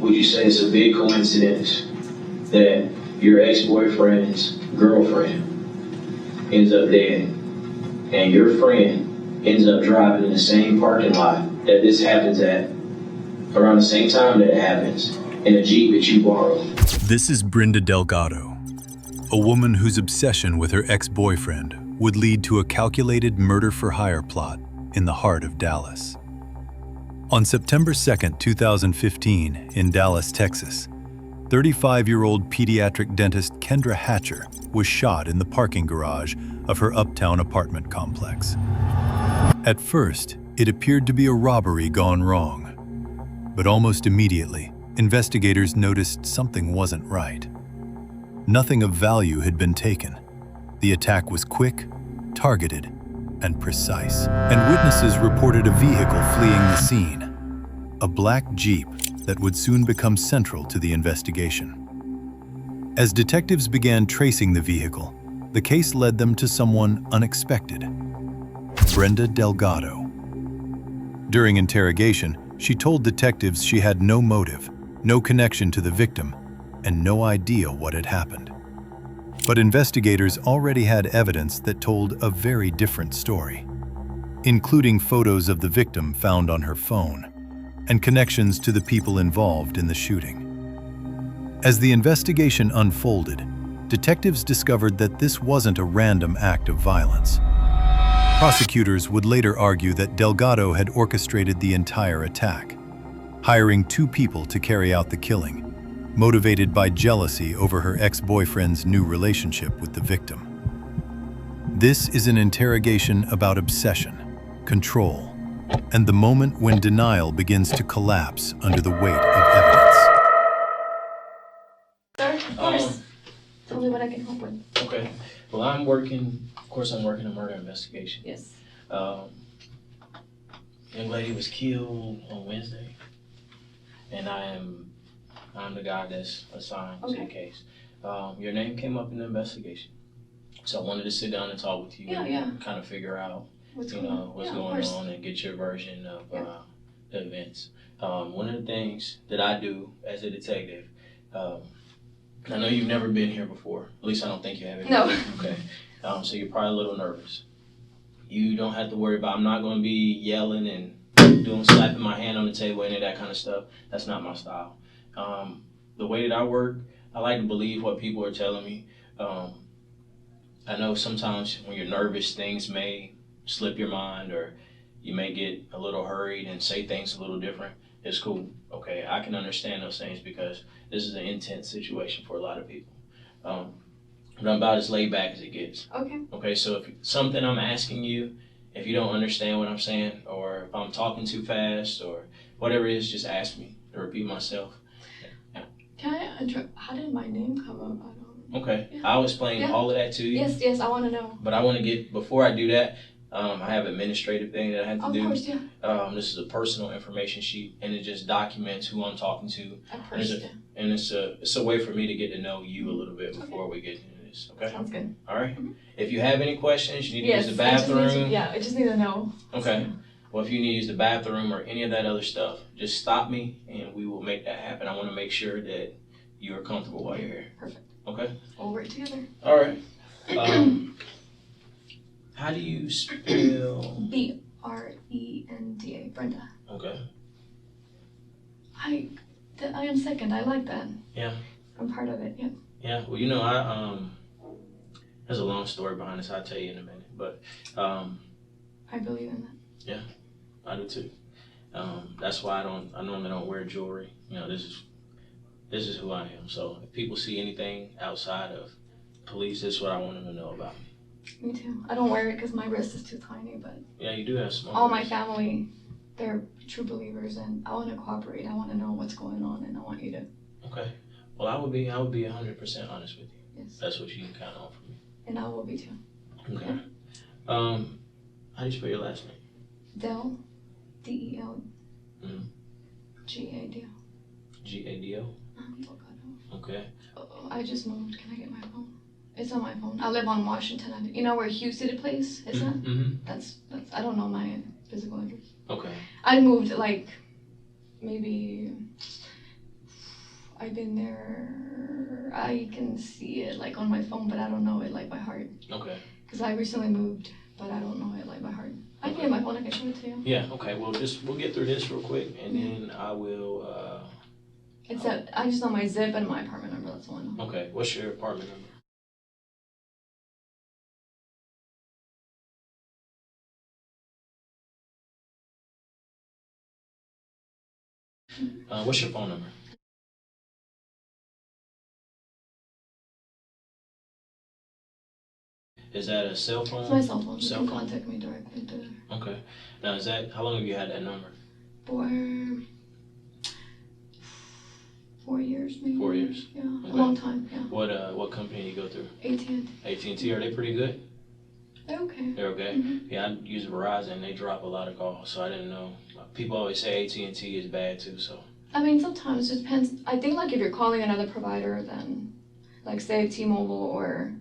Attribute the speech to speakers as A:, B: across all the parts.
A: would you say it's a big coincidence that your ex-boyfriend's girlfriend ends up dead and your friend ends up driving in the same parking lot that this happens at around the same time that it happens in a Jeep that you borrowed?
B: This is Brenda Delgado, a woman whose obsession with her ex-boyfriend would lead to a calculated murder-for-hire plot in the heart of Dallas. On September 2, 2015, in Dallas, Texas, 35-year-old pediatric dentist Kendra Hatcher was shot in the parking garage of her uptown apartment complex. At first, it appeared to be a robbery gone wrong, but almost immediately, investigators noticed something wasn't right. Nothing of value had been taken. The attack was quick, targeted, and precise, and witnesses reported a vehicle fleeing the scene, a black Jeep that would soon become central to the investigation. As detectives began tracing the vehicle, the case led them to someone unexpected: Brenda Delgado. During interrogation, she told detectives she had no motive, no connection to the victim, and no idea what had happened. But investigators already had evidence that told a very different story, including photos of the victim found on her phone and connections to the people involved in the shooting. As the investigation unfolded, detectives discovered that this wasn't a random act of violence. Prosecutors would later argue that Delgado had orchestrated the entire attack, hiring two people to carry out the killing, motivated by jealousy over her ex-boyfriend's new relationship with the victim. This is an interrogation about obsession, control, and the moment when denial begins to collapse under the weight of evidence.
C: Sir, of course. Tell me what I can help with.
D: Okay. Well, I'm working a murder investigation.
C: Yes.
D: Young lady was killed on Wednesday, and I'm the guy that's assigned to the case. Your name came up in the investigation, so I wanted to sit down and talk with you and kind of figure out what's going on and get your version of the events. One of the things that I do as a detective, I know you've never been here before. At least I don't think you have.
C: No.
D: Okay. So you're probably a little nervous. You don't have to worry about, I'm not going to be yelling and slapping my hand on the table, any of that kind of stuff. That's not my style. The way that I work, I like to believe what people are telling me. I know sometimes when you're nervous, things may slip your mind, or you may get a little hurried and say things a little different. It's cool. Okay, I can understand those things because this is an intense situation for a lot of people. But I'm about as laid back as it gets.
C: Okay.
D: Okay, so if something I'm asking you, if you don't understand what I'm saying, or if I'm talking too fast, or whatever it is, just ask me to repeat myself.
C: Can I how did my name come up? I don't.
D: Okay, yeah. I'll explain all of that to you.
C: Yes, I want to know.
D: But I want to get, before I do that, I have an administrative thing that I have to do.
C: Of course, yeah.
D: This is a personal information sheet, and it just documents who I'm talking to. And it's a way for me to get to know you a little bit before we get into this. Okay.
C: Sounds good.
D: All right.
C: Mm-hmm.
D: If you have any questions, you need to use the bathroom.
C: I just need to know.
D: Okay. Well, if you need to use the bathroom or any of that other stuff, just stop me, and we will make that happen. I want to make sure that you are comfortable while you're here.
C: Perfect.
D: Okay.
C: We'll work together.
D: All right. How do you spell?
C: Brenda. Brenda.
D: Okay.
C: I am second. I like that.
D: Yeah.
C: I'm part of it. Yeah.
D: Yeah. Well, you know, there's a long story behind this. I'll tell you in a minute, but
C: I believe in that.
D: Yeah, I do too. That's why I normally don't wear jewelry. You know, this is who I am. So if people see anything outside of police, this is what I want them to know about me.
C: Me too. I don't wear it because my wrist is too tiny, but
D: yeah, you do have small.
C: All my family, they're true believers, and I want to cooperate. I want to know what's going on, and I want you to.
D: Okay. Well, I would be 100% honest with you.
C: Yes.
D: That's what you can count on from me.
C: And I will be too.
D: Okay. How do you spell your last name?
C: Del, D-E-L,
D: Mm-hmm.
C: G-A-D-O.
D: G-A-D-O? Okay.
C: Oh, I just moved. Can I get my phone? It's on my phone. I live on Washington. You know where Hugh City Place is at?
D: Mm-hmm.
C: That's. I don't know my physical address.
D: Okay.
C: I moved like maybe I've been there. I can see it like on my phone, but I don't know it like by heart.
D: Okay.
C: Because I recently moved, but I don't know it like by heart. I can get my phone. I can show it to you.
D: Yeah. Okay. Well, we'll get through this real quick, and then I will.
C: I just know my zip and my apartment number. That's the one.
D: Okay. What's your apartment number? What's your phone number? Is that a cell phone?
C: It's my cell phone.
D: Cell
C: You can
D: phone?
C: contact me directly there.
D: Okay. Now, how long have you had that number?
C: For 4 years, maybe.
D: 4 years.
C: Yeah,
D: Okay.
C: a long time. Yeah.
D: What company do you go through?
C: AT&T.
D: AT&T. Are they pretty good?
C: They're okay.
D: They're okay.
C: Mm-hmm.
D: Yeah, I use Verizon. They drop a lot of calls, so I didn't know. People always say AT&T is bad too. So.
C: I mean, sometimes it depends. I think like if you're calling another provider, then like say T-Mobile or.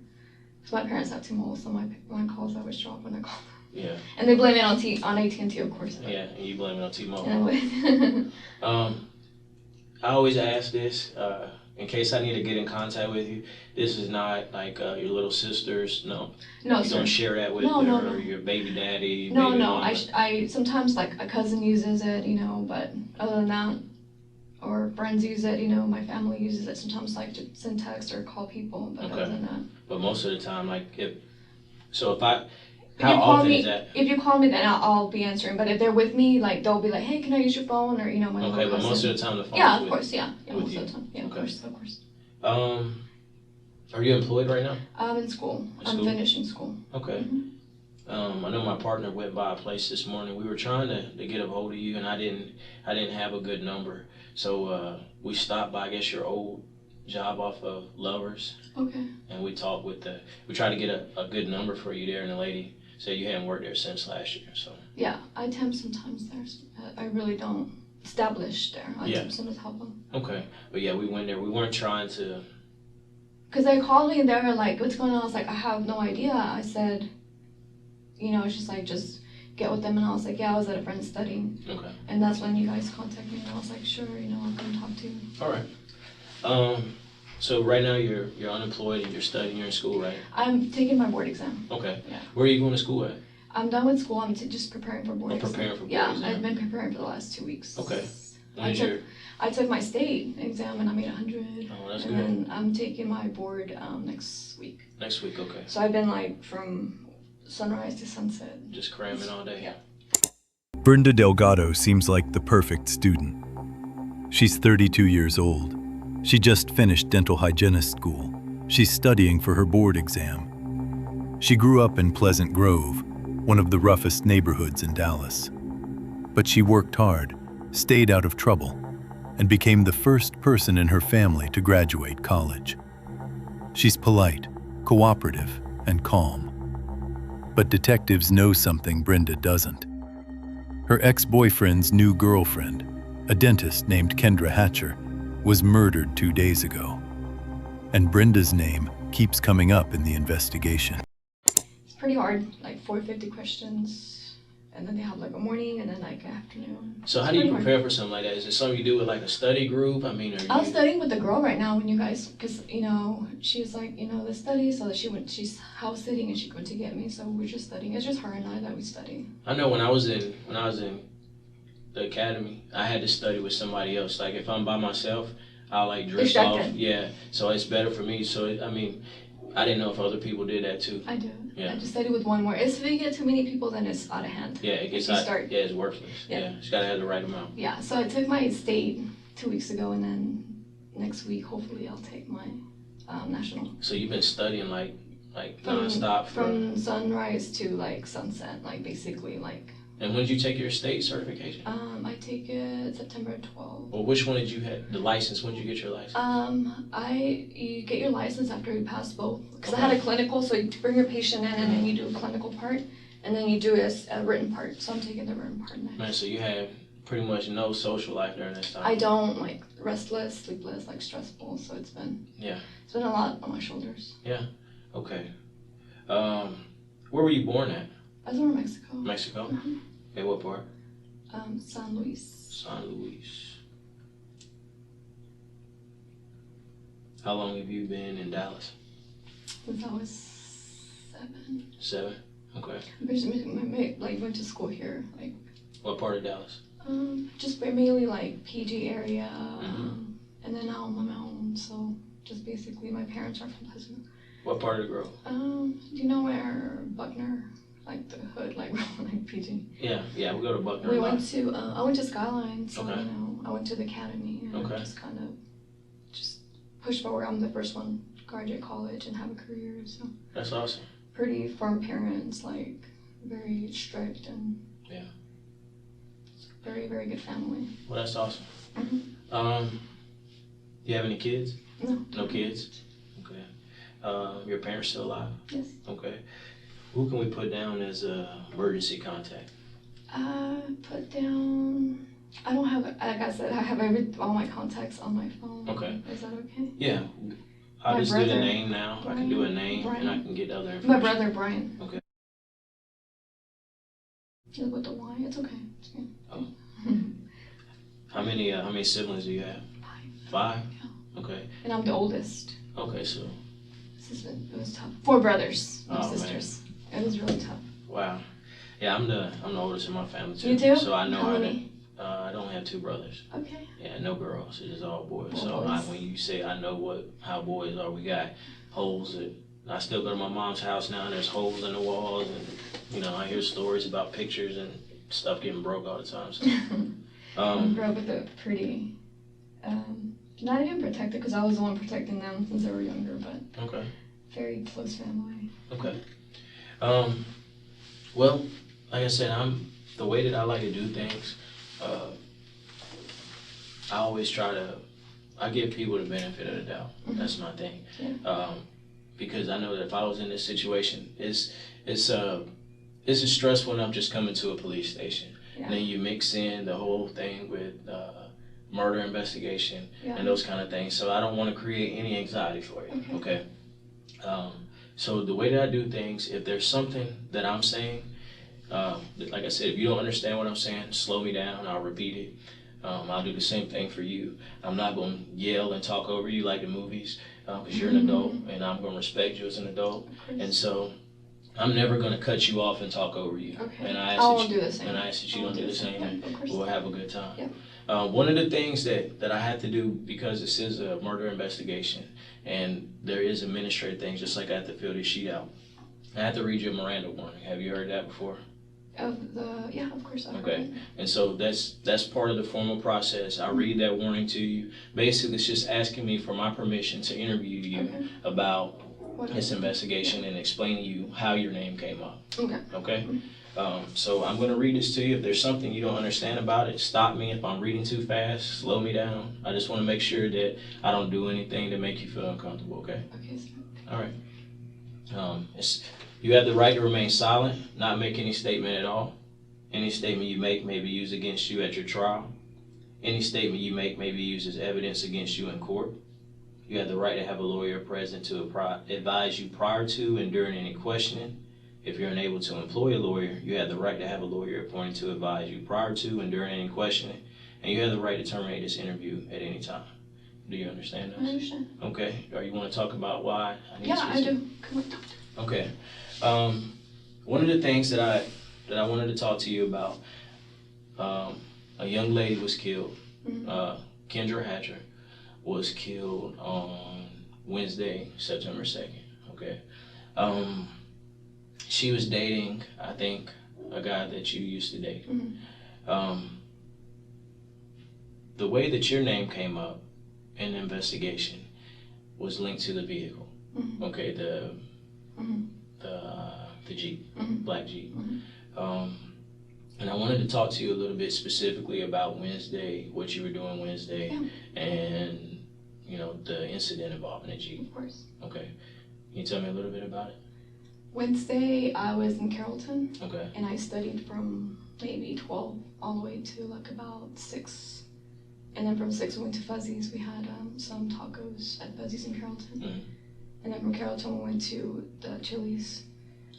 C: Because my parents have T-Mobile, so my calls always drop when I call them.
D: Yeah.
C: And they blame it on AT&T, of course.
D: Yeah, and you blame it on T-Mobile.
C: Anyway.
D: I always ask this in case I need to get in contact with you. This is not like your little sisters. No.
C: No,
D: You
C: sir.
D: don't share that with your baby daddy.
C: No,
D: baby
C: no.
D: mama.
C: I sometimes like a cousin uses it, but other than that, or friends use it, my family uses it sometimes, like to send text or call people, but other than that.
D: But most of the time, like how
C: If you call
D: often
C: me,
D: is that?
C: If you call me, then I'll be answering. But if they're with me, like they'll be like, "Hey, can I use your phone?" Or my little
D: Okay, but
C: cousin.
D: most of the time the phone.
C: Yeah, of course, yeah,
D: with
C: most
D: you.
C: of the time, yeah,
D: Okay.
C: of course.
D: Are you employed right now?
C: I'm in school. I'm finishing school.
D: Okay.
C: Mm-hmm.
D: I know my partner went by a place this morning. We were trying to get a hold of you, and I didn't have a good number. So we stopped by, I guess, your old job off of Lovers.
C: Okay.
D: And we talked we tried to get a good number for you there, and the lady said you hadn't worked there since last year. So.
C: Yeah, I temp sometimes there. I really don't establish there. I temp sometimes help them.
D: Okay, but yeah, we went there. We weren't trying to.
C: Because they called me and they were like, "What's going on?" I was like, "I have no idea." I said, it's just like, just get with them. And I was like, "Yeah, I was at a friend's studying."
D: Okay.
C: And that's when you guys contacted me, and I was like, "Sure, I'll come talk to you."
D: All right. So right now you're unemployed and you're studying. You're in school, right?
C: I'm taking my board exam.
D: Okay.
C: Yeah.
D: Where are you going to school at?
C: I'm done with school. I'm just preparing for board exam.
D: Preparing for board
C: exam.
D: exam.
C: I've been preparing for the last 2 weeks.
D: Okay.
C: I took my state exam and I made 100.
D: Oh, that's
C: and
D: good.
C: then I'm taking my board next week.
D: Next week, okay.
C: So I've been like from sunrise to sunset.
D: Just cramming all day.
C: Yeah.
B: Brenda Delgado seems like the perfect student. She's 32 years old. She just finished dental hygienist school. She's studying for her board exam. She grew up in Pleasant Grove, one of the roughest neighborhoods in Dallas. But she worked hard, stayed out of trouble, and became the first person in her family to graduate college. She's polite, cooperative, and calm. But detectives know something Brenda doesn't. Her ex-boyfriend's new girlfriend, a dentist named Kendra Hatcher, was murdered 2 days ago. And Brenda's name keeps coming up in the investigation.
C: It's pretty hard, like 450 questions, and then they have like a morning and then like an afternoon.
D: So how do you prepare for something like that? Is it something you do with like a study group? I mean,
C: I was studying with the girl right now when you guys, because she was like, the study, so that she's house sitting and she went to get me, so we're just studying. It's just her and I that we study.
D: I know when I was in the academy, I had to study with somebody else. Like if I'm by myself, I'll like drift off. Yeah, so it's better for me. So I didn't know if other people did that too.
C: I do.
D: Yeah.
C: I just study with one more. If you get too many people, then it's out of hand.
D: Yeah, it gets out. Yeah, it's worthless. Yeah, you gotta have the right amount.
C: Yeah, so I took my state 2 weeks ago, and then next week, hopefully, I'll take my national.
D: So you've been studying like nonstop
C: from sunrise to like sunset, like basically like.
D: And when did you take your state certification?
C: I take it September 12th.
D: Well, which one did you have? The license, when did you get your license?
C: You get your license after you pass both. Because I had a clinical, so you bring your patient in and then you do a clinical part, and then you do a written part. So I'm taking the written part next.
D: Man, so you have pretty much no social life during this time.
C: I don't, like restless, sleepless, like stressful, so it's been a lot on my shoulders.
D: Yeah, okay. Where were you born at?
C: I was born in Mexico.
D: Mexico?
C: Mm-hmm.
D: Okay, what part?
C: San Luis.
D: San Luis. How long have you been in Dallas?
C: Since I was 7.
D: 7? Okay.
C: Like went to school here. Like
D: What part of Dallas?
C: just mainly like PG area,
D: Mm-hmm.
C: and then now I'm on my own. So just basically, my parents are from Pleasant.
D: What part of the Grove?
C: Do you know where Buckner, like the hood, like like PG?
D: Yeah, we go to Buckner.
C: We
D: a lot.
C: went to I went to Skyline, so
D: Okay.
C: you know I went to the academy and
D: Okay.
C: just kind of just pushed forward. I'm the first one to graduate college and have a career, so
D: That's awesome.
C: pretty firm parents, like very strict and
D: Yeah.
C: very very good family.
D: Well, that's awesome.
C: Mhm.
D: You have any kids?
C: No.
D: No kids? Okay. Your parents still alive?
C: Yes.
D: Okay. Who can we put down as a emergency contact?
C: Put down. I don't have, like I said, I have all my contacts on my phone.
D: Okay.
C: Is that okay?
D: Yeah. I'll
C: My
D: just do the
C: brother,
D: name now. I can do a name and I can get other information.
C: My brother Brian.
D: Okay.
C: Yeah, with the Y, it's okay. It's good.
D: Oh. How many siblings do you have?
C: 5.
D: 5?
C: Yeah.
D: Okay.
C: And I'm the oldest.
D: Okay, so
C: It was tough. 4 brothers, no
D: Oh, man.
C: sisters. It was really tough.
D: wow. Yeah, I'm the oldest in my family too.
C: You do?
D: So I know
C: How
D: how to.
C: many?
D: I don't have 2 brothers.
C: Okay.
D: Yeah, no girls. It is all boys.
C: All
D: So
C: boys.
D: when you say I know how boys are, we got holes that I still go to my mom's house now and there's holes in the walls and you know, I hear stories about pictures and stuff getting broke all the time. So
C: I grew up with a pretty, not even protected because I was the one protecting them since they were younger, but
D: okay.
C: very close family.
D: Okay. Well, like I said, the way that I like to do things, I always I give people the benefit of the doubt.
C: Mhm.
D: That's my thing.
C: Yeah.
D: Because I know that if I was in this situation, it's a stressful enough just coming to a police station.
C: Yeah.
D: Then you mix in the whole thing with murder investigation
C: Yeah.
D: and those kind of things. So I don't want to create any anxiety for you. Okay. So the way that I do things, if there's something that I'm saying, like I said, if you don't understand what I'm saying, slow me down. I'll repeat it. I'll do the same thing for you. I'm not going to yell and talk over you like the movies because you're an adult and I'm going to respect you as an adult. And so I'm never going to cut you off and talk over you.
C: Okay.
D: And
C: I won't do the same.
D: And I ask that you don't do the same.
C: Yeah, of course.
D: We'll have a good time.
C: Yep.
D: One of the things that I had to do, because this is a murder investigation and there is administrative things, just like I have to fill this sheet out, I have to read you a Miranda warning. Have you heard that before?
C: Yeah, of course.
D: Okay, and so that's part of the formal process. I read that warning to you. Basically, it's just asking me for my permission to interview you about this investigation and explain to you how your name came up.
C: Okay.
D: Okay? So I'm going to read this to you. If there's something you don't understand about it, stop me. If I'm reading too fast, slow me down. I just want to make sure that I don't do anything to make you feel uncomfortable, okay?
C: Okay, sir.
D: All right. You have the right to remain silent, not make any statement at all. Any statement you make may be used against you at your trial. Any statement you make may be used as evidence against you in court. You have the right to have a lawyer present to advise you prior to and during any questioning. If you're unable to employ a lawyer, you have the right to have a lawyer appointed to advise you prior to and during any questioning. And you have the right to terminate this interview at any time. Do you understand this?
C: I understand.
D: Okay. Or you want to talk about why?
C: I do. Come on.
D: Okay. One of the things that I wanted to talk to you about, a young lady was killed.
C: Mm-hmm.
D: Kendra Hatcher was killed on Wednesday, September 2nd. Okay. She was dating, I think, a guy that you used to date.
C: Mm-hmm.
D: The way that your name came up in the investigation was linked to the vehicle.
C: Mm-hmm.
D: Okay, the Jeep,
C: Mm-hmm.
D: black Jeep.
C: Mm-hmm.
D: And I wanted to talk to you a little bit specifically about Wednesday, what you were doing Wednesday, and you know the incident involving the Jeep.
C: Of course.
D: Okay, can you tell me a little bit about it?
C: Wednesday, I was in Carrollton.
D: Okay.
C: And I studied from maybe 12 all the way to like about 6. And then from 6 we went to Fuzzy's. We had some tacos at Fuzzy's in Carrollton.
D: Mm-hmm.
C: And then from Carrollton we went to the Chili's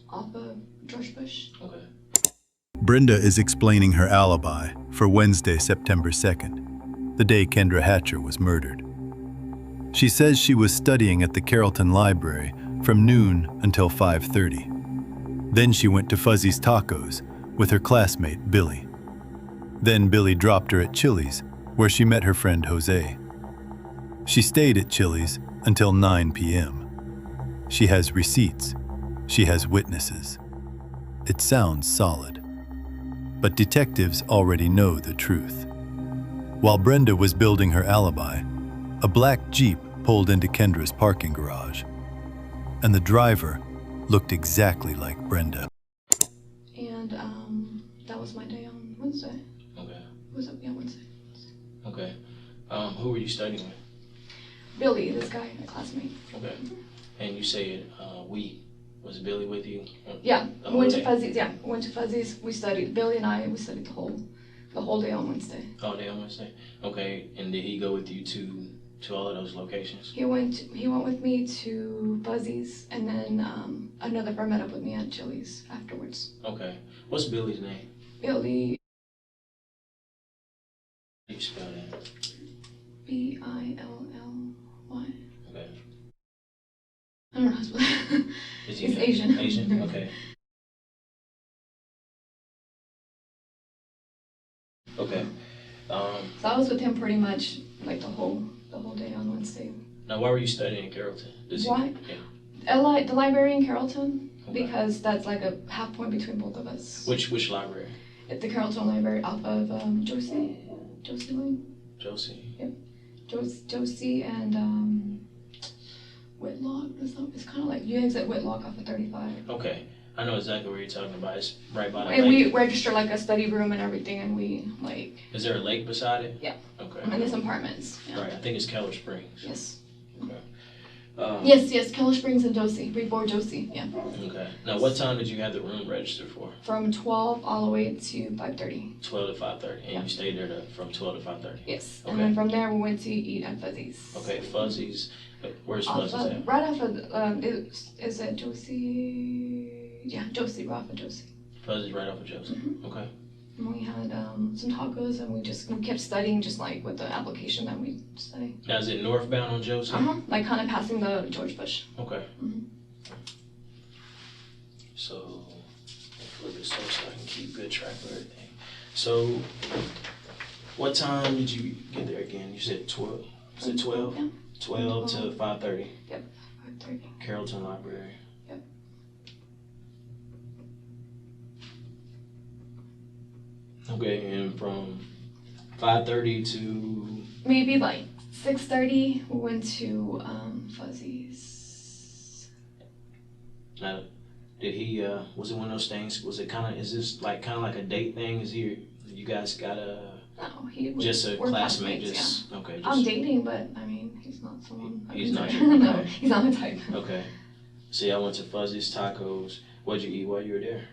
C: off of George Bush.
D: Okay.
B: Brenda is explaining her alibi for Wednesday, September 2nd, the day Kendra Hatcher was murdered. She says she was studying at the Carrollton Library from noon until 5:30. Then she went to Fuzzy's Tacos with her classmate, Billy. Then Billy dropped her at Chili's, where she met her friend Jose. She stayed at Chili's until 9 p.m. She has receipts. She has witnesses. It sounds solid. But detectives already know the truth. While Brenda was building her alibi, a black Jeep pulled into Kendra's parking garage, and the driver looked exactly like Brenda.
C: And that was my day on Wednesday.
D: Okay.
C: Was it? Yeah, Wednesday.
D: Okay. Who were you studying with?
C: Billy, this guy, my classmate.
D: Okay. And you said was Billy with you?
C: Yeah,
D: The
C: we
D: whole
C: went
D: day?
C: to Fuzzy's. Yeah, we went to Fuzzy's. We studied. Billy and I, we studied the whole day on Wednesday.
D: All day on Wednesday? Okay. And did he go with you to all of those locations?
C: He went with me to Fuzzy's, and then another friend met up with me at Chili's afterwards.
D: Okay. What's Billy's name?
C: Billy,
D: How do you spell that?
C: Billy.
D: Okay.
C: I don't know how to spell it.
D: Is he
C: He's Asian.
D: Asian? Okay. Okay.
C: So I was with him pretty much like the whole day on Wednesday.
D: Now, why were you studying in Carrollton?
C: Why?
D: Yeah.
C: The library in Carrollton,
D: Okay.
C: because that's like a half point between both of us.
D: Which library?
C: At the Carrollton Library off of Josie Lane.
D: Josie.
C: Josie and Whitlock. It's kind of like you exit Whitlock off of 35.
D: Okay. I know exactly where you're talking about. It's right by the
C: And
D: lake.
C: we register like a study room and everything, and we like.
D: Is there a lake beside it?
C: Yeah.
D: Okay.
C: And there's apartments. Yeah.
D: Right. I think it's Keller Springs.
C: Yes.
D: Okay.
C: Yes. Keller Springs and Josie. Before Josie. Yeah.
D: Okay. Now, what time did you have the room registered for?
C: From 12 all the way to 5:30.
D: 12 to 5:30. And
C: Yeah.
D: you stayed there from 12 to 5:30.
C: Yes.
D: Okay.
C: And then from there we went to eat at Fuzzy's.
D: Okay. Fuzzy's. Where's
C: Off
D: Fuzzy's at?
C: right off of is it Josie? Yeah, Josie. We're off of Josie.
D: Fuzzy's right off of Josie.
C: Mm-hmm.
D: Okay.
C: And we had some tacos, and we kept studying just like with the application that we study.
D: Now, is it northbound on Josie?
C: Like kind of passing the George Bush.
D: Okay.
C: Mhm.
D: So, flip this over so I can keep good track of everything. So, what time did you get there again? You said 12. Was it 12?
C: Yeah.
D: 12 to 5:30.
C: Yep. 5:30.
D: Carrollton Library.
C: Yep.
D: Okay, and from 5:30 to
C: Maybe like 6:30, we went to Fuzzy's.
D: now, did he? Was it one of those things? Was it kind of? Is this like kind of like a date thing? Is he? You guys got a
C: No, he was
D: just a
C: we're
D: classmate?
C: classmates,
D: Just okay.
C: I'm
D: Just,
C: dating, but I mean, he's not someone. I
D: He's not
C: consider-
D: your-
C: No,
D: okay.
C: he's not my type.
D: okay. See, I went to Fuzzy's Tacos. What'd you eat while you were there?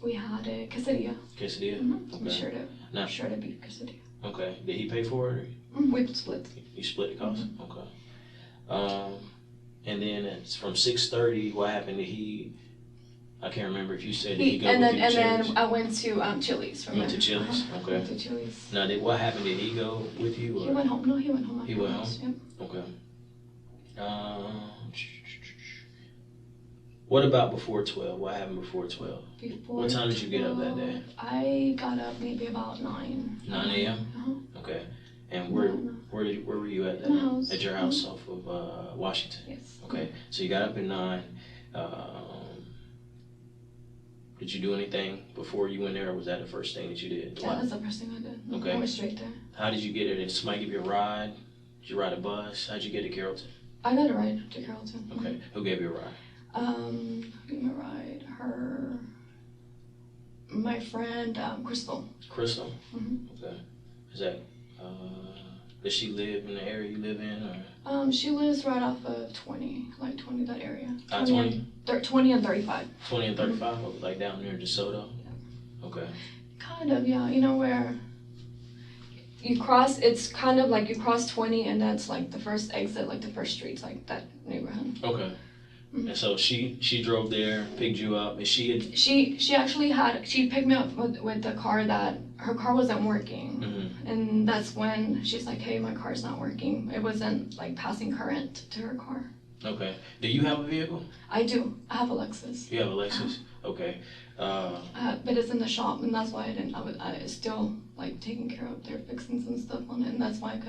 C: We had a quesadilla.
D: Quesadilla.
C: Mm-hmm.
D: Okay.
C: Sure to beef quesadilla.
D: Okay. Did he pay for it?
C: We split.
D: Or you split the cost.
C: Mm-hmm.
D: Okay. And then it's from 6:30. What happened? Did he? I can't remember if you said did he go
C: and
D: with
C: then
D: you
C: and
D: to Chili's?
C: then I went to Chili's from
D: You went
C: there.
D: to Chili's? Okay.
C: Went to Chili's.
D: Now, what happened? Did he go with you? Or?
C: He went home. No, he went home.
D: He went
C: afterwards.
D: Okay. What about before 12? What happened before 12?
C: Yep. Before
D: What time did you get up that
C: 12,
D: day?
C: I got up maybe about 9.
D: 9 a.m.
C: Uh-huh.
D: Okay. And where were you at that?
C: My house.
D: At your house off of Washington.
C: Yes.
D: Okay. So you got up at 9. Did you do anything before you went there, or was that the first thing that you did?
C: Yeah, that's the first thing I did.
D: Okay.
C: I went straight there.
D: How did you get there? Did somebody give you a ride? Did you ride a bus? How'd you get to Carrollton?
C: I got a ride to Carrollton.
D: Okay. Who gave you a ride?
C: Who gave me a ride? My friend, Crystal.
D: Crystal?
C: Mhm.
D: Okay. Is that, does she live in the area you live in, or?
C: She lives right off of 20, like 20, that area.
D: 20?
C: 20 and 35.
D: 20 and 35, like down near DeSoto? Okay.
C: Kind of, yeah. You know where you cross, it's kind of like you cross 20 and that's like the first exit, like the first streets, like that neighborhood.
D: Okay. And so she drove there, picked you up, and she
C: She actually she picked me up with the car that, her car wasn't working. And that's when she's like, hey, my car's not working. It wasn't like passing current to her car.
D: Okay. Do you have a vehicle?
C: I do. I have a Lexus.
D: You have a Lexus? Okay.
C: But it's in the shop, and that's why I was still like taking care of, they're fixing some stuff on it, and that's why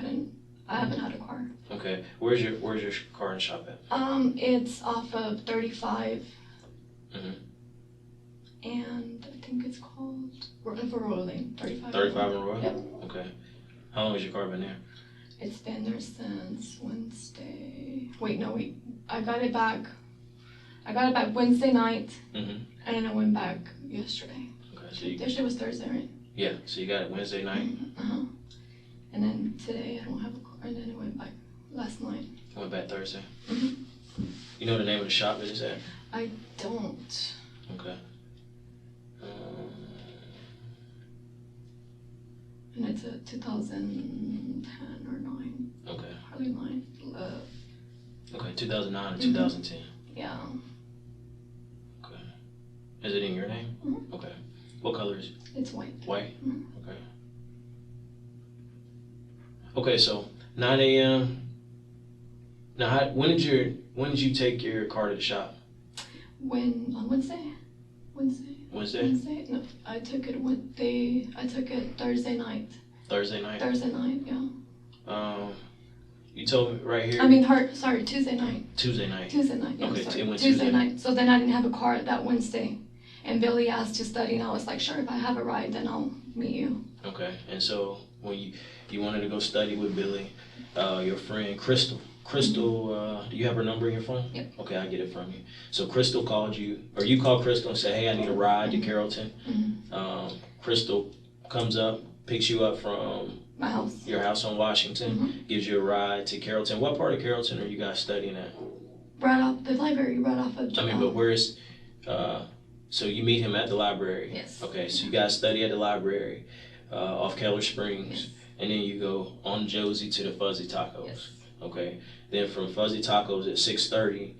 C: I haven't had a car.
D: Okay. Where's your car and shop at?
C: It's off of 35.
D: Mhm.
C: And I think it's called for Rolling 35.
D: 35 in Royal?
C: Yep.
D: Okay. How long has your car been there?
C: It's been there since Wednesday. Wait. I got it back Wednesday night,
D: Mm-hmm.
C: and then I went back yesterday.
D: Okay. So
C: Yesterday was Thursday, right?
D: yeah. So you got it Wednesday night.
C: Uh-huh. And then today I don't have a car, and then I went back last night.
D: Went back Thursday.
C: Mhm.
D: You know the name of the shop that it's at?
C: I don't.
D: Okay.
C: And it's a 2010 or 9.
D: Okay.
C: Probably 9.
D: Okay. 2009 or 2010.
C: Yeah.
D: Okay. Is it in your name?
C: Mhm.
D: Okay. What color is it?
C: It's white.
D: White?
C: Mhm.
D: Okay. Okay, so 9 a.m. Now, when did you take your car to the shop?
C: On Wednesday?
D: Wednesday?
C: No, I took it Thursday night.
D: Thursday night?
C: Thursday night, yeah.
D: You told me right here.
C: I mean, Tuesday night.
D: Tuesday night.
C: Tuesday night, yeah,
D: Okay,
C: sorry.
D: it went
C: Tuesday
D: Tuesday.
C: night. So then I didn't have a car that Wednesday. And Billy asked to study, and I was like, sure, if I have a ride, then I'll meet you.
D: Okay, and so when you wanted to go study with Billy, your friend Crystal, do you have her number in your phone?
C: Yep.
D: Okay, I'll get it from you. So Crystal called you, or you called Crystal and said, hey, I need a ride to Carrollton.
C: Mhm.
D: Crystal comes up, picks you up from
C: My house.
D: your house on Washington, gives you a ride to Carrollton. What part of Carrollton are you guys studying at?
C: Right off the library, right off of.
D: I mean, but where's, so you meet him at the library?
C: Yes.
D: Okay, so you guys study at the library off Keller Springs,
C: Yes.
D: and then you go on Josie to the Fuzzy Tacos.
C: Yes.
D: Okay, then from Fuzzy Tacos at 6:30,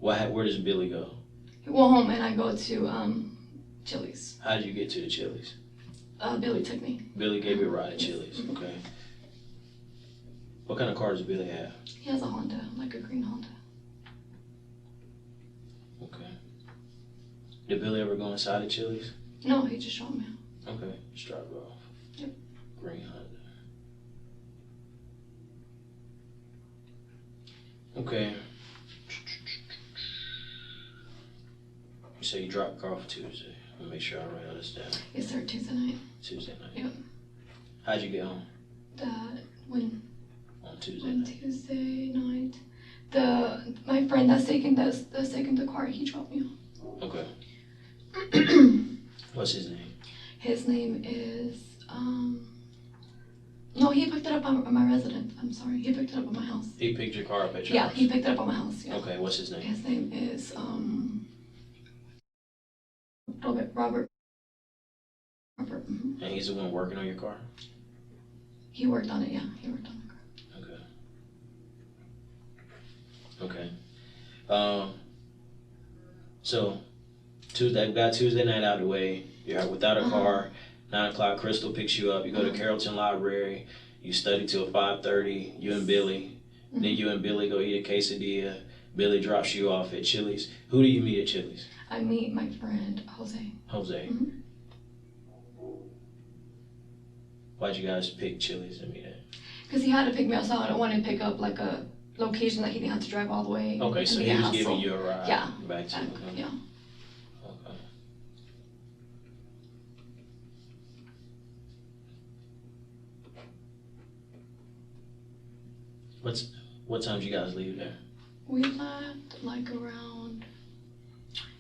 D: where does Billy go?
C: He went home, and I go to Chili's.
D: How did you get to the Chili's?
C: Billy took me.
D: Billy gave you a ride at Chili's. Okay. What kind of car does Billy have?
C: He has a Honda, like a green Honda.
D: Okay. Did Billy ever go inside the Chili's?
C: No, he just showed me.
D: Okay, just drive it off.
C: Yep.
D: Green Honda. Okay. You say you dropped the car off Tuesday. Let me make sure I write all this down.
C: Yes, sir, Tuesday night.
D: Tuesday night.
C: Yep.
D: How'd you get home
C: When
D: on Tuesday
C: on
D: night?
C: Tuesday night, my friend that's taking the car, he dropped me
D: Okay.
C: off.
D: What's his name?
C: His name is no, he picked it up at my residence. I'm sorry, he picked it up at my house.
D: He picked your car up at your
C: Yeah,
D: house?
C: he picked it up at my house. Yeah.
D: Okay, what's his name?
C: His name is Robert. Mhm.
D: And he's the one working on your car?
C: He worked on it. Yeah, he worked on the car.
D: Okay. Okay. So Tuesday, we got Tuesday night out of the way. You're without a car. 9 o'clock, Crystal picks you up. You go to Carrollton Library. You study till 5:30. You and Billy. Then you and Billy go eat a quesadilla. Billy drops you off at Chili's. Who do you meet at Chili's?
C: I meet my friend Jose.
D: Jose.
C: Mhm.
D: Why'd you guys pick Chili's to meet at?
C: Because he had to pick me up, so I don't want to pick up like a location that he didn't have to drive all the way.
D: Okay,
C: and
D: so
C: be
D: he
C: a
D: was
C: hassle.
D: giving you a ride
C: Yeah.
D: back to
C: Yeah.
D: Okay. What time did you guys leave there?
C: We left like around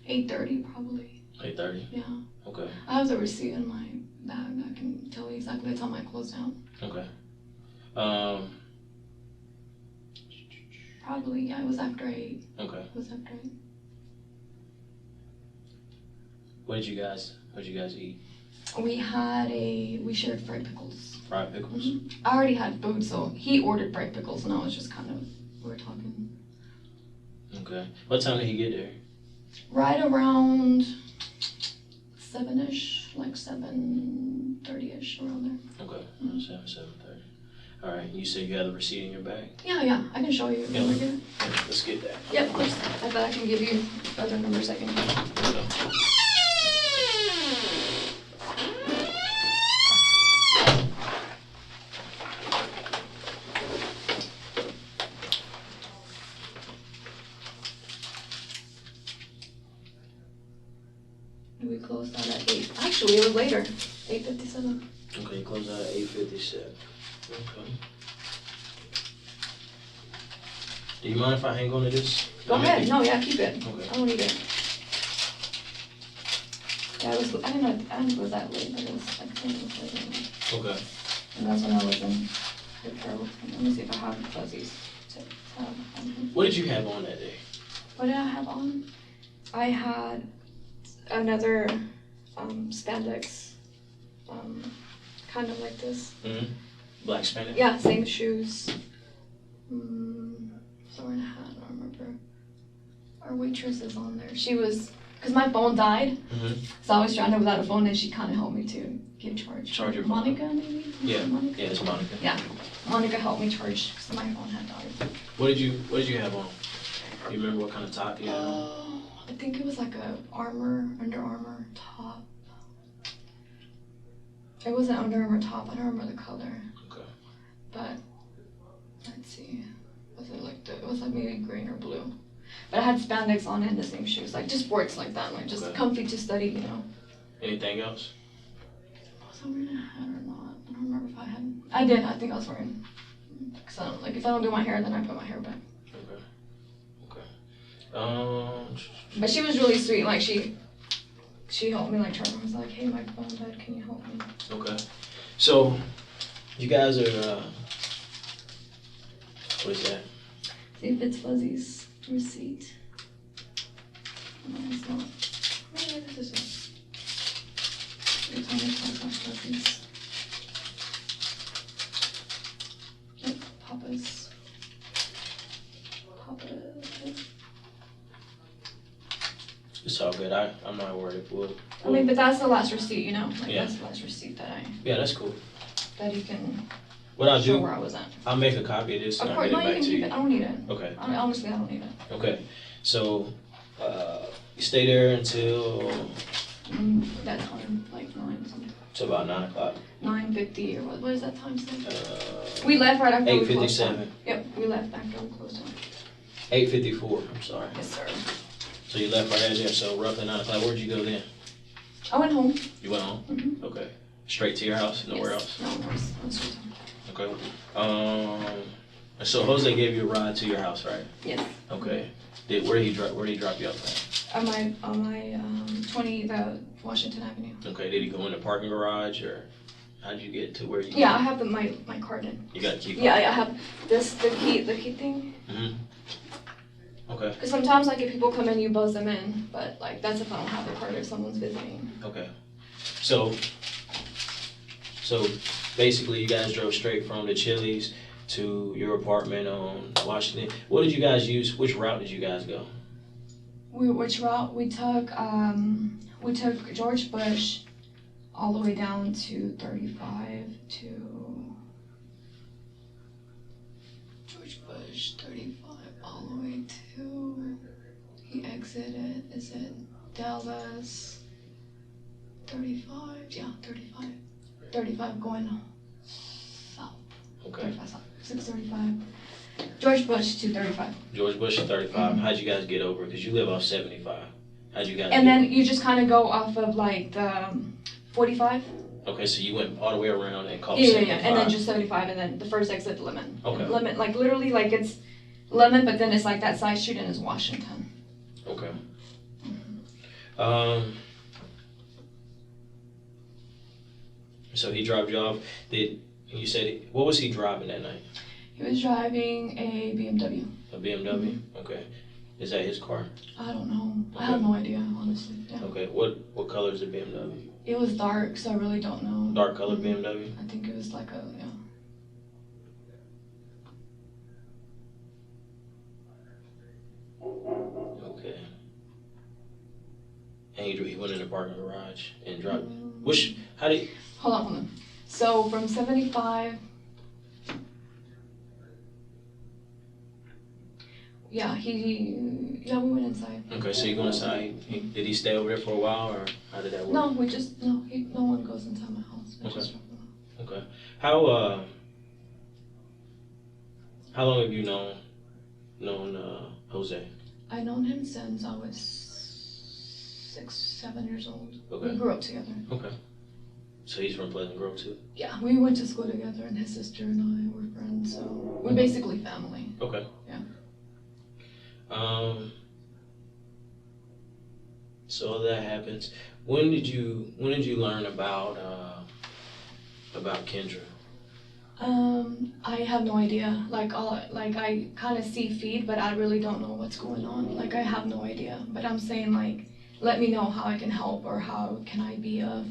C: 8:30 probably.
D: 8:30?
C: Yeah.
D: Okay.
C: I have the receipt in my bag. I can tell you exactly the time I closed down.
D: Okay.
C: Probably, yeah, it was after 8.
D: Okay.
C: It was after 8.
D: What did you guys eat?
C: We shared fried pickles.
D: Fried pickles?
C: Mhm. I already had food, so he ordered fried pickles, and I was just kind of, we were talking.
D: Okay. What time did he get there?
C: Right around 7-ish, like 7:30ish around there.
D: Okay, 7:30. All right, you said you had the receipt in your bag?
C: Yeah, I can show you.
D: Yeah.
C: Let me get it.
D: Let's get that.
C: Yep, I bet I can give you other numbers I can. We closed out at 8. Actually, it was later. 8:57.
D: Okay, you closed out at 8:57. Okay. Do you mind if I hang on to this?
C: Go ahead. No, yeah, keep it.
D: Okay.
C: I don't need it. Yeah, I didn't know it was that late, but it was, I think it was late.
D: Okay.
C: And that's when I was in trouble. Let me see if I have fuzzies to have on him.
D: What did you have on that day?
C: What did I have on? I had another spandex, kind of like this.
D: Mm-hmm. Black spandex?
C: Yeah, same shoes. Wearing a hat, I don't remember. Our waitress is on there. She was, because my phone died, so I was stranded without a phone, and she kind of helped me to get charged.
D: Charge your phone?
C: Monica, maybe?
D: Yeah.
C: Monica?
D: Yeah, it's Monica.
C: Yeah, Monica helped me charge because my phone had died.
D: What did you have on? Do you remember what kind of top you had on?
C: I think it was like a Under Armour top. It wasn't Under Armour top. I don't remember the color.
D: Okay.
C: But let's see. It was like maybe green or blue. But I had spandex on and the same shoes, like just sports like that, like just
D: Okay.
C: comfy to study, you know.
D: Anything else?
C: Was I wearing a hat or not? I don't remember if I had. I did. I think I was wearing. Cause I don't, like if I don't do my hair, then I put my hair back.
D: Okay.
C: But she was really sweet. Like she helped me. Like turn. I was like, hey, my phone died. Can you help me?
D: Okay. So, you guys are. What is that?
C: See if it's Fuzzy's receipt. No, it's not. Maybe this is it. It's only Fuzzy's. Yep, Papa's.
D: It's all good. I'm not worried.
C: I mean, but that's the last receipt, you know? Like,
D: Yeah.
C: that's the last receipt
D: Yeah, that's cool.
C: that you can
D: What I'll
C: show
D: do,
C: where I was at.
D: I'll make a copy of this and
C: Of
D: I'll
C: course,
D: get
C: no,
D: it
C: you
D: back
C: can
D: to
C: keep
D: you.
C: it. I don't need it.
D: Okay.
C: Honestly, I don't need it.
D: Okay. So, you stay there until
C: That time, like 9 something.
D: about 9 o'clock.
C: 9:50 or what is that time say?
D: Uh,
C: We left right after we closed
D: 8:57.
C: down. Yep, we left after we closed down.
D: 8:54. I'm sorry.
C: Yes, sir.
D: So you left right at there. So roughly 9 o'clock. Where'd you go then?
C: I went home.
D: You went home.
C: Mm-hmm.
D: Okay. Straight to your house. Nowhere else.
C: No, I was straight home.
D: Okay. So Jose gave you a ride to your house, right?
C: Yes.
D: Okay. Where did he drop you off at?
C: On my 20 the Washington Avenue.
D: Okay. Did he go in the parking garage or how'd you get to where you?
C: Yeah, I have my card in.
D: You got a key card?
C: Yeah, I have the key thing.
D: Mm-hmm. Okay.
C: Because sometimes like if people come in, you buzz them in, but like that's if I don't have the card or someone's visiting.
D: Okay. So basically you guys drove straight from the Chili's to your apartment on Washington. What did you guys use? Which route did you guys go?
C: Which route we took? We took George Bush all the way down to 35 to George Bush 35 all the way to he exited. Is it Dallas? 35. Yeah, 35. 35 going south.
D: Okay.
C: 35 south. 635. George Bush to 35.
D: George Bush at 35. How'd you guys get over? Because you live off 75. How'd you guys
C: And
D: get
C: then you just kind of go off of like the 45.
D: Okay, so you went all the way around and called
C: Yeah,
D: 75.
C: and then just 75, and then the first exit Lemon.
D: Okay.
C: Lemon, like literally, like it's Lemon, but then it's like that side street and it's Washington.
D: Okay. So he dropped you off. You said, what was he driving that night?
C: He was driving a BMW.
D: A BMW? Okay. Is that his car?
C: I don't know.
D: Okay.
C: I have no idea, honestly. Yeah.
D: Okay. What color is the BMW?
C: It was dark, so I really don't know.
D: Dark colored BMW?
C: I think it was like a, yeah.
D: Okay. And he went in the parking garage and dropped How did?
C: Hold on. So from 75. Yeah, we went inside.
D: Okay, so you go inside. Did he stay over there for a while, or how did that work?
C: No, no one goes inside my house.
D: Okay. How long have you known Jose?
C: I known him since I was 6, 7 years old.
D: Okay.
C: We grew up together.
D: Okay. So he's from Pleasant Grove too?
C: Yeah, we went to school together, and his sister and I were friends, so we're basically family.
D: Okay.
C: Yeah.
D: So that happens. When did you learn about Kendra?
C: I have no idea. I kind of see feed, but I really don't know what's going on. Like, I have no idea. But I'm saying, like, let me know how I can help, or how can I be a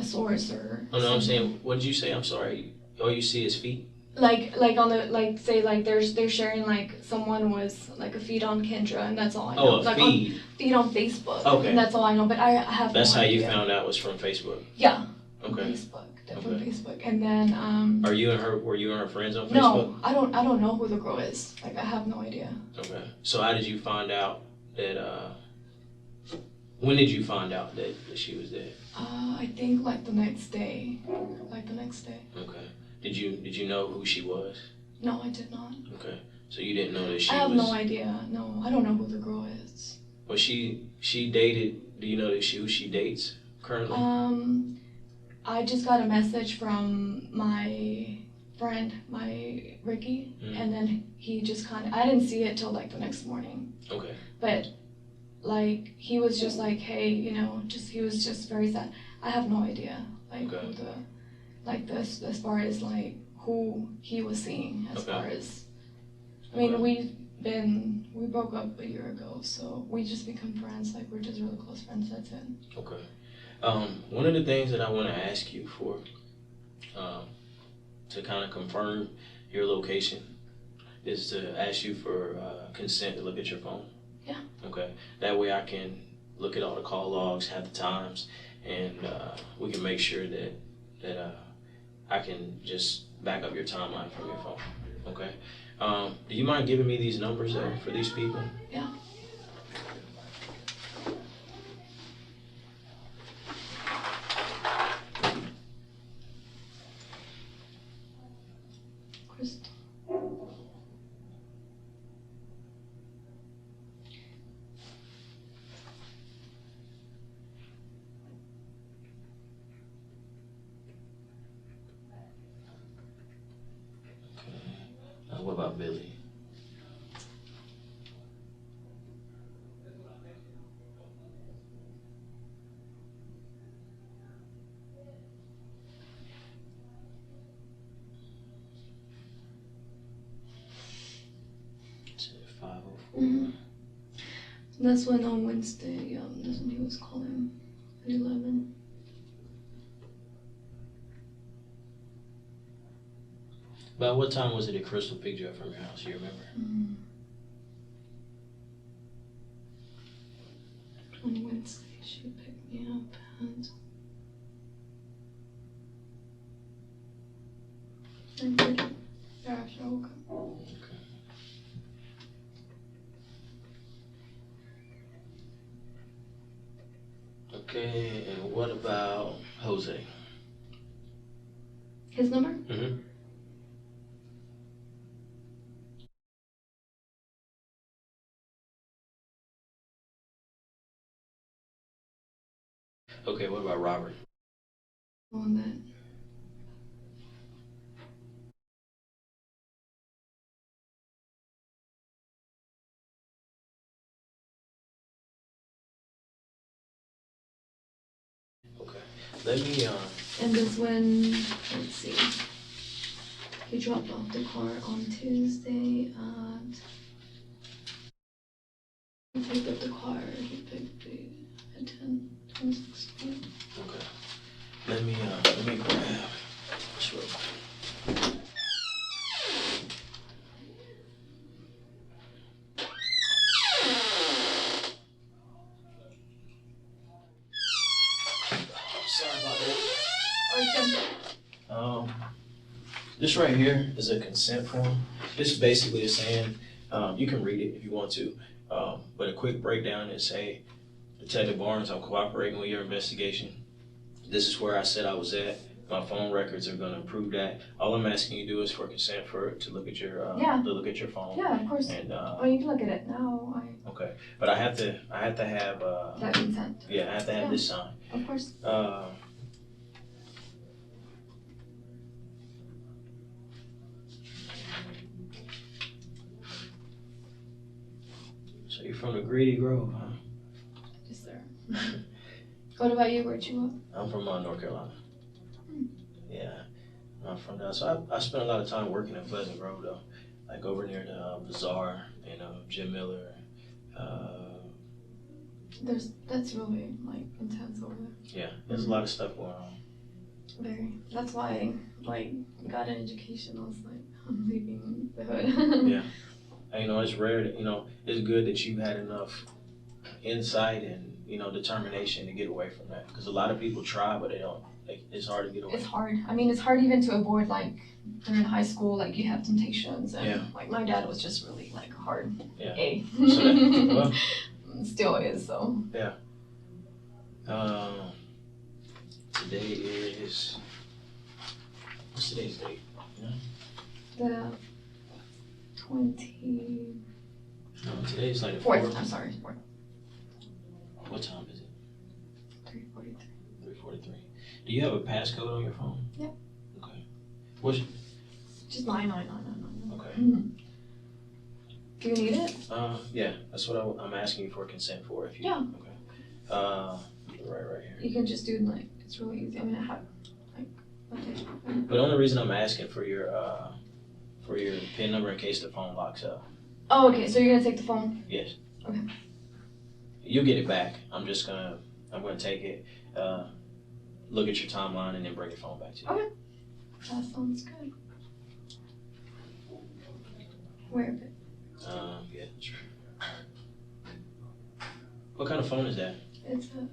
C: source, or.
D: Oh no, I'm saying, what did you say? I'm sorry. All you see is feet?
C: Like on the, like, say, like, they're sharing, like, someone was, like, a feed on Kendra, and that's all I know.
D: Oh, a
C: like
D: feed.
C: Feed on Facebook.
D: Okay.
C: And that's all I know, but I have
D: That's
C: no
D: how
C: idea.
D: you found out was from Facebook?
C: Yeah.
D: Okay.
C: From Facebook. And then,
D: were you and her friends on Facebook?
C: No, I don't know who the girl is. Like, I have no idea.
D: Okay. So how did you find out that, when did you find out that she was dead?
C: I think, like, the next day.
D: Okay. Did you know who she was?
C: No, I did not.
D: Okay. So you didn't know that she was...
C: I have no idea. No, I don't know who the girl is.
D: Well, she dated... Do you know who she dates currently?
C: I just got a message from my friend, Ricky, and then he just kind of... I didn't see it till, like, the next morning.
D: Okay.
C: But, like, he was just like, hey, you know, he was just very sad. I have no idea, like,
D: okay.
C: who the... Like, this, as far as, like, who he was seeing, as far as... I mean, we broke up a year ago, so we just become friends. Like, we're just really close friends, that's it.
D: Okay. One of the things that I want to ask you for, to kind of confirm your location, is to ask you for consent to look at your phone.
C: Yeah.
D: Okay. That way I can look at all the call logs, have the times, and we can make sure that I can just back up your timeline from your phone. Okay. Do you mind giving me these numbers though for these people?
C: Yeah. Crystal.
D: What about Billy? It's 504.
C: Mm-hmm. That's when on Wednesday, that's when he was calling at 11.
D: About what time was it that Crystal picked you up from your house? You remember?
C: On Wednesday, she picked me up at 9:30. Yeah, after I woke up.
D: Okay, and what about Jose?
C: His number?
D: Mm-hmm. Okay, what about Robert?
C: On that.
D: Okay, let me,
C: And that's when, let's see, he dropped off the car on Tuesday he picked up the car, he picked it at 10:16.
D: okay. Let me grab this real quick. Sorry. This right here is a consent form. This basically is saying, you can read it if you want to, but a quick breakdown is, hey, Detective Barnes, I'm cooperating with your investigation. This is where I said I was at. My phone records are going to prove that. All I'm asking you to do is for consent to look at your to look at your phone.
C: Yeah, of course.
D: And
C: you can look at it now.
D: Okay, but I have to have
C: That consent.
D: Yeah, I have to have this signed.
C: Of course.
D: So you're from the Greedy Grove, huh?
C: Yes, sir. What about you? Where'd you go?
D: I'm from North Carolina. Yeah, I'm from there. So I spent a lot of time working in Pleasant Grove, though, like over near the Bazaar and Jim Miller.
C: That's really like intense over there.
D: Yeah, there's a lot of stuff going on.
C: Very. That's why I got an education. I was like, I'm leaving the hood.
D: Yeah. And, it's rare that, it's good that you had enough insight and, determination to get away from that. Because a lot of people try, but they don't. It's hard to get away.
C: It's hard. I mean, it's hard even to avoid, like, during high school, like, you have temptations. And, like, my dad was just really, like, hard A.
D: So
C: Still is, so.
D: Yeah. Today is, what's today's date?
C: The 20.
D: No, today's like the
C: 4th. I'm sorry, 4th.
D: What time is it?
C: 3:43.
D: 3:43. Do you have a passcode on your phone?
C: Yep.
D: Okay. What's
C: just 99999.
D: Okay.
C: Mm-hmm. Do you need it?
D: Yeah, that's what I'm asking you for consent for. If you,
C: yeah.
D: Okay. Right here.
C: You can just do like, it's really easy. I mean, I have like.
D: But the only reason I'm asking for your PIN number in case the phone locks up.
C: Oh, okay. So you're gonna take the phone?
D: Yes.
C: Okay.
D: You'll get it back. I'm gonna take it, look at your timeline, and then bring your phone back to you.
C: Okay. That sounds good. Where is it?
D: Yeah, that's right. What kind of phone is that?
C: It's a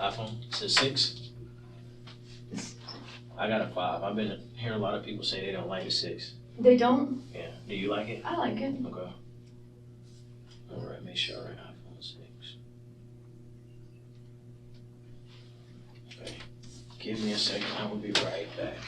D: iPhone? It's a 6? I got a 5. I've been hearing a lot of people say they don't like a 6.
C: They don't?
D: Yeah. Do you like it?
C: I like it.
D: Okay. Alright, make sure I write iPhone 6. Okay. Give me a second, I will be right back.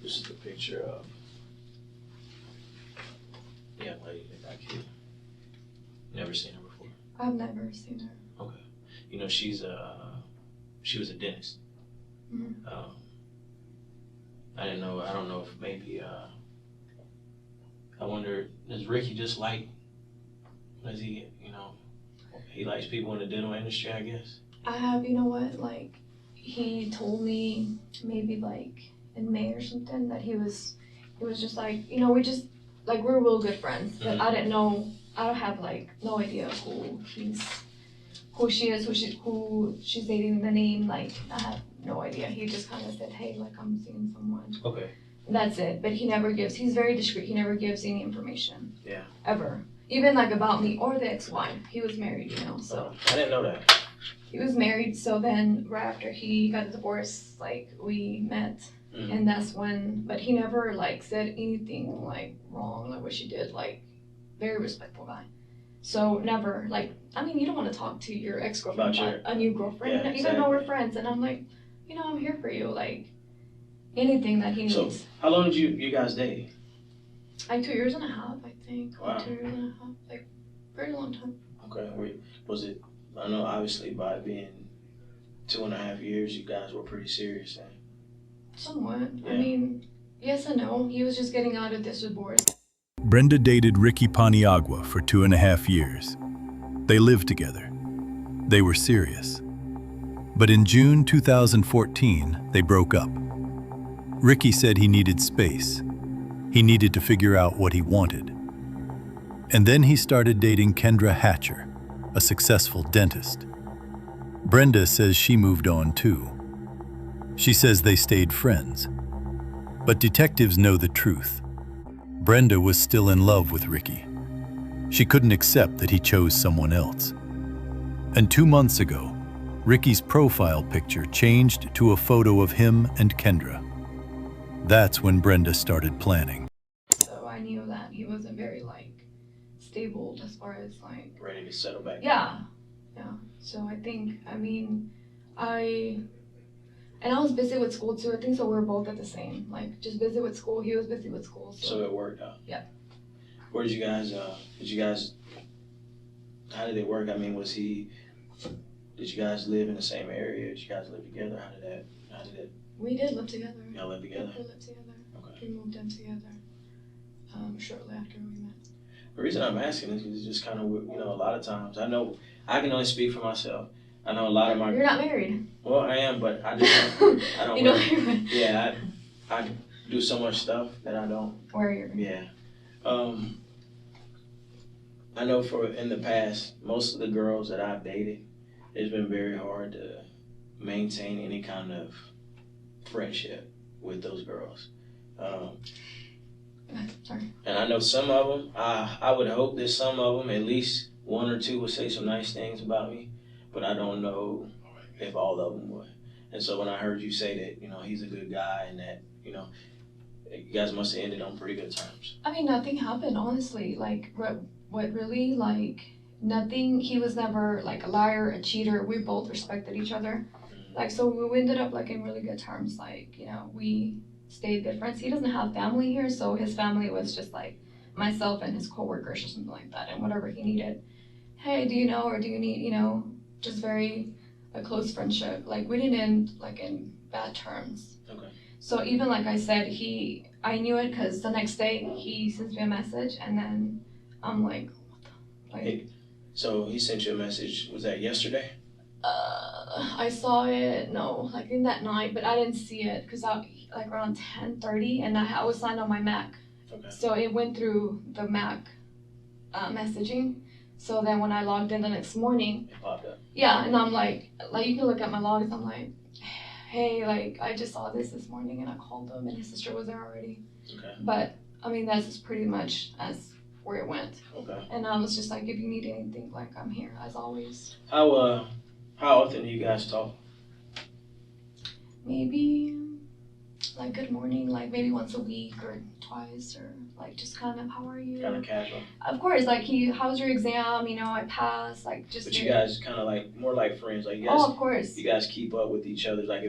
D: This is the picture of the young lady that got killed. Never seen her before?
C: I've never seen her.
D: Okay. She was a dentist.
C: Mm-hmm.
D: I don't know if maybe, I wonder, does Ricky just like, does he, he likes people in the dental industry, I guess?
C: You know what, like, he told me maybe like in May or something that he was just like, we just, like, we're real good friends, but I didn't know, I don't have like no idea who she is, who she's dating, the name, like, I have no idea. He just kind of said, hey, like, I'm seeing someone.
D: Okay.
C: That's it, but he's very discreet, he never gives any information.
D: Yeah.
C: Ever. Even like about me or the ex-wife. He was married, so.
D: I didn't know that.
C: He was married, so then right after he got a divorce, like, we met, and that's when, but he never, like, said anything, like, wrong, like what she did, like, very respectful guy. So never, like, I mean, you don't want to talk to your ex-girlfriend about a new girlfriend,
D: yeah,
C: even though we're friends, and I'm like, I'm here for you, like, anything that he needs.
D: So, how long did you guys date?
C: Like 2.5 years, I think.
D: Wow.
C: 2.5 years, like, very long time.
D: Okay, was it, I know obviously by it being 2.5 years, you guys were pretty serious then.
C: Somewhat.
D: Yeah.
C: I mean, yes and no. He was just getting out of this divorce.
B: Brenda dated Ricky Paniagua for 2.5 years. They lived together. They were serious. But in June 2014, they broke up. Ricky said he needed space. He needed to figure out what he wanted. And then he started dating Kendra Hatcher, a successful dentist. Brenda says she moved on too. She says they stayed friends. But detectives know the truth. Brenda was still in love with Ricky. She couldn't accept that he chose someone else. And 2 months ago, Ricky's profile picture changed to a photo of him and Kendra. That's when Brenda started planning.
C: So I knew that he wasn't very stable as far as
D: Ready to settle back.
C: yeah. So I think, and I was busy with school too. I think so we were both at the same, just busy with school. He was busy with school.
D: So it worked out.
C: Yeah.
D: Where did you guys, how did it work? I mean, did you guys live in the same area? Did you guys live together? How did it?
C: We did live together.
D: Y'all lived together?
C: We lived together.
D: Okay.
C: We moved in together shortly after we met.
D: The reason I'm asking is just kind of, a lot of times, I know, I can only speak for myself. I know a lot of my...
C: You're not married.
D: Well, I am, but I just don't, I don't
C: you
D: really,
C: know,
D: yeah, I do so much stuff that I don't.
C: Where you're...
D: Yeah. I know in the past, most of the girls that I've dated, it's been very hard to maintain any kind of friendship with those girls.
C: Sorry.
D: And I know some of them, I would hope that some of them, at least one or two, would say some nice things about me, but I don't know if all of them would. And so when I heard you say that, he's a good guy and that, you guys must have ended on pretty good terms.
C: I mean, nothing happened, honestly. What really, nothing, he was never a liar, a cheater. We both respected each other. So we ended up in really good terms. We stayed good friends. He doesn't have family here, so his family was just myself and his coworkers or something like that. And whatever he needed, hey, do you know, or do you need, just very a close friendship. We didn't end in bad terms.
D: Okay.
C: So even I said, I knew it because the next day he sends me a message, and then I'm what the,
D: So he sent you a message, was that yesterday?
C: I saw it, no, in that night, but I didn't see it because around 10:30, and I was signed on my Mac.
D: Okay.
C: So it went through the Mac messaging. So then when I logged in the next morning,
D: It popped up.
C: yeah, and I'm you can look at my logs, I'm hey, I just saw this morning, and I called them, and his sister was there already.
D: Okay.
C: But I mean, that's just pretty much as where it went.
D: Okay.
C: And I was just if you need anything, I'm here as always.
D: How often do you guys talk?
C: Maybe good morning, maybe once a week or twice, or just kind of, how are you?
D: Kind of casual.
C: Of course, how's your exam? I passed, just.
D: But you guys kind of more like friends, you guys.
C: Oh, of course.
D: You guys keep up with each other, if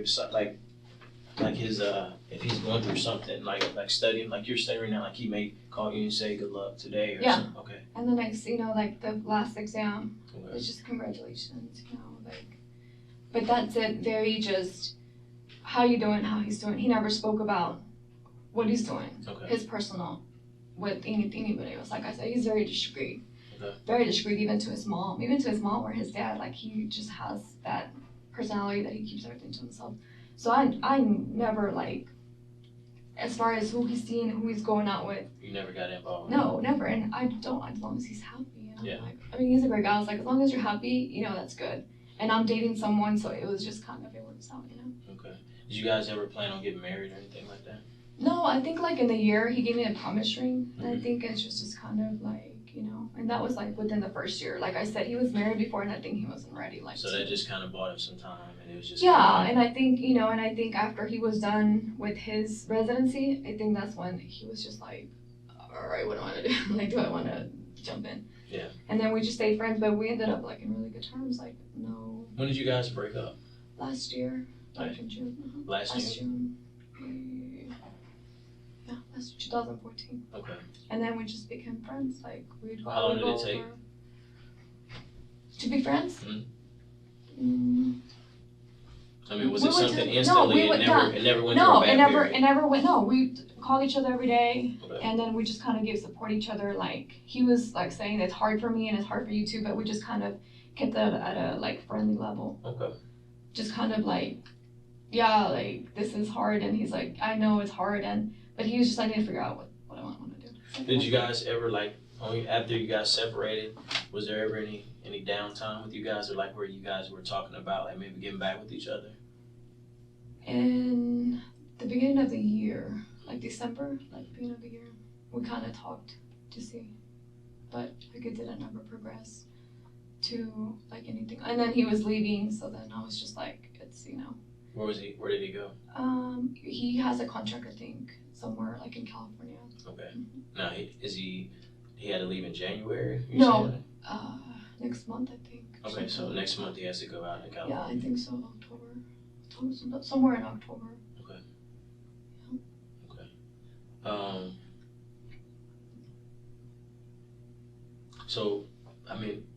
D: his if he's going through something studying, you're studying now, he may call you and say good luck today or something. Okay.
C: And the next, the last exam,
D: Okay.
C: it's just congratulations, but that's it. Very just, how you doing? How he's doing. He never spoke about what he's doing.
D: Okay.
C: His personal, with anybody else. Like I said, he's very discreet.
D: Okay.
C: Very discreet, even to his mom. Even to his mom or his dad. He just has that personality that he keeps everything to himself. So I never as far as who he's seeing, who he's going out with.
D: You never got involved?
C: No, never. And I don't, as long as he's happy.
D: Yeah.
C: He's a great guy. I was as long as you're happy, that's good. And I'm dating someone, so it was just kind of, it works out,
D: Okay. Did you guys ever plan on getting married or anything like that?
C: No, I think in the year, he gave me a promise ring. And I think it's just kind of and that was within the first year. Like I said, he was married before, and I think he wasn't ready.
D: So that just kind of bought him some time, and it was just.
C: Yeah, and I think, and I think after he was done with his residency, I think that's when he was just all right, what do I want to do? Do I want to jump in?
D: Yeah.
C: And then we just stayed friends, but we ended up in really good terms. No.
D: When did you guys break up?
C: Last year, in June.
D: Last
C: June. Yeah, that's 2014.
D: Okay.
C: And then we just became friends. We'd go.
D: How long did it take?
C: To be friends?
D: Mm-hmm. Was it something instantly? It never went
C: No,
D: through a bad period?
C: it never went. No, we called each other every day,
D: Okay.
C: and then we just kind of support each other. He was saying it's hard for me and it's hard for you too, but we just kind of kept that at a friendly level.
D: Okay.
C: Just kind of yeah, this is hard, and he's I know it's hard, but he was just I need to figure out what I want to do.
D: Did you guys ever Only after you guys separated, was there ever any downtime with you guys, or like where you guys were talking about like maybe getting back with each other?
C: In the beginning of the year, like December, like beginning of the year, we kind of talked to see, but like it didn't ever progress to like anything. And then he was leaving, so then I was just like, it's
D: Where was he? Where did he go?
C: He has a contract, I think, somewhere like in California.
D: Okay. Now he had to leave in January?
C: No, next month I think.
D: Okay, so next month he has to go out in California.
C: Yeah, I think so. October, somewhere in October.
D: Okay.
C: Yeah.
D: Okay. So, I mean,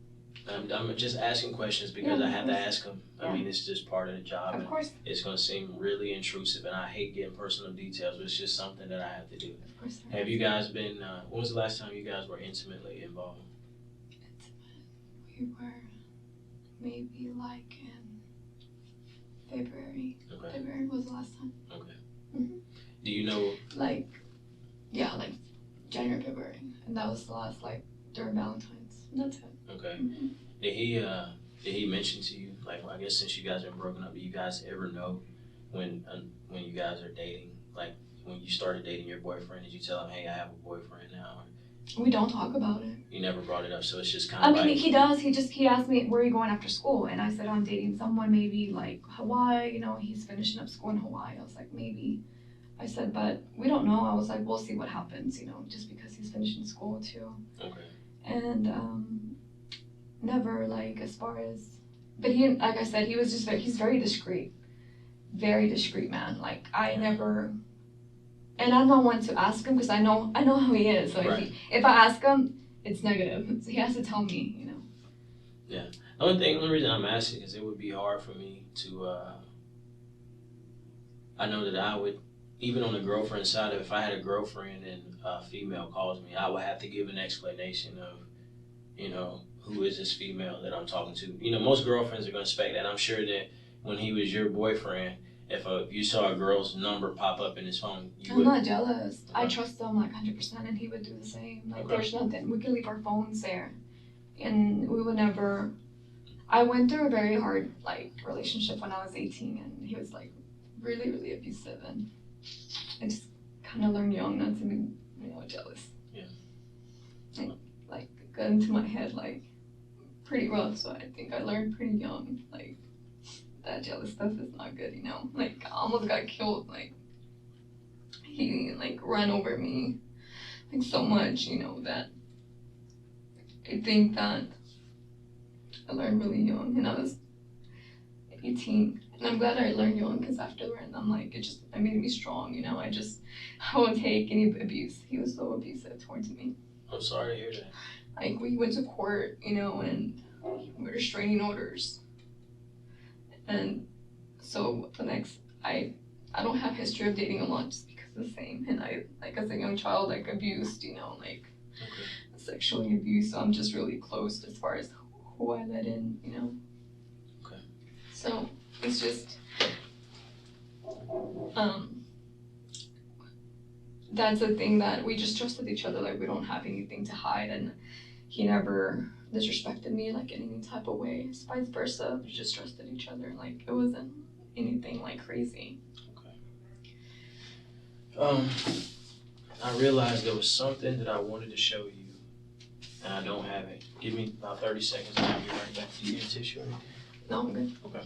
D: I'm just asking questions because
C: Yeah,
D: I have to ask them.
C: Yeah.
D: I mean, it's just part of the job.
C: Of course.
D: It's going to seem really intrusive, and I hate getting personal details, but it's just something that I have to do.
C: Of course.
D: Have you guys been, when was the last time you guys were intimately involved?
C: We were maybe like in February.
D: Okay.
C: February was the last time.
D: Okay.
C: Mm-hmm.
D: Do you know?
C: Like January, February. And that was the last, like, during Valentine's. And that's it.
D: Okay.
C: Mm-hmm.
D: Did he mention to you, like, I guess since you guys have been broken up, do you guys ever know when you guys are dating, like, when you started dating your boyfriend, did you tell him, hey, I have a boyfriend now?
C: We don't talk about it.
D: You never brought it up, so it's just kind of
C: he does. He asked me, where are you going after school? And I said, I'm dating someone, maybe like Hawaii, he's finishing up school in Hawaii. I was like, maybe. I said, but we don't know. I was like, we'll see what happens, just because he's finishing school too.
D: Okay.
C: And never like as far as, but he, like I said, he's very discreet man. Like I never, and I'm not one to ask him because I know how he is. So
D: Right.
C: if I ask him, it's negative. So he has to tell me,
D: Yeah. The only reason I'm asking is it would be hard for me to, I know that I would, even on the girlfriend side, if I had a girlfriend and a female calls me, I would have to give an explanation of, who is this female that I'm talking to. Most girlfriends are going to expect that. I'm sure that when he was your boyfriend, if you saw a girl's number pop up in his phone,
C: I'm not jealous. I trust him like 100%, and he would do the same. Like there's nothing. We could leave our phones there, and we would never. I went through a very hard like relationship when I was 18, and he was like really, really abusive, and I just kind of learned young not to be, jealous.
D: Yeah.
C: Like got into my head like pretty rough, so I think I learned pretty young like that jealous stuff is not good, Like I almost got killed, like he like ran over me like so much, that I think that I learned really young, and I was 18. And I'm glad I learned young because afterward, I'm like, it made me strong, I won't take any abuse. He was so abusive towards me.
D: I'm sorry to hear that.
C: Like, we went to court, and we were restraining orders. And so I don't have history of dating a lot just because of the same. And I, like, as a young child, like, abused,
D: Okay.
C: sexually abused. So I'm just really close as far as who I let in,
D: Okay.
C: So it's just, that's the thing that we just trusted each other. Like we don't have anything to hide, and he never disrespected me like in any type of way. It's vice versa. We just trusted each other. Like it wasn't anything like crazy.
D: Okay. I realized there was something that I wanted to show you, and I don't have it. Give me about 30 seconds and I'll be right back. Do you need a tissue or anything?
C: No, I'm good.
D: Okay.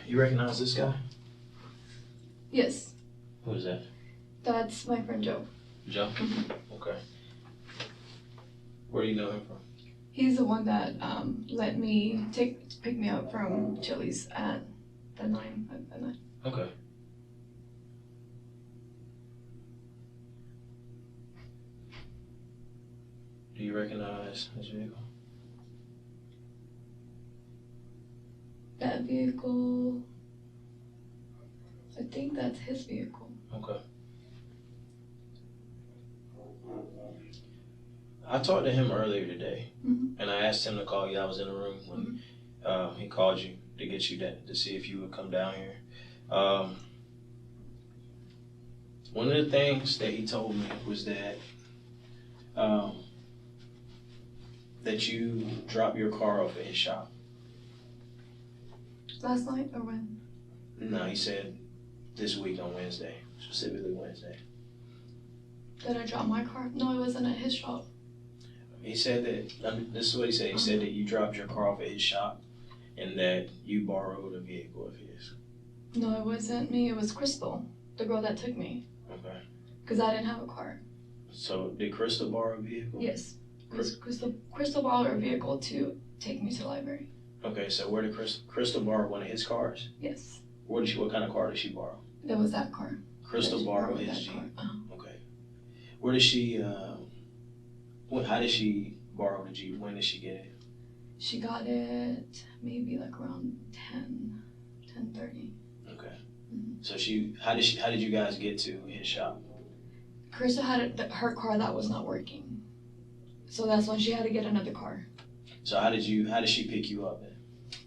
D: You recognize this guy?
C: Yes,
D: Who is that?
C: that's my friend Joe.
D: Joe? Okay. Where do you know him from?
C: He's the one that let me pick me up from Chili's at the 9.
D: Okay. Do you recognize his vehicle?
C: That vehicle, I think that's his vehicle.
D: Okay. I talked to him earlier today, and I asked him to call you. I was in the room when he called you to get you to see if you would come down here. One of the things that he told me was that that you dropped your car off at his shop.
C: Last night or when?
D: No, he said this week on Wednesday, specifically Wednesday.
C: Did I drop my car? No, it wasn't at his shop.
D: He said that, this is what he said. He said that you dropped your car off at his shop and that you borrowed a vehicle of his.
C: No, it wasn't me. It was Crystal, the girl that took me.
D: Okay.
C: Because I didn't have a car.
D: So did Crystal borrow a vehicle?
C: Yes. Crystal borrowed her vehicle to take me to the library.
D: Okay, so where did Crystal borrow one of his cars?
C: Yes.
D: What kind of car did she borrow?
C: It was that car.
D: Crystal borrowed his Jeep. Okay. Where did she? How did she borrow the Jeep? When did she get it?
C: She got it maybe like around 10:30.
D: Okay. So how did you guys get to his shop?
C: Crystal had her car that was not working, so that's when she had to get another car.
D: So how did she pick you up then?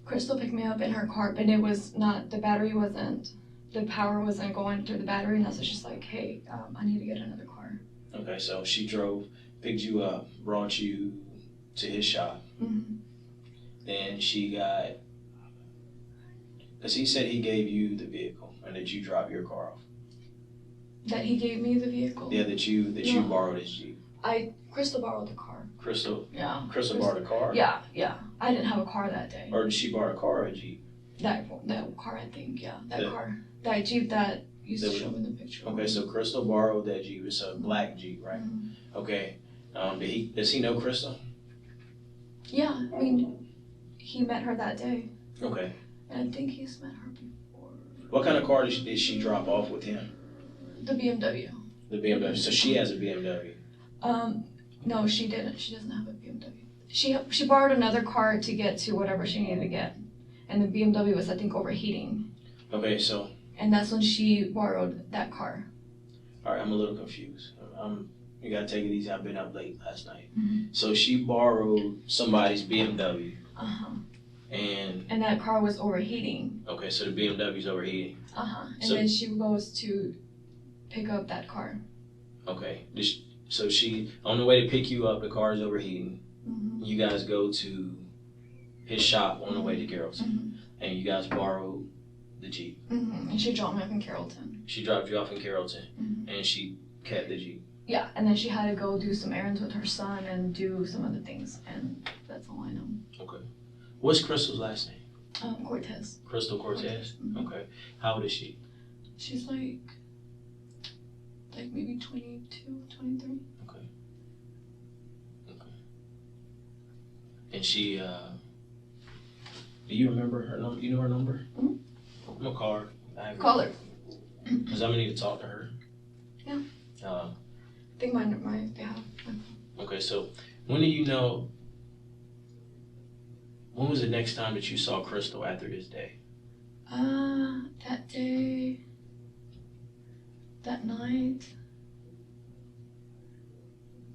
C: Crystal picked me up in her car, but it was not, the power wasn't going through the battery, and that's when she's like, hey, I need to get another car.
D: Okay, so she picked you up, brought you to his shop. Then she got, because he said he gave you the vehicle and that you dropped your car off.
C: That he gave me the vehicle?
D: Yeah, that you borrowed his Jeep.
C: Crystal borrowed the car.
D: Crystal?
C: Yeah.
D: Crystal borrowed a car?
C: Yeah. I didn't have a car that day.
D: Or did she borrow a car or a Jeep?
C: That car, I think, yeah. Car. That Jeep that you showed in the picture.
D: Okay, so Crystal borrowed that Jeep. It's a black Jeep, right? Okay. Does he know Crystal?
C: Yeah, I mean, he met her that day.
D: Okay.
C: And I think he's met her before.
D: What kind of car did she drop off with him?
C: The BMW.
D: The BMW. So she has a BMW.
C: No, she didn't. She doesn't have a BMW. She borrowed another car to get to whatever she needed to get, and the BMW was, I think, overheating.
D: Okay, so.
C: And that's when she borrowed that car.
D: All right, I'm a little confused. You gotta take it easy. I've been up late last night. So she borrowed somebody's BMW. And
C: that car was overheating.
D: Okay, so the BMW's overheating.
C: And then she goes to pick up that car.
D: Okay. So she, on the way to pick you up, the car's overheating. You guys go to his shop on the way to Carrollton. And you guys borrowed the Jeep.
C: And she dropped me off in Carrollton.
D: She dropped you off in Carrollton. And she kept the Jeep.
C: Yeah, and then she had to go do some errands with her son and do some other things. And that's all I know.
D: Okay. What's Crystal's last name?
C: Cortez.
D: Crystal Cortez? Okay. How old is she?
C: She's like maybe 22, 23.
D: Okay. And she, do you remember her number? You know her number? I'm gonna call her.
C: Call her.
D: Because I'm gonna need to talk to her.
C: Yeah. I think they have.
D: Okay, so when was the next time that you saw Crystal after this day?
C: That day, that night,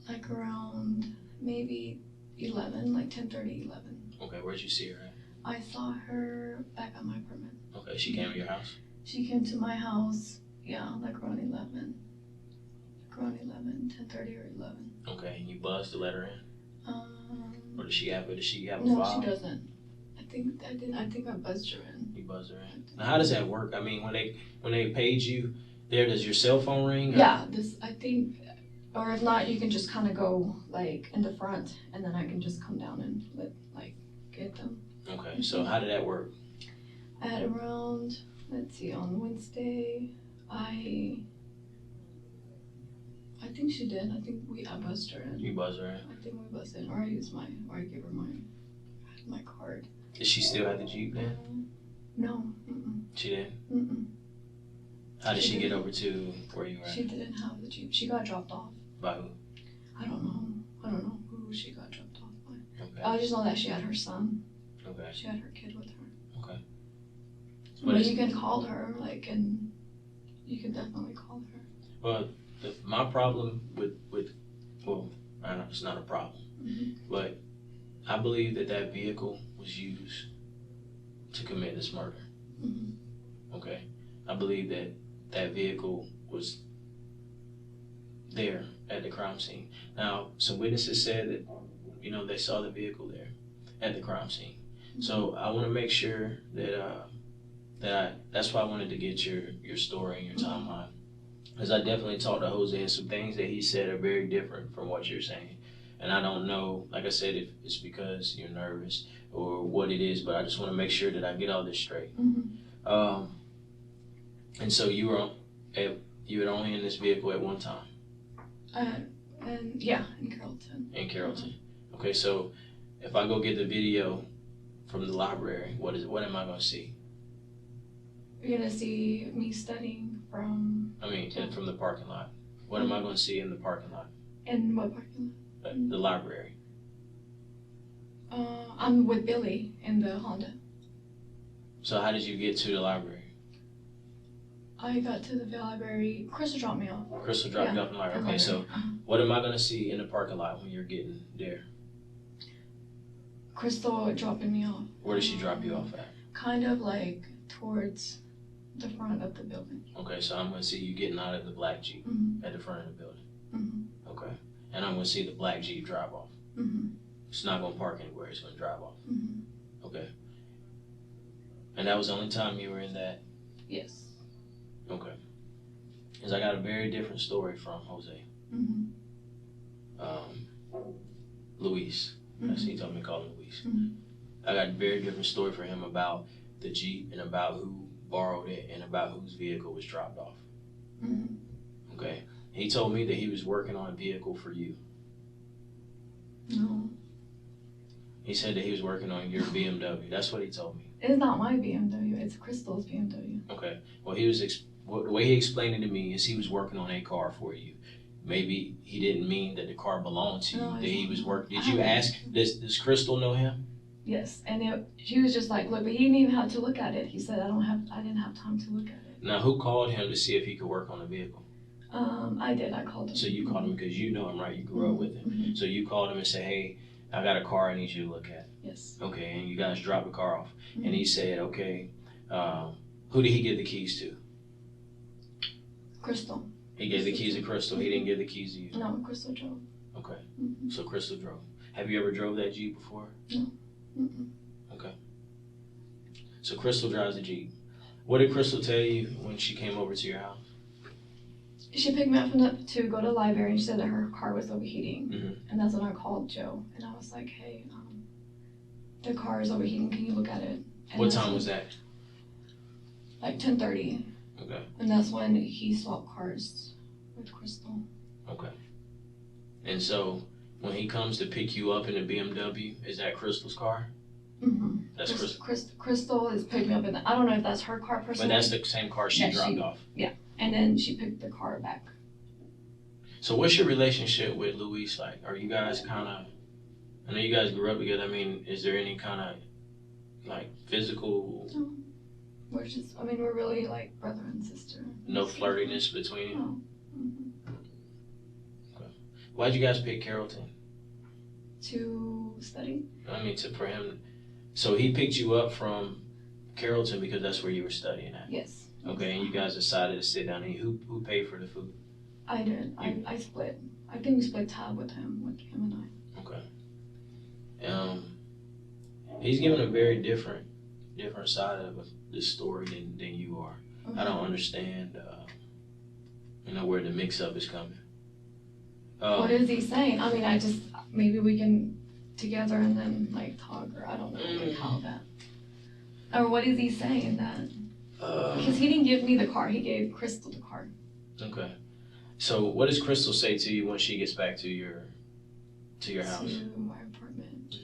C: like around maybe 11, like 10:30, 11.
D: Okay, where'd you see her at?
C: I saw her back at my apartment.
D: Okay, she came to your house?
C: She came to my house, yeah, like around 11. Around 11, 10:30 or 11.
D: Okay, and you buzzed to let her in? Or does she have a file?
C: No, she doesn't. I think I buzzed her in.
D: You buzzed her in. Now, how does that work? I mean, when they paid you, does your cell phone ring? Or?
C: Yeah, I think, or if not, you can just kind of go like in the front, and then I can just come down and get them.
D: Okay, so how did that work?
C: At around, let's see, on Wednesday, I think she did. I think I buzzed her in.
D: You buzzed her in?
C: I think we buzzed in, or I gave her my card.
D: Did she still have the Jeep then?
C: No.
D: She didn't? How did she get over to where you were at?
C: She didn't have the Jeep. She got dropped off.
D: By who?
C: I don't know who she got dropped off by.
D: Okay.
C: I just know that she had her son.
D: Okay.
C: She had her kid with her.
D: Okay.
C: But you can call her, and You can definitely call her.
D: Well, my problem with well, it's not a problem, but I believe that vehicle was used to commit this murder. Okay, I believe that vehicle was there at the crime scene. Now, some witnesses said that they saw the vehicle there at the crime scene. So I want to make sure that that's why I wanted to get your story and your timeline, because I definitely talked to Jose, and some things that he said are very different from what you're saying. And I don't know, like I said, if it's because you're nervous or what it is, but I just want to make sure that I get all this straight. And so you were only in this vehicle at one time.
C: And yeah, in Carrollton.
D: In Carrollton. Okay, so if I go get the video from the library, what am I going to see?
C: You're gonna see me studying from.
D: From the parking lot. What am I going to see in the parking lot?
C: In what parking lot?
D: The library.
C: I'm with Billy in the Honda.
D: So how did you get to the library?
C: I got to the library. Crystal dropped me off.
D: Crystal dropped you off in the library. Okay, so what am I going to see in the parking lot when you're getting there?
C: Crystal dropping me off.
D: Where did she drop you off at?
C: Kind of like towards the front of the building.
D: Okay, so I'm going to see you getting out of the black Jeep at the front of the building. Okay, and I'm going to see the black Jeep drive off. It's not going to park anywhere. It's going to drive off. Okay. And that was the only time you were in that?
C: Yes.
D: Okay. Because I got a very different story from Jose. Luis. He told me to call him Luis. I got a very different story for him about the Jeep and about who borrowed it and about whose vehicle was dropped off. Okay. He told me that he was working on a vehicle for you.
C: No.
D: He said that he was working on your BMW. That's what he told me.
C: It's not my BMW. It's Crystal's BMW.
D: Okay. Well, the way he explained it to me is he was working on a car for you. Maybe he didn't mean that the car belonged to you.
C: No,
D: that he was working. Did you ask? Does Crystal know him?
C: Yes, and she was just like, look, but he didn't even have to look at it. He said, I didn't have time to look at it.
D: Now, who called him to see if he could work on the vehicle?
C: I did. I called him.
D: So you called him because you know him, right? You grew up with him. So you called him and said, hey, I got a car I need you to look at.
C: Yes.
D: Okay, and you guys dropped the car off. And he said, okay, who did he give the keys to?
C: Crystal.
D: He gave the keys to Crystal. He didn't give the keys to you.
C: No, Crystal drove.
D: Okay. So Crystal drove. Have you ever drove that Jeep before?
C: No.
D: Okay. So Crystal drives the Jeep. What did Crystal tell you when she came over to your house?
C: She picked me up to go to the library and she said that her car was overheating. And that's when I called Joe. And I was like, hey, the car is overheating. Can you look at it? And
D: what time was that?
C: Like 10:30.
D: Okay.
C: And that's when he swapped cars with Crystal.
D: Okay. And so when he comes to pick you up in the BMW, is that Crystal's car? That's
C: Crystal is picking me up in I don't know if that's her car personally.
D: But that's the same car she dropped off.
C: Yeah. And then she picked the car back.
D: So what's your relationship with Luis like? Are you guys kind of, I know you guys grew up together. I mean, is there any kind of like physical?
C: No. We're really like brother and sister.
D: No flirtiness between you?
C: No.
D: Okay. Why'd you guys pick Carrollton?
C: To study?
D: For him. So he picked you up from Carrollton because that's where you were studying at?
C: Yes.
D: Okay, and you guys decided to sit down and who paid for the food?
C: I did. I split. I think we split tab with him and I.
D: Okay. He's given a very different side of this story than you are. Okay. I don't understand, where the mix-up is coming.
C: What is he saying? Maybe we can together and then like talk, or I don't know like how that. Or what is he saying that? Because he didn't give me the car, he gave Crystal the car.
D: Okay. So what does Crystal say to you when she gets back to your house?
C: To my apartment.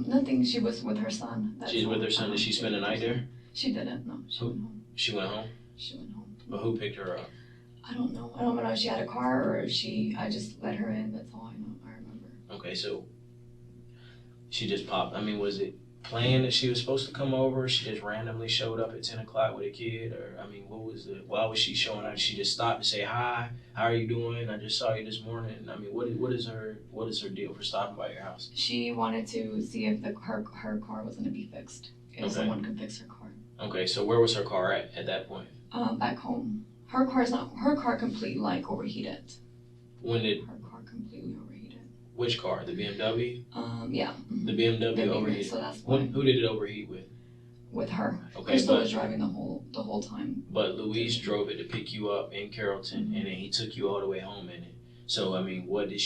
C: Nothing. She was with her son.
D: She's with her son. Did she spend the night there?
C: She didn't. No. She went home.
D: She went home?
C: She went home.
D: But who picked her up?
C: I don't know. I don't know if she had a car or if I just let her in. That's all I know. I remember.
D: Okay, so she just popped. Was it plan that she was supposed to come over? She just randomly showed up at 10 o'clock with a kid? Or, I mean, why was she showing up? She just stopped to say, hi, how are you doing? I just saw you this morning. I mean, what is her deal for stopping by your house?
C: She wanted to see if her car was gonna be fixed. If someone could fix her car.
D: Okay, so where was her car at that point?
C: Back home. Her car completely like overheated.
D: When did
C: her car completely overheated?
D: Which car? The BMW?
C: Yeah.
D: The BMW overheated.
C: So that's why.
D: Who did it overheat with?
C: With her.
D: Okay,
C: Crystal was driving the whole time.
D: But Luis drove it to pick you up in Carrollton, and then he took you all the way home in it. So I mean, what did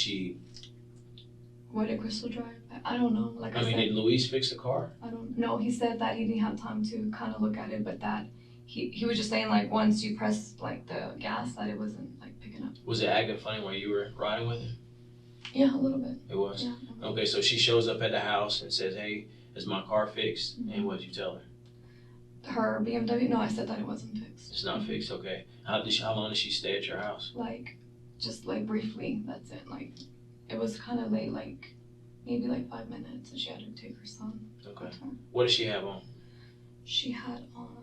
D: Crystal drive? I don't know. Like I said, did Luis fix the car?
C: I don't know. He said that he didn't have time to kind of look at it, but that he was just saying like once you press like the gas that it wasn't like picking up.
D: Was it acting funny while you were riding with it?
C: Yeah, a little bit.
D: It was?
C: Yeah.
D: Okay, so she shows up at the house and says, hey, is my car fixed?
C: Mm-hmm.
D: And what did you tell her?
C: Her BMW? No, I said that it wasn't fixed.
D: It's not fixed, okay. How long did she stay at your house?
C: Like, just like briefly, that's it. Like, it was kind of late, like maybe like 5 minutes, and she had to take her son.
D: Okay. What did she have on?
C: She had on,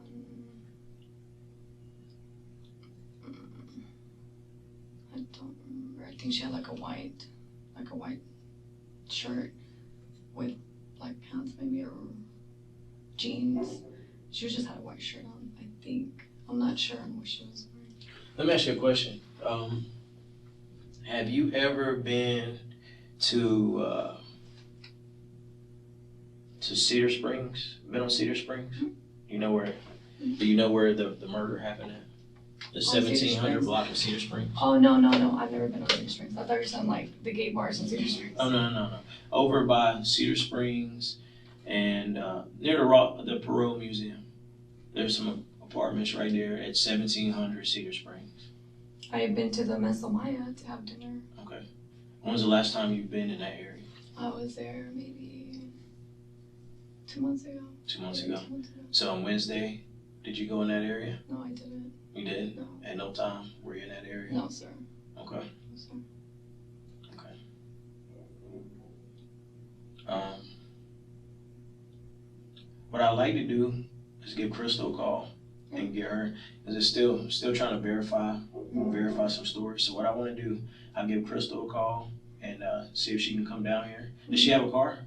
C: I don't remember. I think she had like a white shirt with black pants maybe, or jeans. She just had a white shirt on, I think. I'm not sure on what she was wearing.
D: Let me ask you a question. Have you ever been to Cedar Springs? Been on Cedar Springs?
C: Mm-hmm.
D: You know where? Do you know where the murder happened at? The 1700 block of Cedar Springs.
C: Oh no! I've never been on Cedar Springs. I thought you were saying like the gay bars in Cedar Springs.
D: Oh no. Over by Cedar Springs and near the Perot Museum. There's some apartments right there at 1700 Cedar Springs.
C: I've been to the Mesomaya to have dinner.
D: Okay. When was the last time you've been in that area?
C: I was there maybe 2 months ago.
D: 2 months ago. So on Wednesday, did you go in that area?
C: No, I didn't.
D: You did?
C: No.
D: At no time were you in that area?
C: No, sir.
D: Okay.
C: No, sir.
D: Okay. What I'd like to do is give Crystal a call and get her, because it's still trying to verify some stories. So what I want to do, I'll give Crystal a call and see if she can come down here. Does she have a car?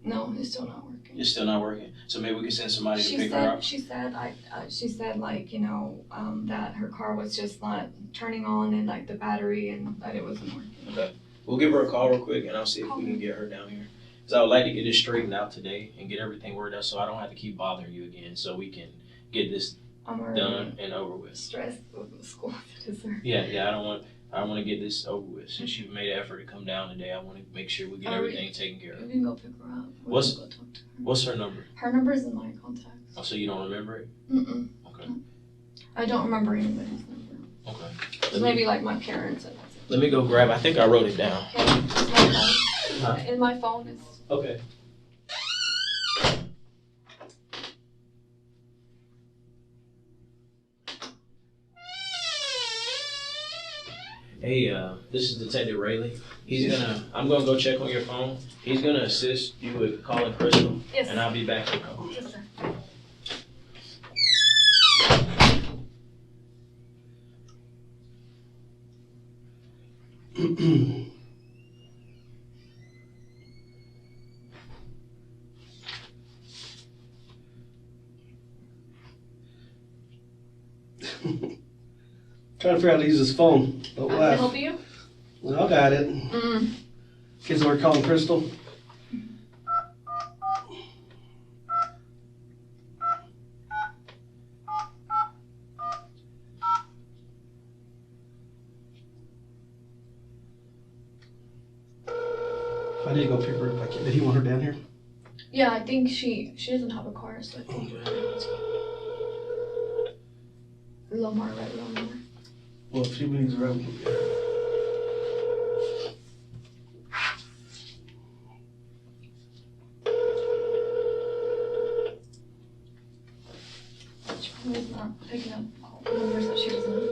C: No, it's still not working.
D: It's still not working. So maybe we can send somebody to pick her up.
C: She said like, you know, that her car was just not turning on, and like the battery, and that it wasn't working.
D: Okay. We'll give her a call real quick, and I'll see if we can get her down here. Because I would like to get this straightened out today and get everything worked out so I don't have to keep bothering you again, so we can get this done and over with.
C: Stressed with the school visitor.
D: Yeah, I don't want to get this over with. Since you've made an effort to come down today, I want to make sure we get everything taken care
C: You
D: of.
C: can go pick her up. Go talk to her.
D: What's her number?
C: Her number is in my contacts.
D: Oh, so you don't remember it?
C: Mm-mm.
D: Okay.
C: I don't remember anybody's number.
D: Okay.
C: It's maybe like my parents. And that's it.
D: Let me go grab. I think I wrote it down.
C: Okay, it's my phone. In my phone is.
D: Okay. Hey, this is Detective Rayleigh. I'm gonna go check on your phone. He's gonna assist you with calling Crystal.
C: Yes.
D: And I'll be back in a couple.
C: Yes, sir.
E: Trying to figure out how to use his phone. Don't
C: I can
E: laugh.
C: help you?
E: Well, I got it. Kids we're calling Crystal. If I need to go pick her up, I can. Did he want her down here?
C: Yeah, I think she doesn't have a car, so I think Lomar, right? Lomar.
E: Well, if she needs her up, we can get her.
C: She probably is not picking up numbers that she doesn't know.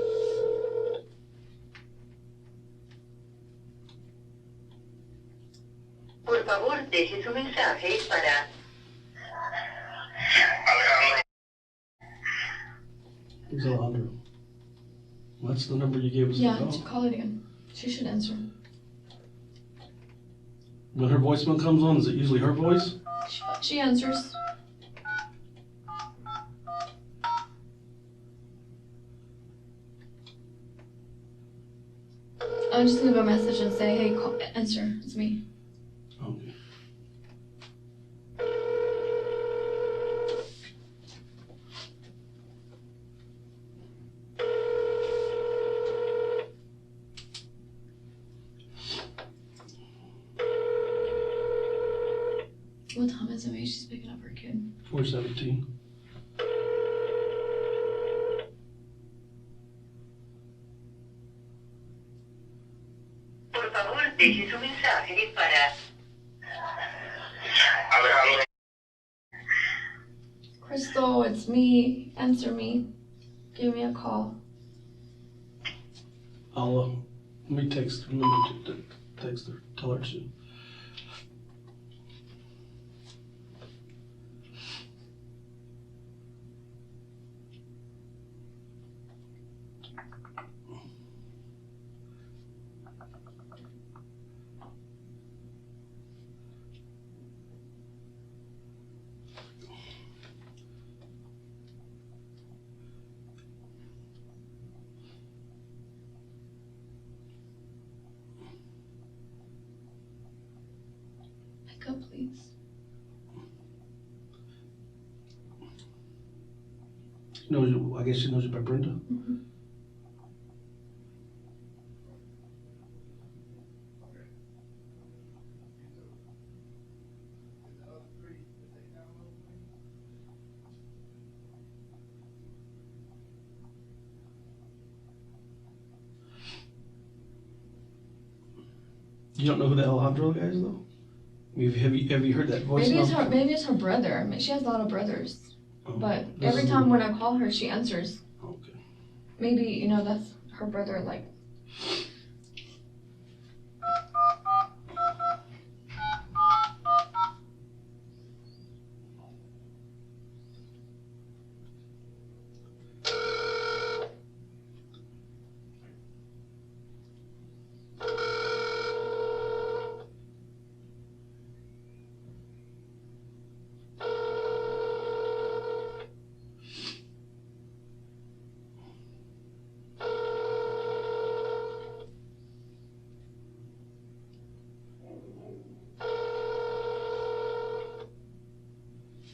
F: Por favor, deje su mensaje para
E: Who's Alejandro? That's the number you gave us
C: Yeah,
E: to call.
C: call it again. She should answer.
E: When her voicemail comes on, is it usually her voice?
C: She answers. I'm just gonna leave a message and say, hey, answer. It's me.
E: Okay.
C: What time is it? Maybe she's picking up her kid.
E: 417.
F: Por favor, deje su mensaje para
C: Crystal, it's me. Answer me. Give me a call.
E: I'll let me text her. Let me text her. Tell her to.
C: Pick up, please.
E: Knows you, I guess she knows you by Brenda.
C: Mm-hmm.
E: You don't know who the Alejandro guy is though? Have you heard that voice?
C: Maybe it's her brother. I mean, she has a lot of brothers.
E: Oh,
C: But
E: this
C: every
E: is-
C: time when I call her, she answers.
E: Okay.
C: Maybe, that's her brother, like.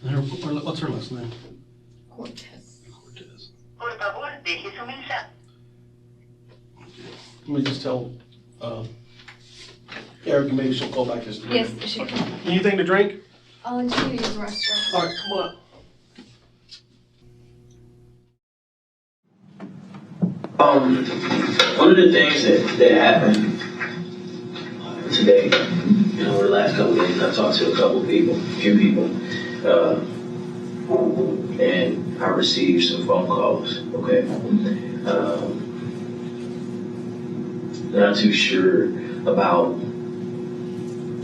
E: And what's her last name?
C: Cortez.
E: Cortez.
F: por favor, deje su mensaje.
E: Let me just tell Erica maybe she'll call back this.
C: Yes, she can.
E: Anything to drink?
C: I'll need to use the restroom.
E: All right, come on up.
A: One of the things that happened today, over the last couple of days, I talked to a few people, and I received some phone calls, okay? Not too sure about,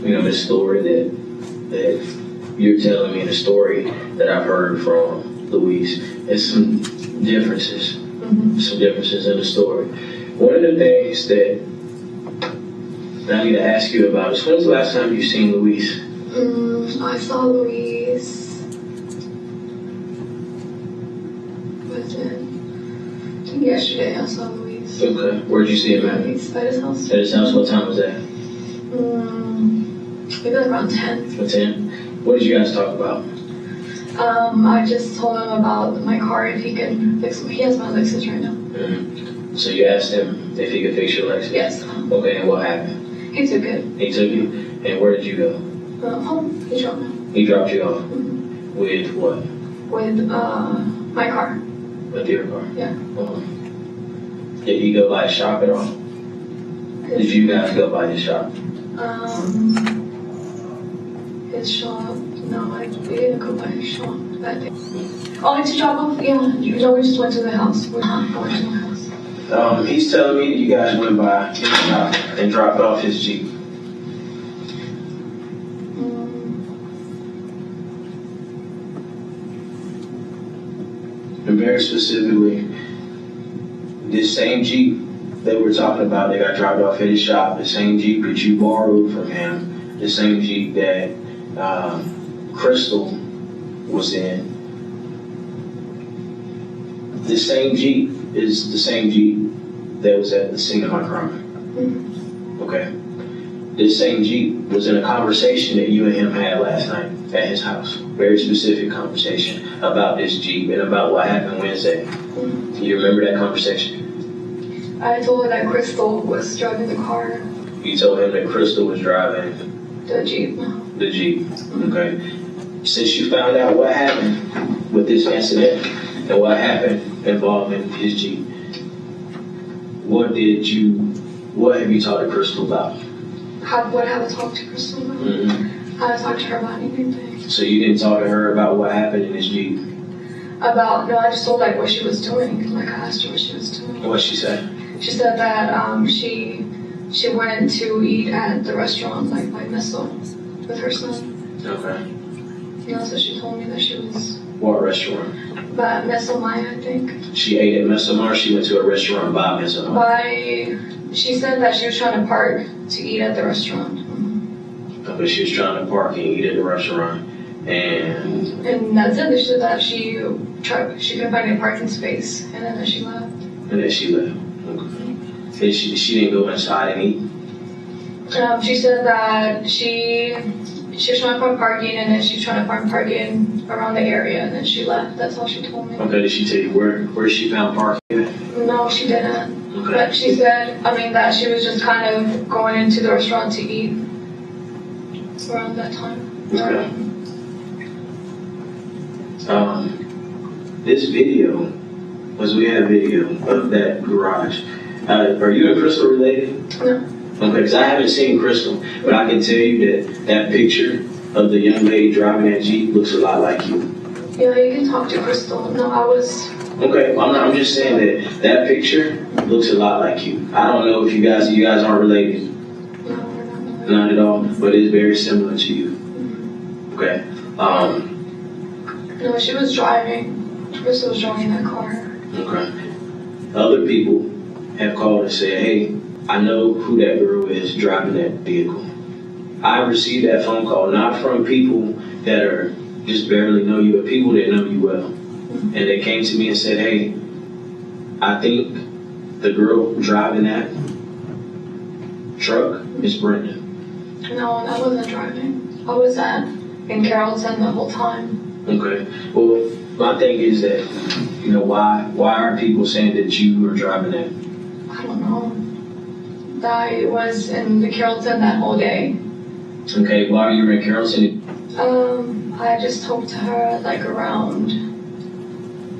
A: the story that you're telling me, the story that I've heard from Luis. There's some differences. Some differences in the story. One of the things that I need to ask you about is, when's the last time you've seen Luis?
C: I saw Luis. Was it? I think yesterday I saw Luis.
A: Okay. Where'd you see him at?
C: He's at his house.
A: At his house? What time was that?
C: Maybe like around 10.
A: At 10? What did you guys talk about?
C: I just told him about my car, if he can fix it. He has my Lexus right now.
A: Mm-hmm. So you asked him if he could fix your Lexus?
C: Yes.
A: Okay, and what happened?
C: He took it.
A: He took you? And where did you go?
C: Home. He dropped me.
A: He dropped you off?
C: Mm-hmm.
A: With what?
C: With my car.
A: With your car?
C: Yeah.
A: Did he go by his shop at all? Did you guys go by his shop?
C: His shop. No, we didn't go by his shop that day. Oh, to drop off? Yeah. No, we just went to the house. I went to the house.
A: He's telling me that you guys went by his shop and dropped off his Jeep. very specifically, this same Jeep that we're talking about that got dropped off at his shop, the same Jeep that you borrowed from him, the same Jeep that Crystal was in, the same Jeep is the same Jeep that was at the scene of my crime. Okay? This same Jeep was in a conversation that you and him had last night at his house. Very specific conversation about this Jeep and about what happened Wednesday. You remember that conversation?
C: I told her that Crystal was driving the car.
A: You told him that Crystal was driving
C: The Jeep.
A: the Jeep. Okay. Since you found out what happened with this incident and what happened involving his Jeep, what have you talked to Crystal about?
C: What have I talked to Crystal about? I haven't talked to her about anything.
A: So you didn't talk to her about what happened in his Jeep?
C: No, I just told like what she was doing. Like I asked her what she was doing.
A: What'd she say?
C: She said that she went to eat at the restaurant like by Missile with her son.
A: Okay.
C: And that's what she told me that she was.
A: What restaurant?
C: But Missile Maya, I think.
A: She ate at Messamar. She went to a restaurant by Messamar.
C: She said that she was trying to park to eat at the restaurant.
A: Okay, she was trying to park and eat at the restaurant, and
C: that's it. She said that she couldn't find a parking space, and then she left.
A: Okay. And she didn't go inside and eat?
C: She said that she was trying to find parking, and then she was trying to find parking around the area, and then she left. That's all she told me.
A: Okay, did she tell you where she found parking?
C: No, she didn't.
A: Okay.
C: But she said, that she was just kind of going into the restaurant to eat around that time.
A: Okay. This video, because we have video of that garage. Are you and Crystal related?
C: No.
A: Okay, because I haven't seen Crystal, but I can tell you that picture of the young lady driving that Jeep looks a lot like you.
C: Yeah, you can talk to Crystal. No, I was.
A: Okay, I'm just saying that picture looks a lot like you. I don't know if you guys aren't related.
C: No, we're not related.
A: Not at all, but it's very similar to you. Okay.
C: No, she was driving. Crystal was driving that car.
A: Okay. Other people have called and said, hey, I know who that girl is driving that vehicle. I received that phone call not from people that are just barely know you, but people that know you well. And they came to me and said, hey, I think the girl driving that truck is Brenda.
C: No, I wasn't driving. I was in Carrollton the whole time.
A: Okay. Well, my thing is that, why are people saying that you were driving that?
C: I don't know. I was in the Carrollton that whole day.
A: Okay, while you were in Carrollton?
C: I just talked to her like around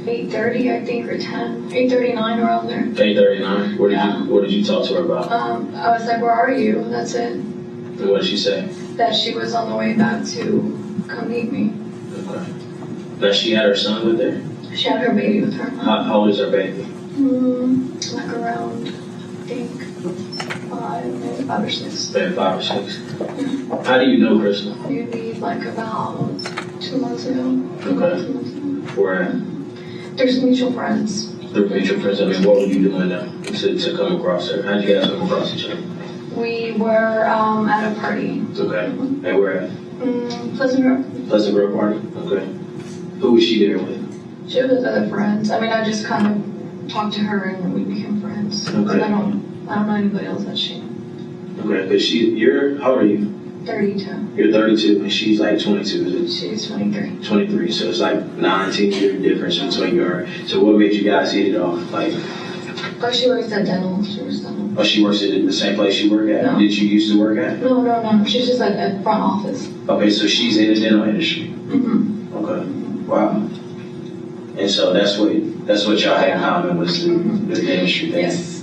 C: 8:30, I think, or 10. 8:39, around there.
A: 8:39? What did you talk to her about?
C: I was like, where are you? That's it.
A: And what did she say?
C: That she was on the way back to come meet me.
A: Okay. That she had her son with her?
C: She had her baby with her.
A: How old is her baby?
C: Like around, I think, maybe 5 or 6.
A: Maybe 5 or 6. How do you know Crystal?
C: Maybe like about 2 months ago.
A: Okay. Where at?
C: There's mutual friends.
A: Through mutual friends. I mean, what were you doing to come across her? How'd you guys come across each other?
C: We were at a party.
A: Okay. And where at?
C: Pleasant Grove.
A: Pleasant Grove party? Okay. Who was she there with?
C: She was with other friends. I just kind of talked to her and we became friends.
A: Okay.
C: I don't know anybody else that she.
A: Okay, because how old are you?
C: 32.
A: You're 32 and she's like 22, is it?
C: She's 23.
A: 23, so it's like 19-year difference between her. So what made you guys hit it off?
C: Oh, she works at dental. She works dental.
A: Oh, she works at the same place you work at?
C: No.
A: Did you used to work at?
C: No. She's just at front office.
A: Okay, so she's in the dental industry. Okay, wow. And so that's what y'all had in common was the industry thing.
C: Yes.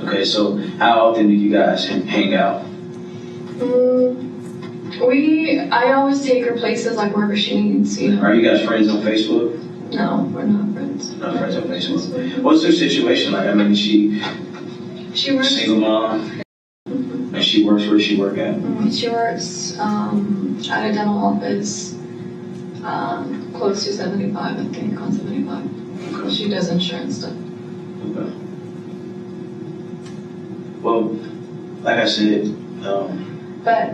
A: Okay, so how often do you guys hang out?
C: I always take her places like wherever she needs.
A: Are you guys friends on Facebook?
C: No, we're not friends.
A: Not friends on Facebook. What's her situation like? I mean, she
C: works.
A: Single mom, and she works where she work at.
C: She works at a dental office. Close to 75, I think, on 75.
A: Okay.
C: She does insurance stuff.
A: Okay. Well, like I said,
C: But,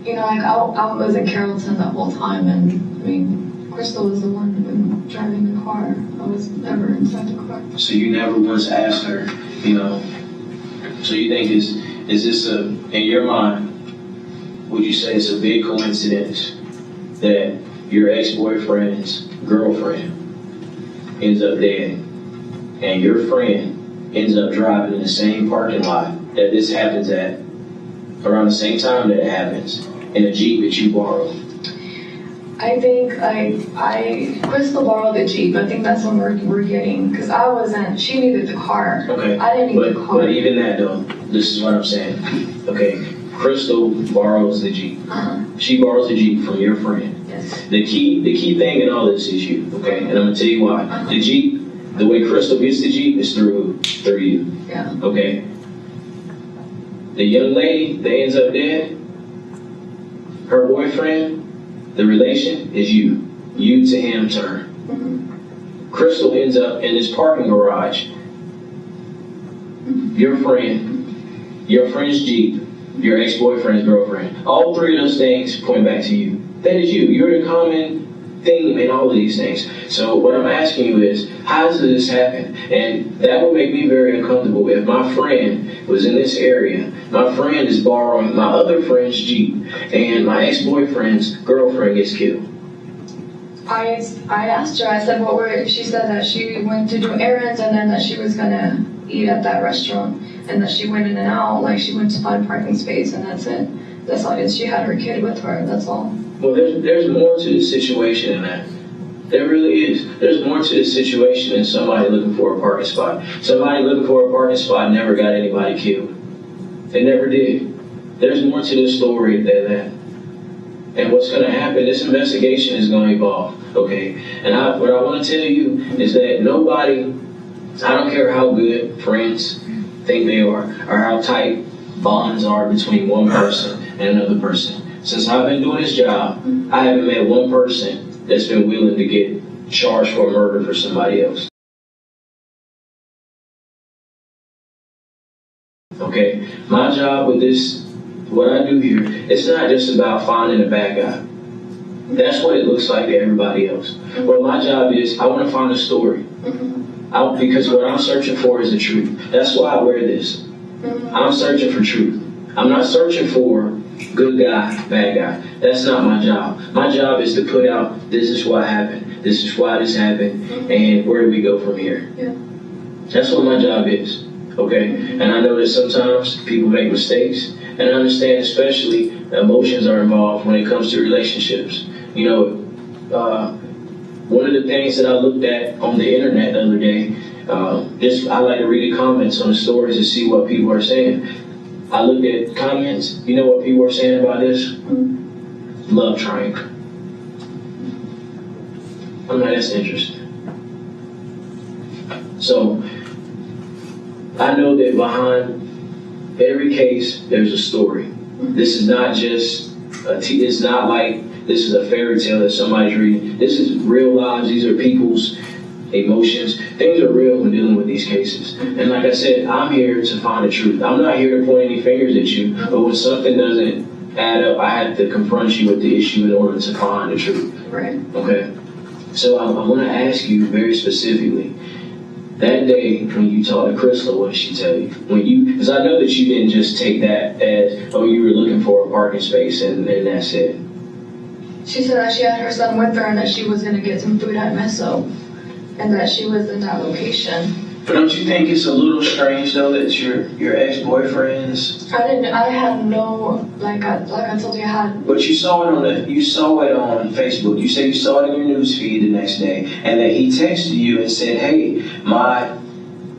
C: you know, like I was in Carrollton that whole time, and I mean, Crystal was the one driving the car. I was never inside the car.
A: so you never once asked her, you know, so you think is this in your mind, would you say it's a big coincidence that your ex-boyfriend's girlfriend ends up dead and your friend ends up driving in the same parking lot that this happens at around the same time that it happens in a Jeep that you borrowed?
C: I think Crystal borrowed the Jeep. I think that's when we're getting, because I wasn't, she needed the car.
A: Okay.
C: I didn't need the car.
A: But even that though, this is what I'm saying. Okay, Crystal borrows the Jeep. She borrows the Jeep from your friend.
C: Yes.
A: The key thing in all this is you, okay? And I'm gonna tell you why. The Jeep, the way Crystal gets the Jeep is through you.
C: Yeah.
A: Okay. The young lady that ends up dead, her boyfriend, the relation is you. You to him to her. Crystal ends up in this parking garage. Your friend's Jeep, your ex-boyfriend's girlfriend. All three of those things point back to you. That is you. You're the common theme in all of these things. So what I'm asking you is, how does this happen? And that would make me very uncomfortable if my friend was in this area. My friend is borrowing my other friend's Jeep, and my ex-boyfriend's girlfriend gets killed.
C: I asked her, I said, what were, she said that she went to do errands and then that she was gonna eat at that restaurant and that she went in and out, like she went to find a parking space and that's it. That's all it is. She had her kid with her, that's all.
A: Well, there's more to the situation than that. There really is. There's more to the situation than somebody looking for a parking spot. Somebody looking for a parking spot never got anybody killed. They never did. There's more to this story than that. And what's going to happen, this investigation is going to evolve, okay? And what I want to tell you is that nobody, I don't care how good friends think they are, or how tight bonds are between one person and another person. Since I've been doing this job, I haven't met one person that's been willing to get charged for murder for somebody else. Okay? My job with this, what I do here, it's not just about finding a bad guy. That's what it looks like to everybody else. But my job is, I want to find a story. Because what I'm searching for is the truth. That's why I wear this. I'm searching for truth. I'm not searching for good guy, bad guy. That's not my job. My job is to put out, this is what happened, this is why this happened, and where do we go from here?
C: Yeah.
A: That's what my job is, okay? And I know that sometimes people make mistakes, and I understand especially emotions are involved when it comes to relationships. You know, one of the things that I looked at on the internet the other day, I like to read the comments on the stories to see what people are saying. I looked at comments. You know what people are saying about this? Love triangle. I'm like, that's interesting. So, I know that behind every case, there's a story. This is not just, it's not like this is a fairy tale that somebody's reading. This is real lives. These are people's emotions. Things are real when dealing with these cases. And like I said, I'm here to find the truth. I'm not here to point any fingers at you, but when something doesn't add up, I have to confront you with the issue in order to find the truth.
C: Right.
A: Okay? So I want to ask you very specifically, that day when you talked to Crystal, what did she tell you? Because I know that you didn't just take that as, oh, you were looking for a parking space and that's it.
C: She said that she had her son with her and that she was going to get some food at Meso and that she was in that location.
A: But don't you think it's a little strange though that your ex-boyfriend's?
C: I had no, like I told you, I had.
A: But you saw it on Facebook. You said you saw it in your news feed the next day, and that he texted you and said, "Hey, my."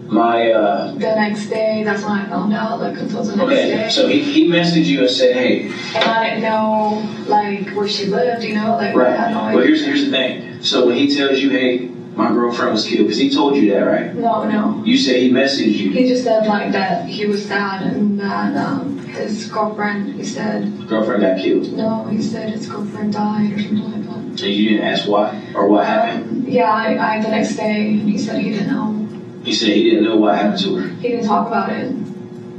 C: The next day, that's when I found out. Like it was the next day.
A: Okay, so he messaged you and said, "Hey."
C: And I didn't know like where she lived. You know, like
A: right.
C: I had no idea.
A: Well, here's the thing. So when he tells you, "Hey, my girlfriend was killed," because he told you that, right?
C: No.
A: You said he messaged you.
C: He just said like that he was sad and that his girlfriend, he said.
A: Girlfriend got killed?
C: No, he said his girlfriend died or something like that.
A: And you didn't ask why or what happened?
C: Yeah, I the next day, and he said he didn't know.
A: He said he didn't know what happened to her.
C: He didn't talk about it.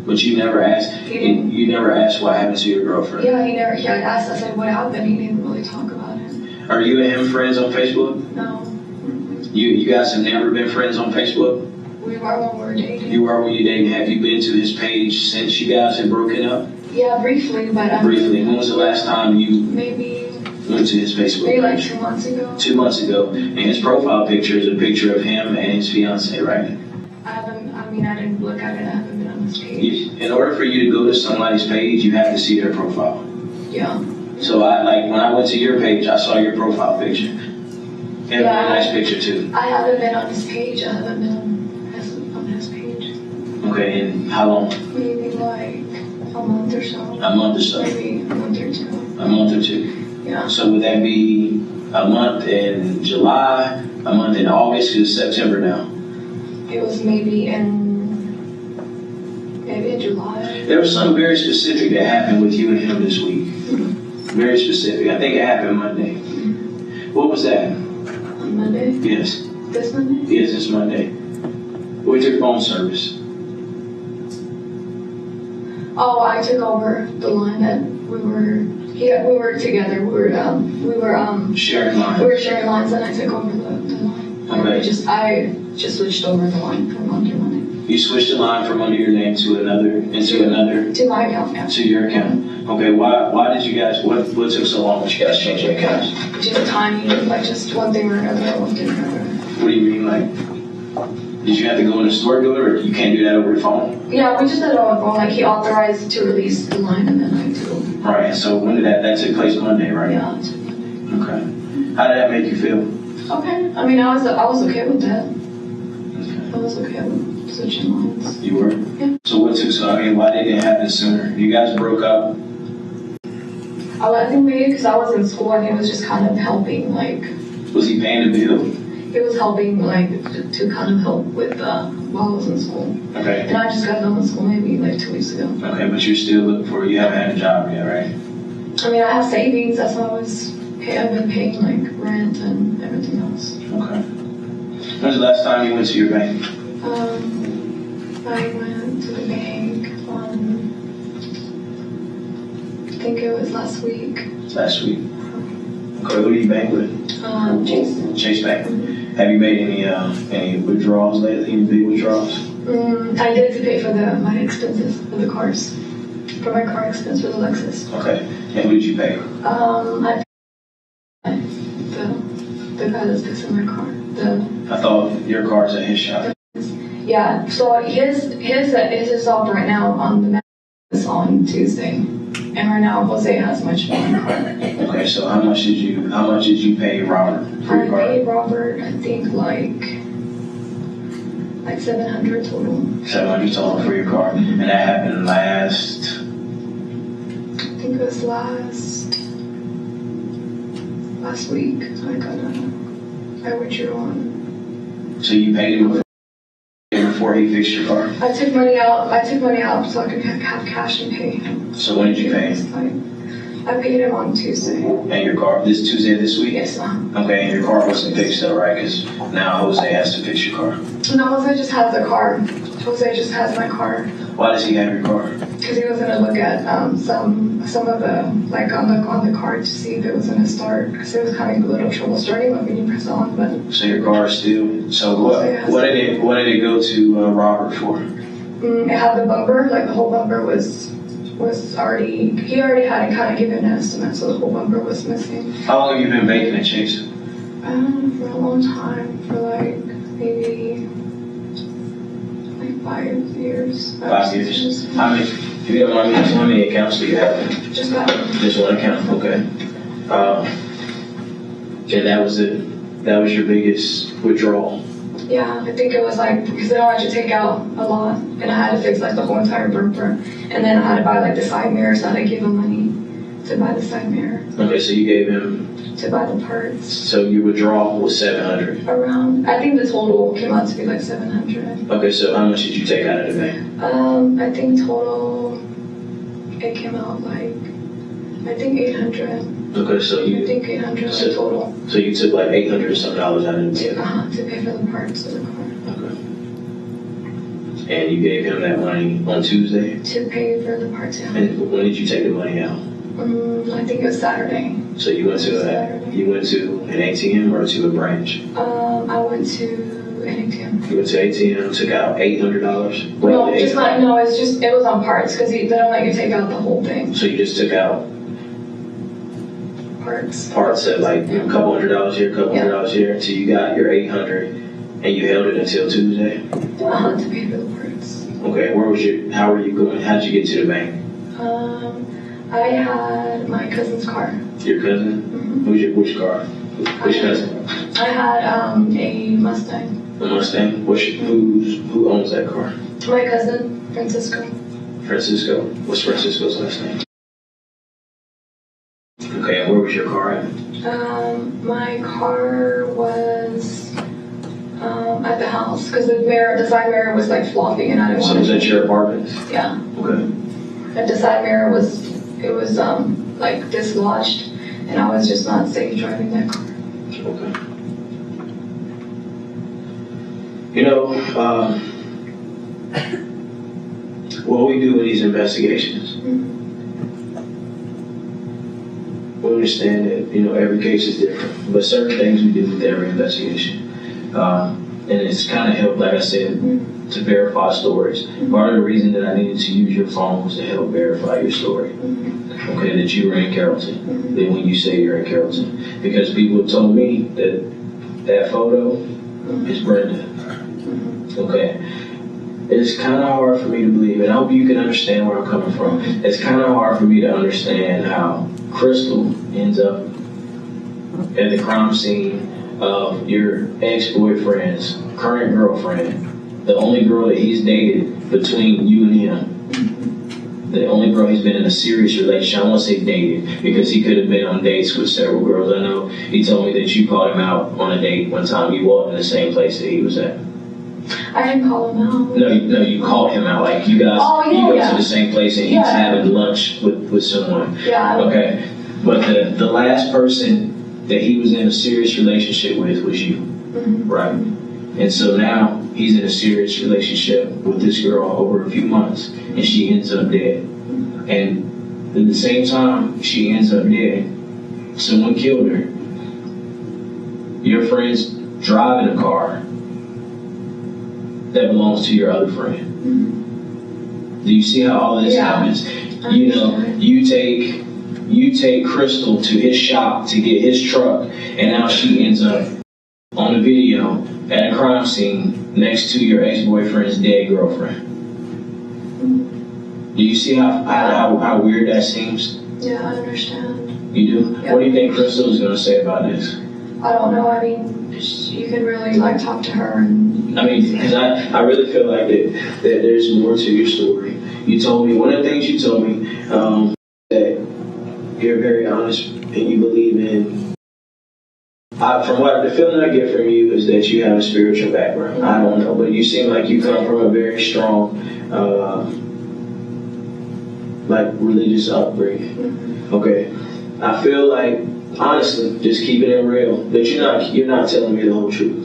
A: But you never asked. You never asked what happened to your girlfriend.
C: Yeah, he never. Yeah, I asked. I said what happened. He didn't really talk about it.
A: Are you and him friends on Facebook?
C: No.
A: You guys have never been friends on Facebook?
C: We were when we were dating.
A: You were when you dated. Have you been to his page since you guys had broken up?
C: Yeah, briefly, but
A: Briefly. When was the last time you
C: maybe
A: went to his Facebook
C: maybe like
A: page?
C: 2 months ago.
A: 2 months ago. And his profile picture is a picture of him and his fiance, right?
C: I didn't look at it. I haven't been on his page.
A: In order for you to go to somebody's page, you have to see their profile.
C: Yeah.
A: So when I went to your page, I saw your profile picture. And a really nice picture too.
C: I haven't been on his page. I haven't been on his page.
A: Okay, and how long?
C: Maybe like a month or so.
A: A month or so.
C: Maybe a month or two.
A: A month or two.
C: Yeah.
A: So would that be a month in July, a month in August, because it's September now?
C: It was maybe in July.
A: There was something very specific that happened with you and him this week. Very specific. I think it happened Monday. What was that?
C: On Monday?
A: Yes.
C: This Monday?
A: Yes, this Monday. With your phone service.
C: Oh, I took over the line that we were together. We were
A: Sharing line.
C: We were sharing lines, and I took over the line.
A: Okay.
C: I just switched over the line from under my name.
A: You switched the line from under your name to another.
C: To my account, yeah.
A: To your account. Okay, why did you guys, what took so long that you guys changed your accounts?
C: Just timing, like just one thing or another, one thing or another.
A: What do you mean, like, did you have to go in the store to do it, or you can't do that over your phone?
C: Yeah, we just did it on the phone. Like he authorized to release the line, and then I took.
A: Right, so when did that took place Monday, right?
C: Yeah, it took Monday.
A: Okay. How did that make you feel?
C: Okay. I mean, I was okay with that. I was okay with switching lines.
A: You were?
C: Yeah.
A: So what took so, why didn't it happen sooner? You guys broke up?
C: I think maybe because I was in school and he was just kind of helping, like.
A: Was he paying the bill?
C: He was helping, like, to kind of help with, while I was in school.
A: Okay.
C: And I just got done with school maybe like 2 weeks ago.
A: Okay, but you're still looking for, you haven't had a job yet, right?
C: I mean, I have savings. That's why I've been paying, like, rent and everything else.
A: Okay. When's the last time you went to your bank?
C: I went to the bank on, I think it was last week.
A: Last week. Okay, who do you bank with? Chase Bank. Have you made any withdrawals lately? Any big withdrawals?
C: I did to pay for my expenses for the cars. For my car expense for the Lexus.
A: Okay. And who did you pay?
C: I paid the guy that's fixing my car.
A: I thought your car's at his shop.
C: Yeah, so his is off right now on the Max on Tuesday. And right now Jose has much more in the car.
A: Okay, so how much did you pay Robert for your car?
C: I paid Robert, I think like 700 total.
A: 700 total for your car. And that happened last?
C: I think it was last week. I withdrew on.
A: So you paid him before he fixed your car?
C: I took money out so I could have cash and pay him.
A: So when did you pay him?
C: I paid him on Tuesday.
A: And your car, this Tuesday this week?
C: Yes, ma'am.
A: Okay, and your car wasn't fixed though, right? Because now Jose has to fix your car.
C: No, Jose just has the car. Jose just has my car.
A: Why does he have your car?
C: Because he was gonna look at some of the, like on the car to see if it was gonna start. Because it was having a little trouble starting when you press on, but.
A: So your car is still. So what did it go to Robert for?
C: It had the bumper, like the whole bumper was already. He already had kind of given an estimate, so the whole bumper was missing.
A: How long have you been banking at Chase?
C: For a long time, for like maybe. 5 years.
A: 5 years. How many? If you don't mind me asking, how many accounts do you have?
C: Just that.
A: Just one account. Okay. And that was it. That was your biggest withdrawal.
C: Yeah, I think it was like because I wanted to take out a lot, and I had to fix like the whole entire bumper, and then I had to buy like the side mirror, so I had to give him money to buy the side mirror.
A: Okay, so you gave him.
C: To buy the parts.
A: So your withdrawal was 700.
C: Around, I think the total came out to be like 700.
A: Okay, so how much did you take out of the bank?
C: I think total it came out like, I think 800.
A: Okay, so
C: I
A: you
C: think 800 like total.
A: so you took like $800 or something out of the bill.
C: To pay for the parts of the car.
A: Okay. And you gave him that money on Tuesday?
C: To pay for the parts, yeah.
A: And when did you take the money out?
C: I think it was Saturday.
A: So you went to an ATM or to a branch?
C: I went to an ATM.
A: You went to ATM, took out $800?
C: No, it was on parts because they don't let you take out the whole thing.
A: So you just took out parts at like a couple $100 here, a couple $100 here, until you got your $800, and you held it until Tuesday?
C: To pay for the parts.
A: Okay, how were you going? How'd you get to the bank?
C: I had my cousin's car.
A: Your cousin?
C: Mm-hmm.
A: Which car? Which cousin?
C: I had a Mustang.
A: A Mustang? Who owns that car?
C: My cousin, Francisco.
A: Francisco? What's Francisco's last name? Okay, and where was your car at?
C: My car was at the house because the side mirror was like flopping and I didn't want
A: So was that your apartment?
C: Yeah.
A: Okay.
C: And the side mirror was like dislodged and I was just not safe driving that car.
A: Okay. You know, what we do in these investigations, we understand that, every case is different, but certain things we do with every investigation. And it's kind of helped, like I said, to verify stories. Part of the reason that I needed to use your phone was to help verify your story. Okay, that you were in Carrollton. Then when you say you're in Carrollton. Because people have told me that photo is Brenda. Okay. It's kind of hard for me to believe, and I hope you can understand where I'm coming from. It's kind of hard for me to understand how Crystal ends up at the crime scene of your ex-boyfriend's current girlfriend, the only girl that he's dated between you and him, the only girl he's been in a serious relationship. I won't say dated because he could have been on dates with several girls. I know he told me that you called him out on a date one time. You walked in the same place that he was at.
C: I didn't call him out.
A: No, you called him out. Like you guys, you go to the same place and he's having lunch with someone.
C: Yeah.
A: Okay, but the last person that he was in a serious relationship with was you, right? And so now he's in a serious relationship with this girl over a few months, and she ends up dead. And at the same time she ends up dead, someone killed her. Your friend's driving a car that belongs to your other friend. Do you see how all this happens? You take Crystal to his shop to get his truck, and now she ends up on the video at a crime scene next to your ex-boyfriend's dead girlfriend. Do you see how weird that seems?
C: Yeah, I understand.
A: You do?
C: Yeah.
A: What do you think Crystal is going to say about this?
C: I don't know. I mean, you can really talk to her and.
A: Because I really feel like that there's more to your story. You told me, one of the things you told me, that you're very honest and you believe in. From what the feeling I get from you is that you have a spiritual background. I don't know, but you seem like you come from a very strong, religious upbringing. Okay, I feel like, honestly, just keeping it real, that you're not telling me the whole truth.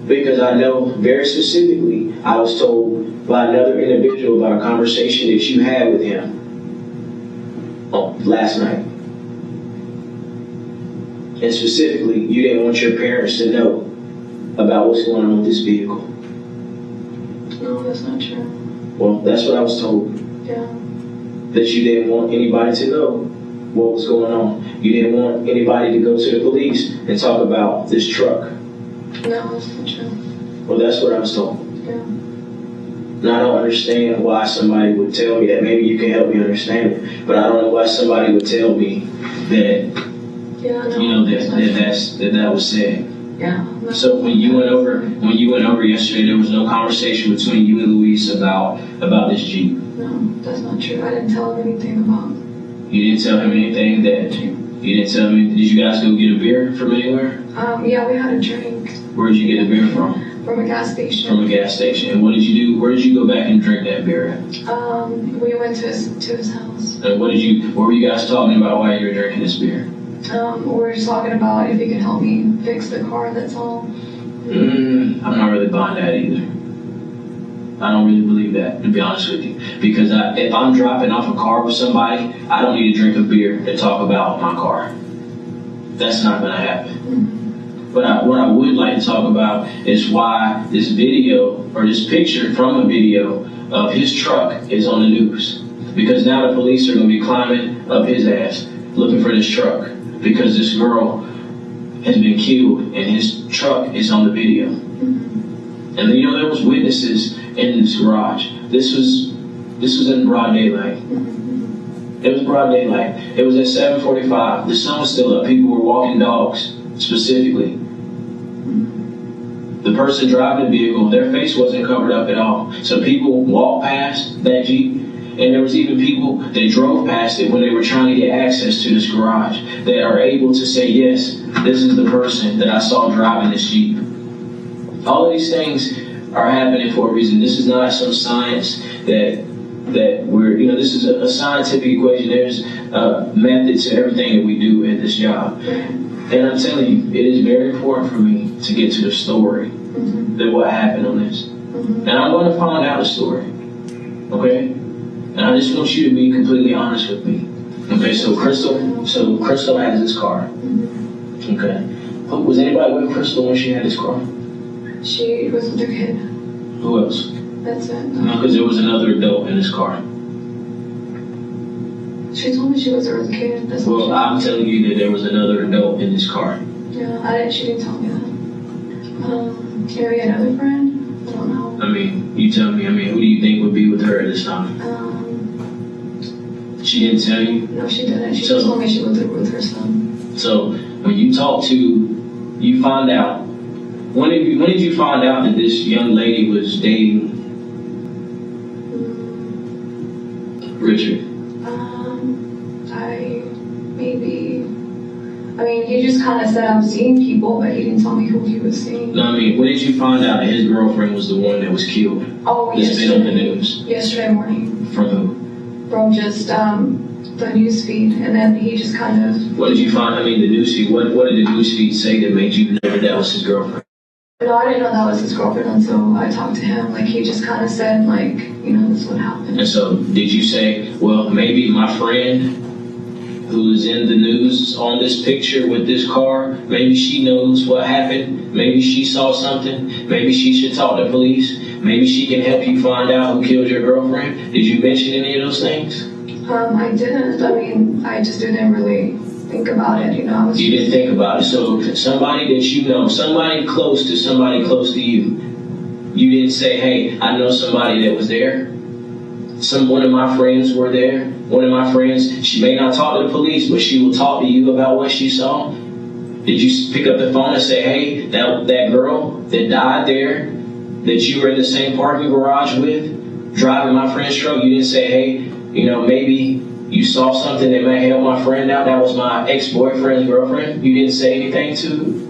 A: Because I know very specifically, I was told by another individual about a conversation that you had with him last night. And specifically, you didn't want your parents to know about what's going on with this vehicle.
C: No, that's not true.
A: Well, that's what I was told.
C: Yeah.
A: That you didn't want anybody to know what was going on. You didn't want anybody to go to the police and talk about this truck.
C: No, that's not true.
A: Well, that's what I was told.
C: Yeah.
A: And I don't understand why somebody would tell me that. Maybe you can help me understand it. But I don't know why somebody would tell me that, that was said.
C: Yeah.
A: So when you went over yesterday, there was no conversation between you and Luis about this Jeep.
C: No, that's not true. I didn't tell him anything about.
A: You didn't tell him anything that. You didn't tell me. Did you guys go get a beer from anywhere?
C: Yeah, we had a drink.
A: Where'd you get the beer from?
C: From a gas station.
A: From a gas station. And what did you do? Where did you go back and drink that beer at?
C: We went to his house.
A: And what were you guys talking about while you were drinking this beer?
C: We were just talking about if he could help me fix the car, that's all.
A: I'm not really buying that either. I don't really believe that, to be honest with you. Because if I'm dropping off a car with somebody, I don't need to drink a beer to talk about my car. That's not going to happen.
C: Mm-hmm.
A: But what I would like to talk about is why this video, or this picture from a video of his truck is on the news. Because now the police are going to be climbing up his ass, looking for this truck. Because this girl has been killed and his truck is on the video.
C: Mm-hmm.
A: And you know, there was witnesses in this garage. This was in broad daylight.
C: Mm-hmm.
A: It was broad daylight. It was at 7:45. The sun was still up. People were walking dogs, specifically. The person driving the vehicle, their face wasn't covered up at all. So people walked past that Jeep, and there was even people that drove past it when they were trying to get access to this garage that are able to say, yes, this is the person that I saw driving this Jeep. All of these things are happening for a reason. This is not some science that we're, this is a scientific equation. There's a method to everything that we do at this job. And I'm telling you, it is very important for me to get to the story that what happened on this. And I'm going to find out the story. Okay? And I just want you to be completely honest with me. Okay, so Crystal has this car. Okay. Was anybody with Crystal when she had this car?
C: She was with her kid.
A: Who else?
C: That's it.
A: No, because there was another adult in this car.
C: She told me she was with her kid. That's
A: Well, I'm telling you that there was another adult in this car.
C: Yeah, she didn't tell me that. Maybe another friend? I don't know.
A: I mean, you tell me, who do you think would be with her at this time? She didn't tell you?
C: No, she didn't. She just told me she was with her son.
A: So, when you you found out, when did you find out that this young lady was dating Richard?
C: He just kind of said I'm seeing people, but he didn't tell me who he was seeing.
A: No, when did you find out that his girlfriend was the one that was killed?
C: Oh,
A: It's been on the news.
C: Yesterday morning.
A: From who?
C: From just the news feed, and then he just kind of...
A: What did you find? The news feed. What did the news feed say that made you know that was his girlfriend?
C: No, I didn't know that was his girlfriend until I talked to him. He just kind of said, this is what happened.
A: And so, did you say, well, maybe my friend who is in the news on this picture with this car, maybe she knows what happened, maybe she saw something, maybe she should talk to police, maybe she can help you find out who killed your girlfriend? Did you mention any of those things?
C: I didn't. I just didn't really think about it,
A: You didn't think about it. So somebody that you know, somebody close to you, you didn't say, hey, I know somebody that was there. One of my friends were there. One of my friends, she may not talk to the police, but she will talk to you about what she saw. Did you pick up the phone and say, hey, that girl that died there, that you were in the same parking garage with, driving my friend's truck, you didn't say, hey, maybe you saw something that may help my friend out? That was my ex-boyfriend's girlfriend. You didn't say anything to?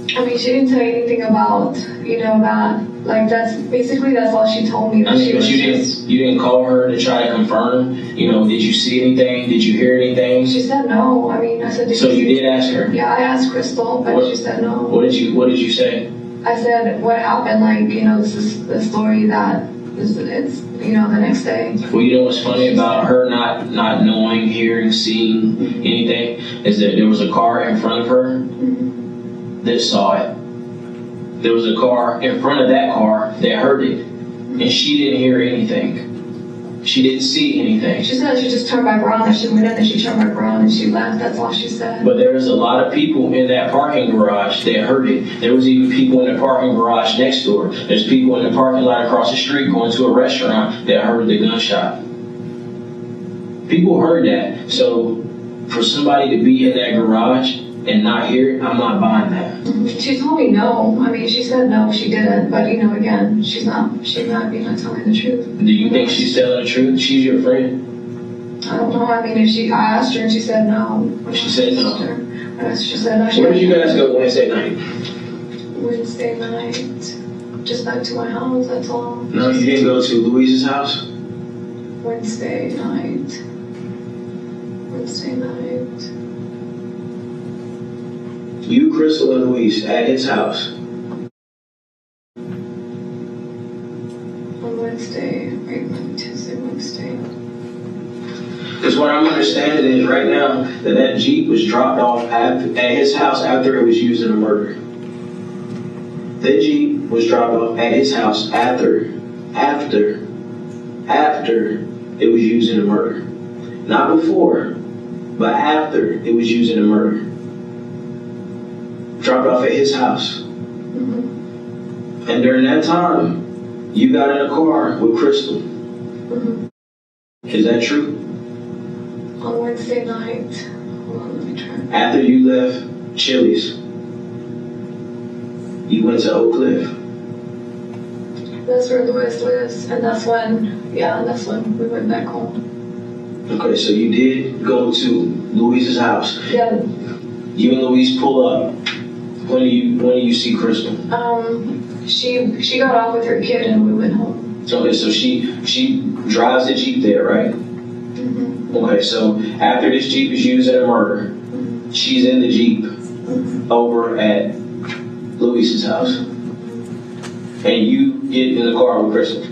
C: She didn't say anything about, that. That's all she told me.
A: But you didn't call her to try to confirm? Did you see anything? Did you hear anything?
C: She said no. I said...
A: So you did ask her?
C: Yeah, I asked Crystal, but she said no.
A: What did you say?
C: I said, what happened? This is the story that it's the next day.
A: Well, you know what's funny about her not knowing, hearing, seeing anything is that there was a car in front of her that saw it. There was a car in front of that car that heard it, and she didn't hear anything. She didn't see anything.
C: She said she just turned back around, and she went in, and she turned back around, and she left. That's all she said.
A: But there was a lot of people in that parking garage that heard it. There was even people in the parking garage next door. There's people in the parking lot across the street going to a restaurant that heard the gunshot. People heard that. So for somebody to be in that garage and not hear it, I'm not buying that.
C: She told me no. She said no, she didn't. But again, she's not not telling the truth.
A: Do you think she's telling the truth? She's your friend.
C: I don't know. I asked her and she said no.
A: She said no.
C: She said no.
A: Where did you guys go Wednesday night?
C: Wednesday night. just back to my house, that's all.
A: No, you didn't go to Louise's house?
C: Wednesday night.
A: You, Crystal, and Louise at his house.
C: On Wednesday, right, like Tuesday, Wednesday.
A: Because what I'm understanding is right now that Jeep was dropped off at his house after it was used in a murder. That Jeep was dropped off at his house after it was used in a murder. Not before, but after it was used in a murder. Dropped off at his house.
C: Mm-hmm.
A: And during that time, you got in a car with Crystal.
C: Mm-hmm.
A: Is that true?
C: On Wednesday night. Hold on, let me try.
A: After you left Chili's, you went to Oak Cliff.
C: That's where Louis lives, and that's when we went back home.
A: Okay, so you did go to Louise's house.
C: Yeah.
A: You and Louise pull up. When do you see Crystal?
C: She got off with her kid and we went home.
A: Okay, so she drives the Jeep there, right?
C: Mm-hmm.
A: Okay, so after this Jeep is used in a murder,
C: Mm-hmm.
A: she's in the Jeep over at Louise's house. And you get in the car with Crystal.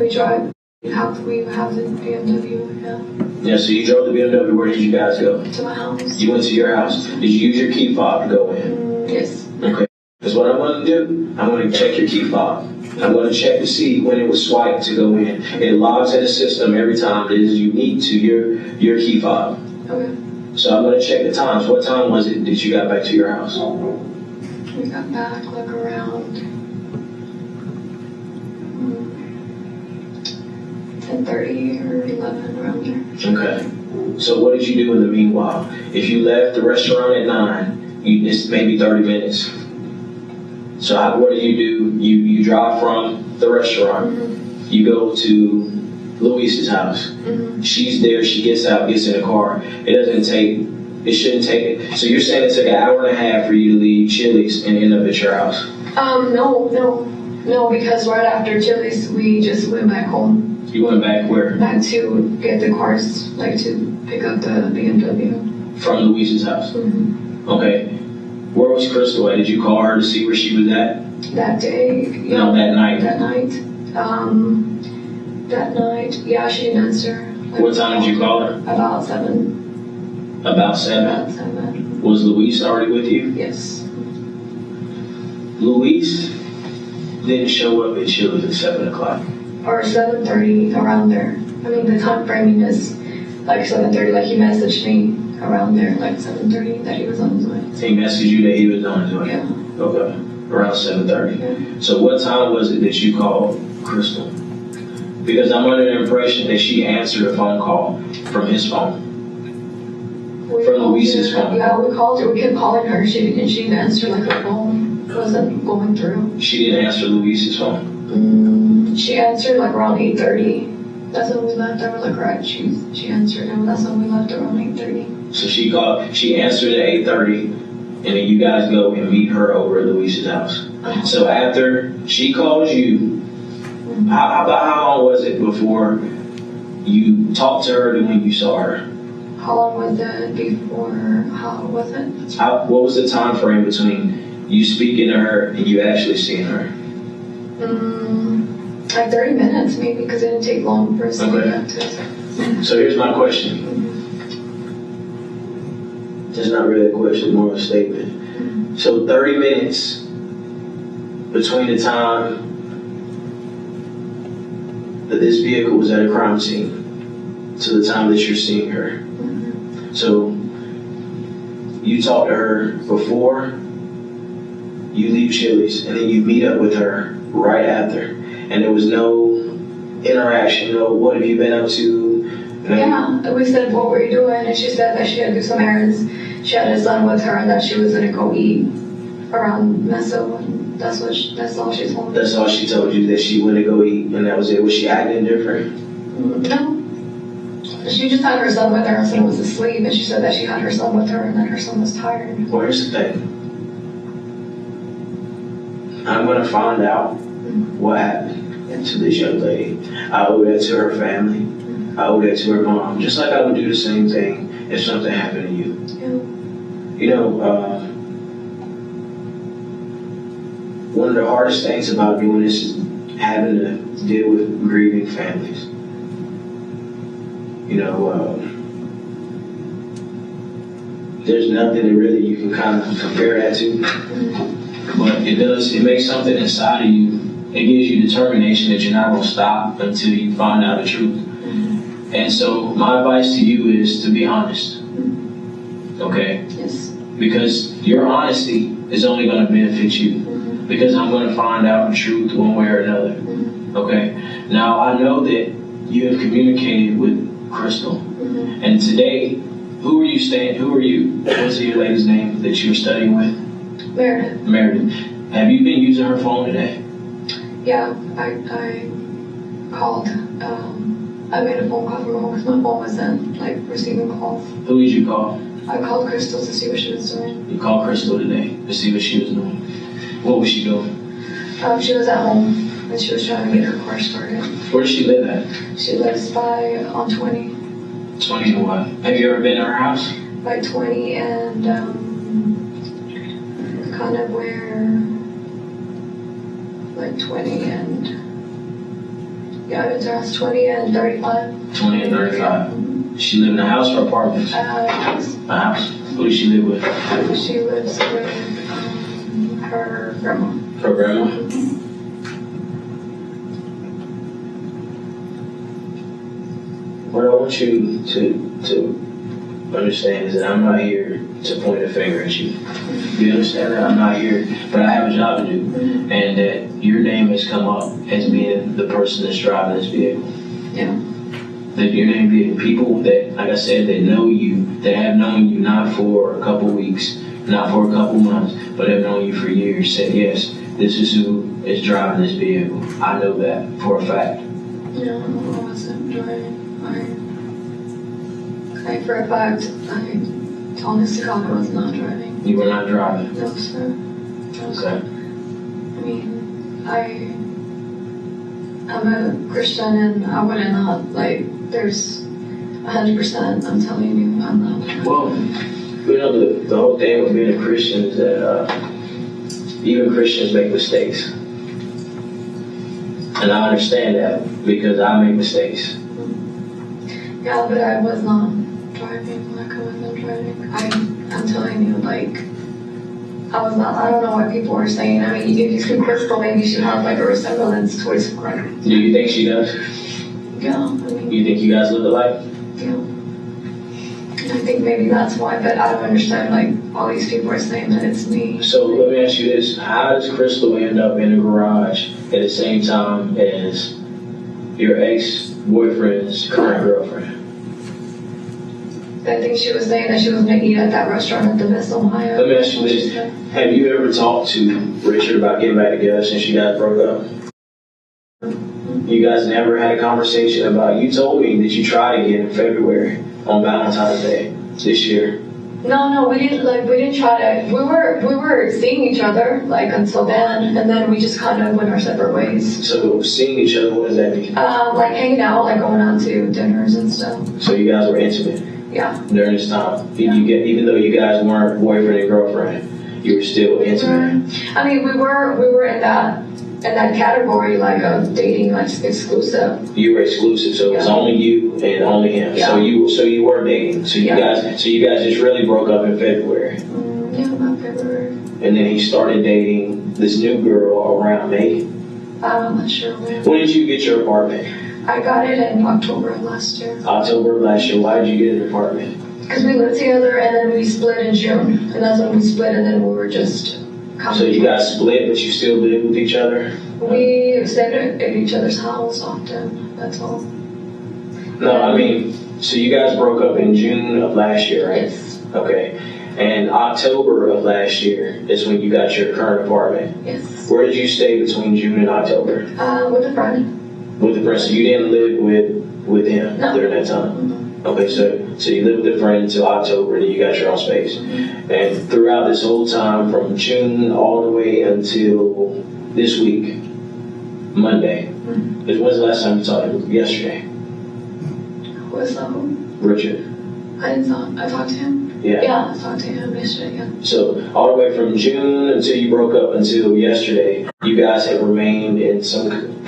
C: We drive. We have the BMW, yeah.
A: Yeah, so you drove the BMW. Where did you guys go?
C: To my house.
A: You went to your house. Did you use your key fob to go in?
C: Yes.
A: Okay. Because what I want to do, I want to check your key fob. I want to check to see when it was swiped to go in. It logs in the system every time that is unique to your key fob.
C: Okay.
A: So I'm going to check the times. What time was it that you got back to your house?
C: We got back like around 10:30 or 11, around there.
A: Okay. So what did you do in the meanwhile? If you left the restaurant at 9, it's maybe 30 minutes. So what do? You drive from the restaurant.
C: Mm-hmm.
A: You go to Louise's house.
C: Mm-hmm.
A: She's there. She gets out, gets in the car. It shouldn't take. So you're saying it took an hour and a half for you to leave Chili's and end up at your house?
C: No, because right after Chili's, we just went back home.
A: You went back where?
C: Back to get the cars, like to pick up the BMW.
A: From Louise's house.
C: Mm-hmm.
A: Okay. Where was Crystal at? Did you call her to see where she was at?
C: That day.
A: No, that night.
C: That night, yeah, she didn't answer.
A: What time did you call her?
C: About 7.
A: About 7?
C: About 7.
A: Was Louise already with you?
C: Yes.
A: Louise didn't show up at Chili's at 7 o'clock.
C: Or 7:30, around there. I mean, the time framing is like 7:30, like he messaged me around there, like 7:30, that he was on his way.
A: He messaged you that he was on his way?
C: Yeah.
A: Okay. Around 7:30.
C: Yeah.
A: So what time was it that you called Crystal? Because I'm under the impression that she answered a phone call from his phone. From Louise's phone.
C: Yeah, we called her. We kept calling her. She didn't answer, like her phone wasn't going through.
A: She didn't answer Louise's phone?
C: She answered like around 8:30. That's when we left. I was like, right, she answered, and that's when we left around 8:30.
A: So she answered at 8:30, and then you guys go and meet her over at Louise's house. So after she calls you, how long was it before you talked to her to when you saw her?
C: How long was it before? How was it?
A: What was the time frame between you speaking to her and you actually seeing her?
C: Like 30 minutes maybe, because it didn't take long for us to get back to us.
A: So here's my question. It's not really a question, more of a statement. So 30 minutes between the time that this vehicle was at a crime scene to the time that you're seeing her. So you talk to her before you leave Chili's, and then you meet up with her right after, and there was no interaction, no what have you been up to?
C: Yeah, we said, what were you doing? And she said that she had to do some errands. She had a son with her and that she was going to go eat around Meso, and that's all she told me.
A: That's all she told you, that she went to go eat, and that was it. Was she acting different?
C: No. She just had her son with her. Her son was asleep, and she said that she had her son with her and that her son was tired.
A: Well, here's the thing. I'm gonna find out what happened to this young lady. I owe that to her family. I owe that to her mom. Just like I would do the same thing if something happened to you. You know, one of the hardest things about doing this is having to deal with grieving families. You know, there's nothing that really you can kind of compare that to. But it makes something inside of you. It gives you determination that you're not going to stop until you find out the truth. And so my advice to you is to be honest. Okay?
C: Yes.
A: Because your honesty is only going to benefit you. Because I'm going to find out the truth one way or another. Okay? Now, I know that you have communicated with Crystal. And today, who are you? What's your lady's name that you were studying with? Meredith. Have you been using her phone today?
C: Yeah, I called. I made a phone call from home because my phone wasn't receiving calls.
A: Who did you call?
C: I called Crystal to see what she was doing.
A: You called Crystal today to see what she was doing. What was she doing?
C: She was at home and she was trying to get her car started.
A: Where does she live at?
C: She lives on 20.
A: 20 and what? Have you ever been to her house?
C: By 20 and kind of where 20 and it's around 20 and 35.
A: 20 and 35. She live in a house or apartment?
C: House.
A: A house. Who does she live with?
C: She lives with her grandma.
A: Her grandma? What I want you to understand is that I'm not here to point a finger at you. You understand that? I'm not here, but I have a job to do. And that your name has come up as being the person that's driving this vehicle.
C: Yeah.
A: That your name being people that, like I said, that know you, that have known you not for a couple weeks, not for a couple months, but have known you for years, said, yes, this is who is driving this vehicle. I know that for a fact.
C: No, I wasn't driving. For a fact, honest to God, I was not driving.
A: You were not driving?
C: No, sir. No, sir.
A: Okay.
C: I mean, I'm a Christian and I wouldn't not, there's 100%, I'm telling you, I'm not.
A: Well, you know, the whole thing with being a Christian is that even Christians make mistakes. And I understand that because I make mistakes.
C: Yeah, but I was not driving, I wasn't driving. I'm telling you, I was not, I don't know what people are saying. I mean, if you see Crystal, maybe she has a resemblance to his friend.
A: Do you think she does?
C: Yeah, I mean.
A: You think you guys live alike?
C: Yeah. I think maybe that's why, but I don't understand, all these people are saying that it's me.
A: So let me ask you this. How does Crystal end up in the garage at the same time as your ex-boyfriend's current girlfriend?
C: I think she was saying that she was going to eat at that restaurant at the Miss Ohio.
A: Let me ask you this. Have you ever talked to Richard about getting back together since you guys broke up? You guys never had a conversation about, you told me that you tried again in February on Valentine's Day this year.
C: No, we didn't try to, we were seeing each other, until then, and then we just kind of went our separate ways.
A: So seeing each other, what does that mean?
C: Hanging out, going out to dinners and stuff.
A: So you guys were intimate?
C: Yeah.
A: During this time? Even though you guys weren't boyfriend and girlfriend, you were still intimate?
C: I mean, we were in that category, of dating, exclusive.
A: You were exclusive, so it was only you and only him.
C: Yeah.
A: So you were dating. So you guys just really broke up in February.
C: Yeah, about February.
A: And then he started dating this new girl around May.
C: I'm not sure when.
A: When did you get your apartment?
C: I got it in October of last year.
A: October of last year. Why did you get an apartment?
C: Because we lived together and then we split in June. And that's when we split and then we were just
A: So you guys split, but you still live with each other?
C: We stayed at each other's house often, that's all.
A: No, I mean, so you guys broke up in June of last year, right?
C: Yes.
A: Okay. And October of last year is when you got your current apartment.
C: Yes.
A: Where did you stay between June and October?
C: With a friend.
A: With a friend. So you didn't live with him during that time?
C: Mm-hmm.
A: Okay, so you lived with a friend until October, and then you got your own space.
C: Mm-hmm.
A: And throughout this whole time, from June all the way until this week, Monday. When's the last time you talked to him? Yesterday.
C: Who was that?
A: Richard.
C: I talked to him?
A: Yeah.
C: Yeah, I talked to him yesterday, yeah.
A: So all the way from June until you broke up until yesterday, you guys have remained in some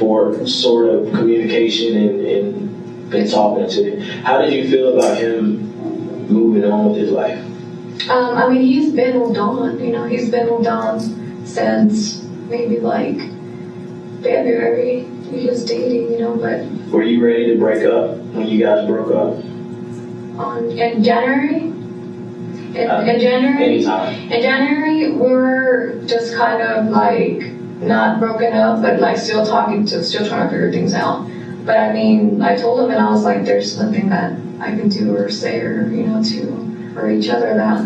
A: sort of communication and been talking to him. How did you feel about him moving on with his life?
C: I mean, he's been moved on, he's been moved on since maybe like February. He was dating, but.
A: Were you ready to break up when you guys broke up?
C: In January? In January?
A: Anytime.
C: In January, we were just kind of like not broken up, but like still talking, still trying to figure things out. But I mean, I told him and I was like, there's nothing that I can do or say or, to hurt each other that.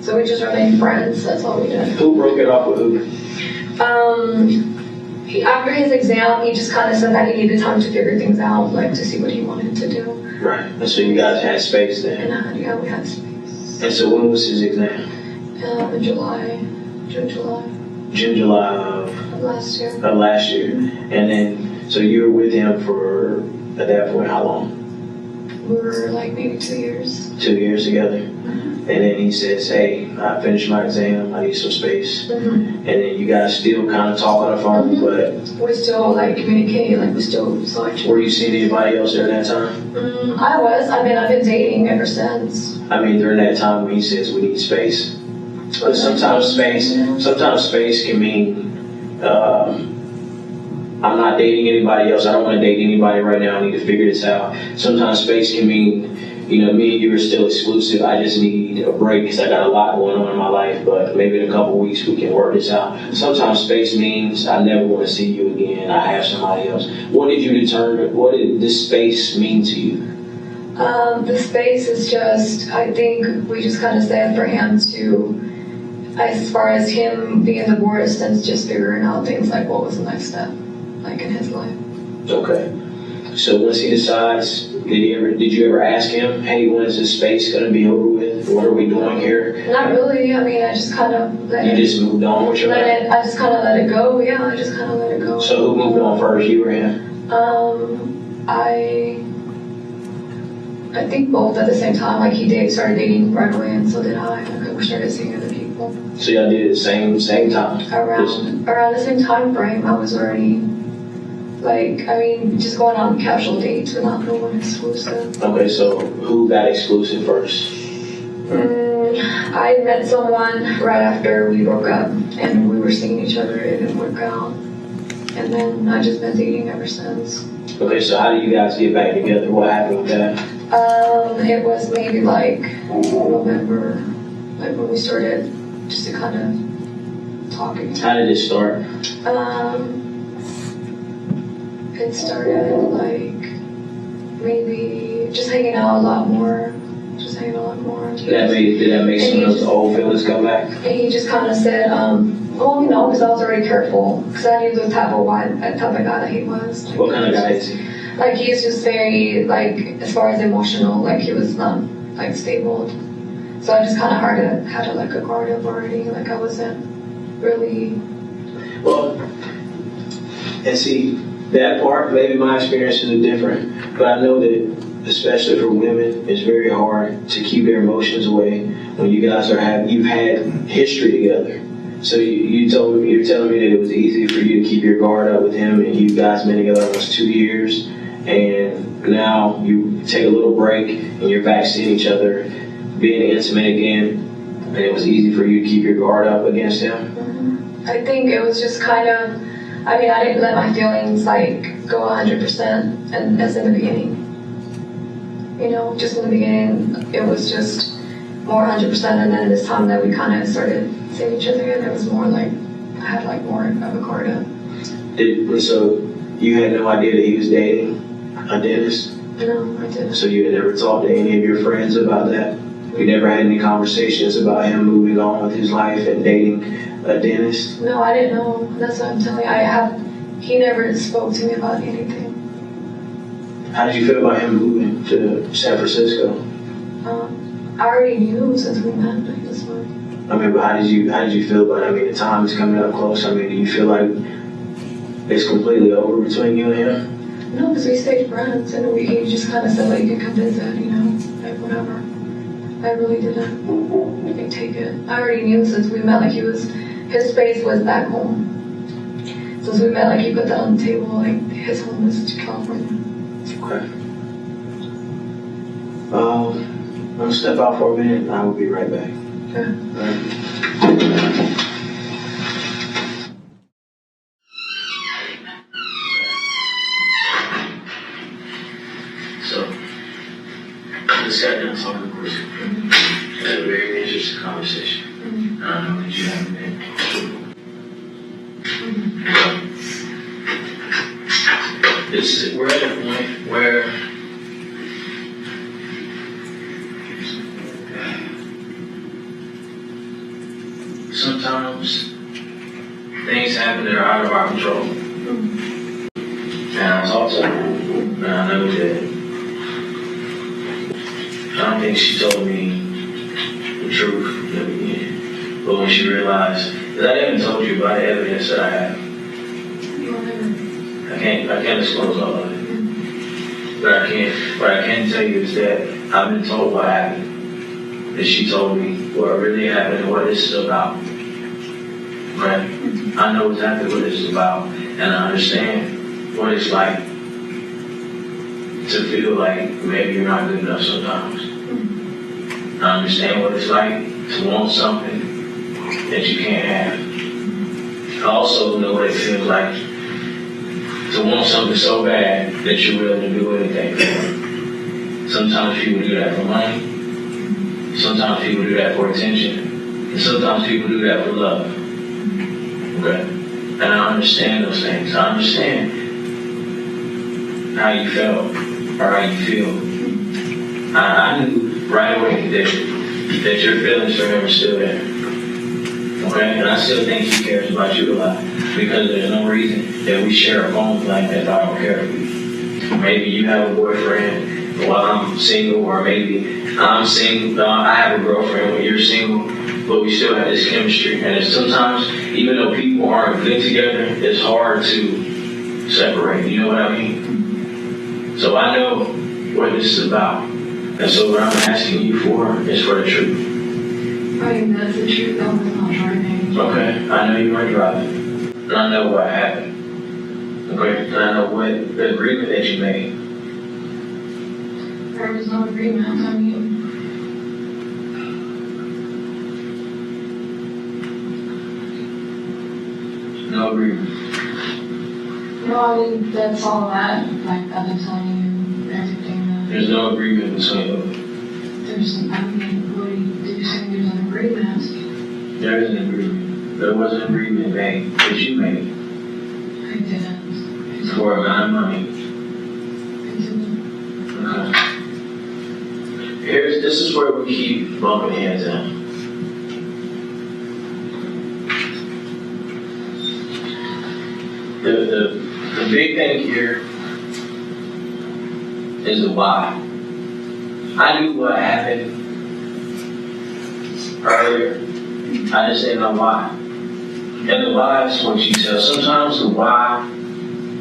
C: So we just remained friends, that's all we did.
A: Who broke it off with who?
C: After his exam, he just kind of said that he needed time to figure things out, like to see what he wanted to do.
A: Right. And so you guys had space then?
C: And yeah, we had space.
A: And so when was his exam?
C: In June,
A: July of
C: last year.
A: Last year. And then, so you were with him for, at that point, how long?
C: We were like maybe 2 years.
A: 2 years together. And then he says, hey, I finished my exam, I need some space. And then you guys still kind of talk on the phone, but...
C: We still like communicate, like we still saw each other.
A: Were you seeing anybody else during that time?
C: I've been dating ever since.
A: I mean, during that time when he says we need space. But sometimes space can mean, I'm not dating anybody else, I don't want to date anybody right now, I need to figure this out. Sometimes space can mean, me and you are still exclusive, I just need a break because I got a lot going on in my life, but maybe in a couple weeks we can work this out. Sometimes space means I never want to see you again, I have somebody else. What did this space mean to you?
C: The space is just, I think we just kind of said for him to, as far as him being divorced and just figuring out things like what was the next step, like in his life.
A: Okay. So once he decides, did you ever ask him, hey, when is this space going to be over with? What are we doing here?
C: Not really. I mean, I just kind of let it.
A: You just moved on with your life?
C: I just kind of let it go. Yeah, I just kind of let it go.
A: So who moved on first, you or him?
C: I think both at the same time. Like he started dating right away, and so did I. Like we started seeing other people.
A: So y'all did it the same time?
C: Around the same time frame, I was already. Just going on casual dates without no one exclusive.
A: Okay, so who got exclusive first?
C: I met someone right after we broke up, and we were seeing each other. It didn't work out, and then I just been dating ever since.
A: Okay, so how did you guys get back together? What happened with that?
C: It was maybe like November, like when we started just to kind of talk.
A: How did it start?
C: It started like maybe just hanging out a lot more. Did that make some of those old feelings come back? And he just kind of said, because I was already careful, because I knew the type of guy that he was.
A: What kind of guy is he?
C: Like he's just very, like, as far as emotional, like he was not, like, stable. So I just kind of had to like a guard up already, like I wasn't really...
A: Well, and see, that part, maybe my experiences are different, but I know that, especially for women, it's very hard to keep their emotions away when you guys you've had history together. So you're telling me that it was easy for you to keep your guard up with him, and you guys been together almost 2 years, and now you take a little break and you're back seeing each other, being intimate again, and it was easy for you to keep your guard up against him?
C: I think it was just kind of, I didn't let my feelings like go 100%, and as in the beginning. Just in the beginning, it was just more 100%, and then this time that we kind of started seeing each other again, it was more like, I had like more of a guard up.
A: So you had no idea that he was dating a dentist?
C: No, I didn't.
A: So you had never talked to any of your friends about that? You never had any conversations about him moving on with his life and dating a dentist?
C: No, I didn't know. That's what I'm telling you. He never spoke to me about anything.
A: How did you feel about him moving to San Francisco?
C: I already knew since we met that he was fine.
A: But how did you feel about it? The time is coming up close. Do you feel like It's completely over between you and him?
C: No, because we stayed friends, and he just kind of said, like, you can come visit, you know, like, whatever. I really didn't like, take it. I already knew since we met, like, his space was back home. Since we met, like, he put that on the table, like, his home was California.
A: Okay. I'm gonna step out for a minute, and I will be right back.
C: Okay.
A: So, I just got done talking to Chris. Had a very interesting conversation. I know that you haven't been. We're at a point where sometimes things happen that are out of our control. And I talked to her, and I know that I don't think she told me the truth in the beginning. But when she realized that I haven't told you about the evidence that I have, I can't disclose all of it. What I can tell you is that I've been told what happened. That she told me what really happened and what this is about. Right? I know exactly what this is about, and I understand what it's like to feel like maybe you're not good enough sometimes. I understand what it's like to want something that you can't have. I also know what it feels like to want something so bad that you're willing to do anything for it. Sometimes people do that for money. Sometimes people do that for attention. And sometimes people do that for love. Okay? And I understand those things. I understand how you felt or how you feel. I knew right away that your feelings for him are still there. Okay? And I still think he cares about you a lot. Because there's no reason that we share a phone like that if I don't care for you. Maybe you have a boyfriend while I'm single, or maybe I'm single, I have a girlfriend when you're single, but we still have this chemistry. And it's sometimes, even though people aren't good together, it's hard to separate. You know what I mean? So I know what this is about. And so what I'm asking you for is for the truth.
C: I mean, that's the truth. I was not driving.
A: Okay, I know you weren't driving. And I know what happened. Okay, and I know what the agreement that you made.
C: There was no agreement. I mean,
A: No agreement.
C: no, I mean, that's all that. Like, I've been telling you everything.
A: There's no agreement between them.
C: There's, I mean, what did you say there's an agreement?
A: There is an agreement. There was an agreement made that you made
C: I didn't.
A: for a amount of money.
C: I didn't.
A: Okay. This is where we keep bumping heads in. The big thing here is the why. I knew what happened earlier. I just didn't know why. And the why is what you tell. Sometimes the why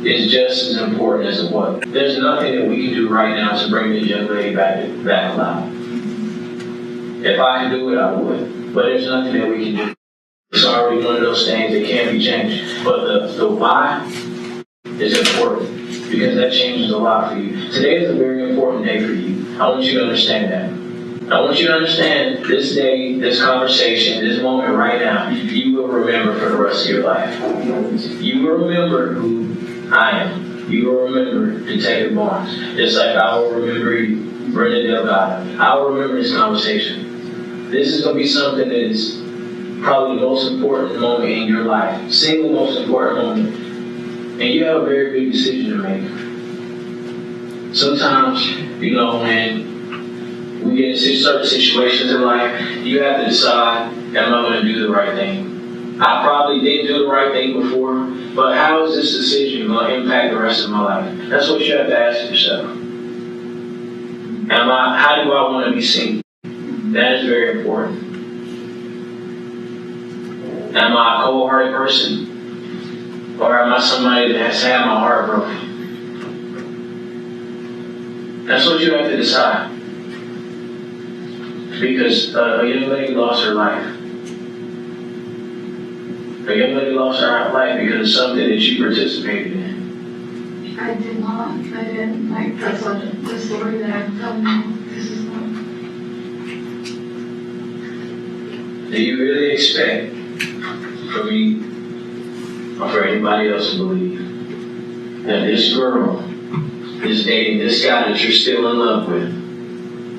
A: is just as important as the what. There's nothing that we can do right now to bring this young lady back alive. If I could do it, I would. But there's nothing that we can do. It's already one of those things that can't be changed. But the why is important, because that changes a lot for you. Today is a very important day for you. I want you to understand that. I want you to understand this day, this conversation, this moment right now, you will remember for the rest of your life. You will remember who I am. You will remember Detective Barnes. Just like I will remember you, Brenda Delgado. I will remember this conversation. This is going to be something that is probably the most important moment in your life. Single most important moment. And you have a very big decision to make. Sometimes, you know, when we get in certain situations in life, you have to decide, am I going to do the right thing? I probably didn't do the right thing before, but how is this decision going to impact the rest of my life? That's what you have to ask yourself. How do I want to be seen? That is very important. Am I a cold-hearted person? Or am I somebody that has had my heart broken? That's what you have to decide. Because a young lady lost her life. A young lady lost her life because of something that you participated in.
C: I did not. I didn't. Like, that's what the story that I'm telling you. This is not.
A: Do you really expect for me or for anybody else to believe that this girl is dating this guy that you're still in love with,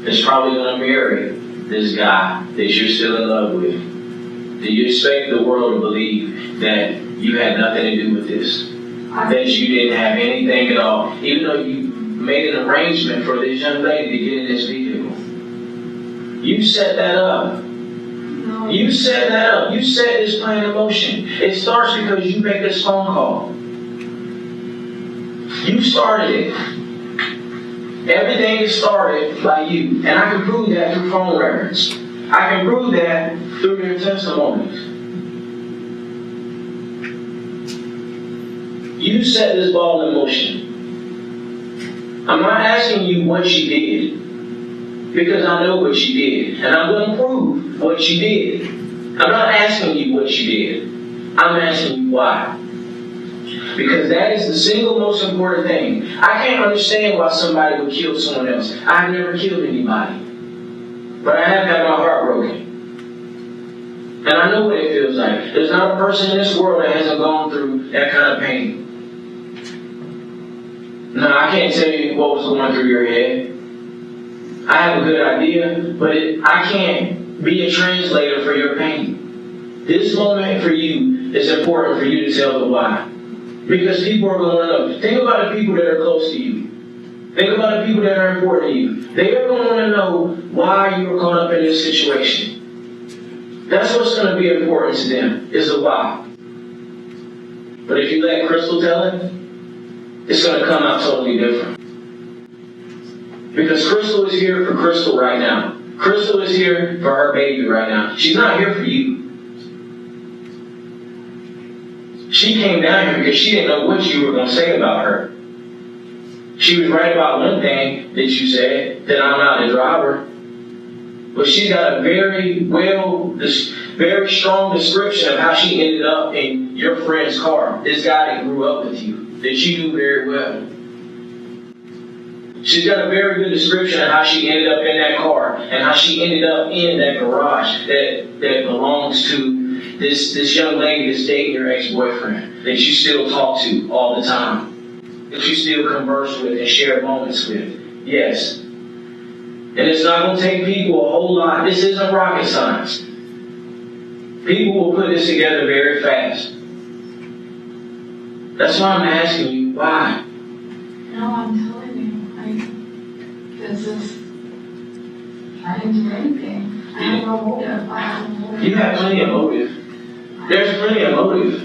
A: is probably going to marry this guy that you're still in love with? Do you expect the world to believe that you had nothing to do with this? That you didn't have anything at all? Even though you made an arrangement for this young lady to get in this vehicle. You set that up.
C: No.
A: You set that up. You set this plan in motion. It starts because you make this phone call. You started it. Everything is started by you. And I can prove that through phone records. I can prove that through their testimonies. You set this ball in motion. I'm not asking you what you did, because I know what you did, and I'm going to prove what you did. I'm not asking you what you did. I'm asking you why. Because that is the single most important thing. I can't understand why somebody would kill someone else. I've never killed anybody. But I have had my heart broken. And I know what it feels like. There's not a person in this world that hasn't gone through that kind of pain. Now, I can't tell you what was going through your head. I have a good idea, but I can't be a translator for your pain. This moment for you is important for you to tell the why. Because people are going to know. Think about the people that are close to you. Think about the people that are important to you. They are going to want to know why you were caught up in this situation. That's what's going to be important to them, is the why. But if you let Crystal tell it, it's going to come out totally different. Because Crystal is here for Crystal right now. Crystal is here for her baby right now. She's not here for you. She came down here because she didn't know what you were going to say about her. She was right about one thing that you said, that I'm not the driver. But she's got a very strong description of how she ended up in your friend's car. This guy that grew up with you, that you knew very well. She's got a very good description of how she ended up in that car and how she ended up in that garage that belongs to this young lady that's dating your ex-boyfriend, that you still talk to all the time, that you still converse with and share moments with. Yes. And it's not going to take people a whole lot. This isn't rocket science. People will put this together very fast. That's why I'm asking you, why?
C: No, I'm telling you. This is, I didn't do anything. I have no motive.
A: You have plenty of motive. There's plenty of motive.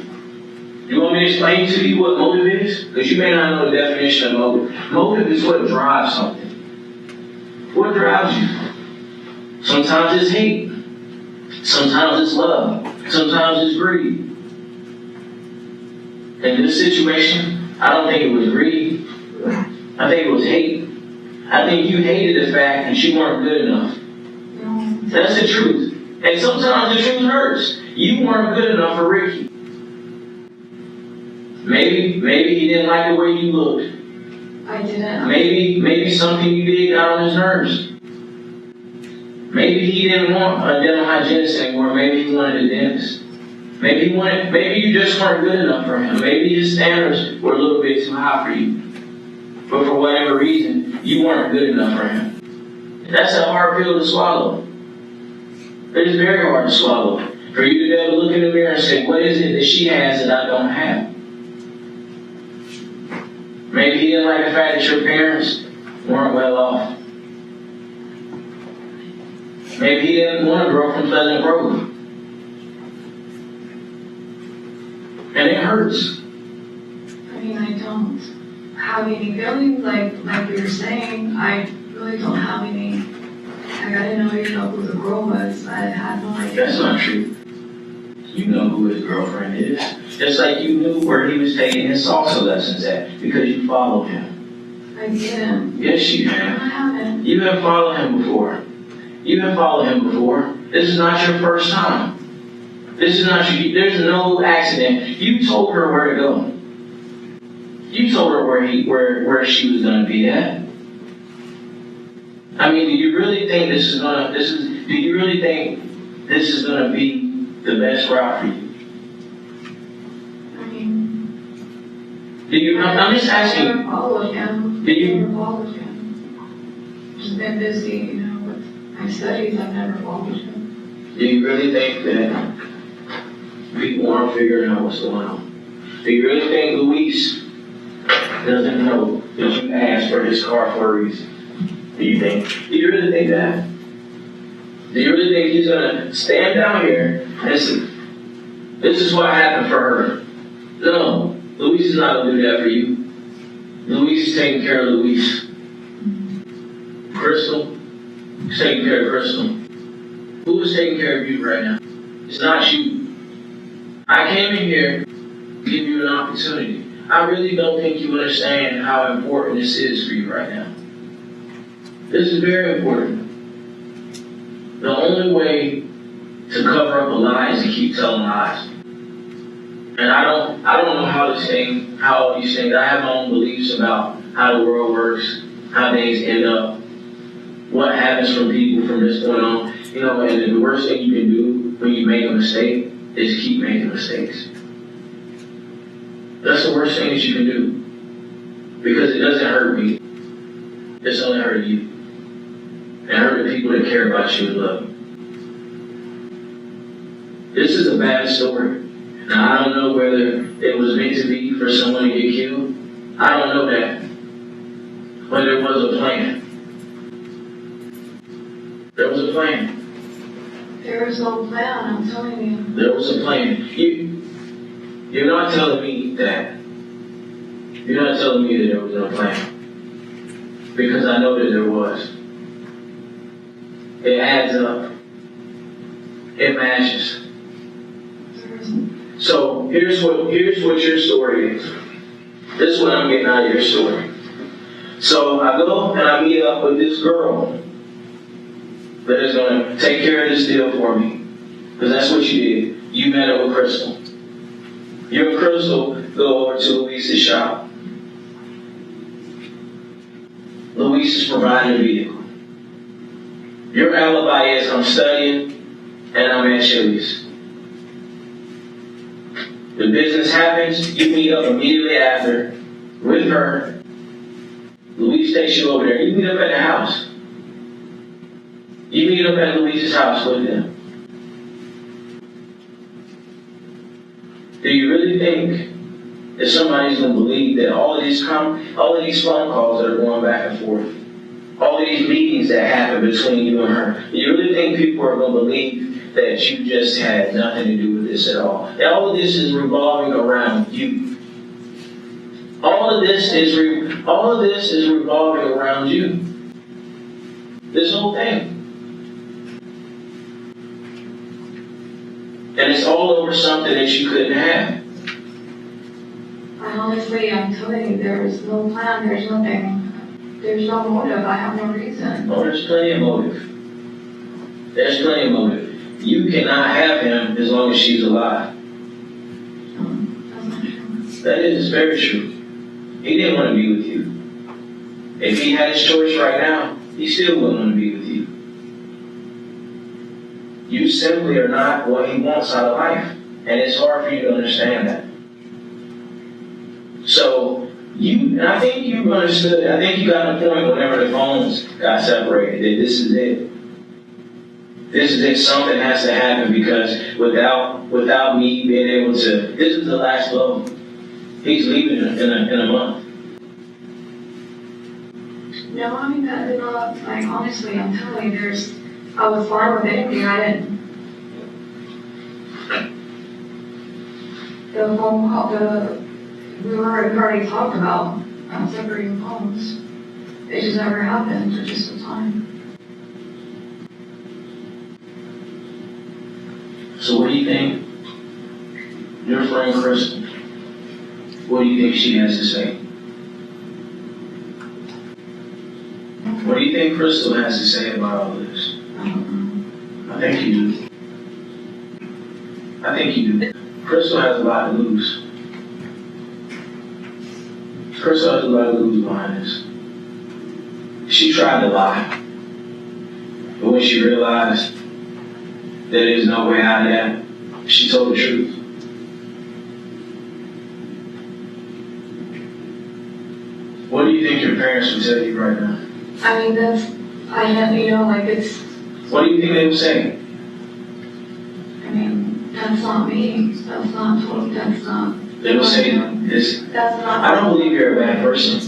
A: You want me to explain to you what motive is? Because you may not know the definition of motive. Motive is what drives something. What drives you? Sometimes it's hate. Sometimes it's love. Sometimes it's greed. In this situation, I don't think it was greed. I think it was hate. I think you hated the fact that you weren't good enough. That's the truth. And sometimes the truth hurts. You weren't good enough for Ricky. Maybe he didn't like the way you looked.
C: I didn't.
A: Maybe something you did got on his nerves. Maybe he didn't want a dental hygienist anymore. Maybe he wanted a dentist. Maybe you just weren't good enough for him. Maybe his standards were a little bit too high for you. But for whatever reason, you weren't good enough for him. That's a hard pill to swallow. It is very hard to swallow. For you to be able to look in the mirror and say, what is it that she has that I don't have? Maybe he didn't like the fact that your parents weren't well off. Maybe he didn't want a girl from Pleasant Grove. And it hurts.
C: I mean, I don't have any feelings, like you're saying. I really don't have any. Like, I didn't know who the girl was. I had no idea.
A: That's not true. You know who his girlfriend is. Just like you knew where he was taking his salsa lessons at because you followed him.
C: I didn't.
A: Yes, you
C: I
A: have.
C: haven't.
A: You have followed him before. You have followed him before. This is not your first time. This is not you. There's no accident. You told her where to go. You told her where she was gonna be at. I mean, do you really think do you really think this is gonna be the best route for you?
C: I mean,
A: I'm just asking
C: I
A: you.
C: never followed him.
A: Did you?
C: Never followed him. Just been busy, you know, with my studies. I've never followed him.
A: Do you really think that people aren't figuring out what's going on? Do you really think Luis doesn't know that you asked for his car for a reason? Do you really think that? Do you really think he's gonna stand down here and say, this is what happened for her? No, Luis is not gonna do that for you. Luis is taking care of Luis. Crystal is taking care of Crystal. Who is taking care of you right now? It's not you. I came in here to give you an opportunity. I really don't think you understand how important this is for you right now. This is very important. The only way to cover up a lie is to keep telling lies. And I don't know how all these things, I have my own beliefs about how the world works, how things end up, what happens from people from this point on. You know, and the worst thing you can do when you make a mistake is keep making mistakes. That's the worst thing that you can do. Because it doesn't hurt me. It's only hurt you. And hurt the people that care about you and love you. This is a bad story. Now, I don't know whether it was meant to be for someone to get killed. I don't know that. But there was a plan. There was a plan.
C: There was no plan, I'm telling you.
A: There was a plan. You're not telling me that. You're not telling me that there was no plan. Because I know that there was. It adds up. It matches. So here's what your story is. This is what I'm getting out of your story. So I go and I meet up with this girl that is going to take care of this deal for me. Because that's what you did. You met up with Crystal. You and Crystal go over to Luis's shop. Luis is providing a vehicle. Your alibi is I'm studying and I'm at Chili's. The business happens, you meet up immediately after with her. Luis takes you over there. You meet up at the house. You meet up at Luis's house with them. Do you really think that somebody's going to believe that all of these phone calls that are going back and forth, all of these meetings that happen between you and her, do you really think people are going to believe that you just had nothing to do with this at all? And all of this is revolving around you. All of this is revolving around you. This whole thing. And it's all over something that you couldn't have.
C: Honestly, I'm telling you, there's no plan, there's nothing. There's no motive, I have no reason.
A: Oh, there's plenty of motive. There's plenty of motive. You cannot have him as long as she's alive.
C: That's not true.
A: That is very true. He didn't want to be with you. If he had his choice right now, he still wouldn't want to be with you. You simply are not what he wants out of life. And it's hard for you to understand that. So, I think you understood, I think you got the point whenever the phones got separated, that this is it. This is it, something has to happen because without me being able to, this is the last blow. He's leaving in a month.
C: No, I mean, that did not, like, honestly, I'm telling you, I was fine with anything, I didn't. The phone call, we already talked about separating phones. It just never happened, it just was time.
A: So what do you think? Your friend Crystal, what do you think she has to say? What do you think Crystal has to say about all this? I think you do. I think you do. Crystal has a lot to lose. Crystal has a lot to lose behind this. She tried to lie. But when she realized that there's no way out of that, she told the truth. What do you think your parents would tell you right now?
C: I mean, it's,
A: What do you think they would say?
C: I mean, that's not me. That's not.
A: They would say this.
C: That's not.
A: I don't believe you're a bad person.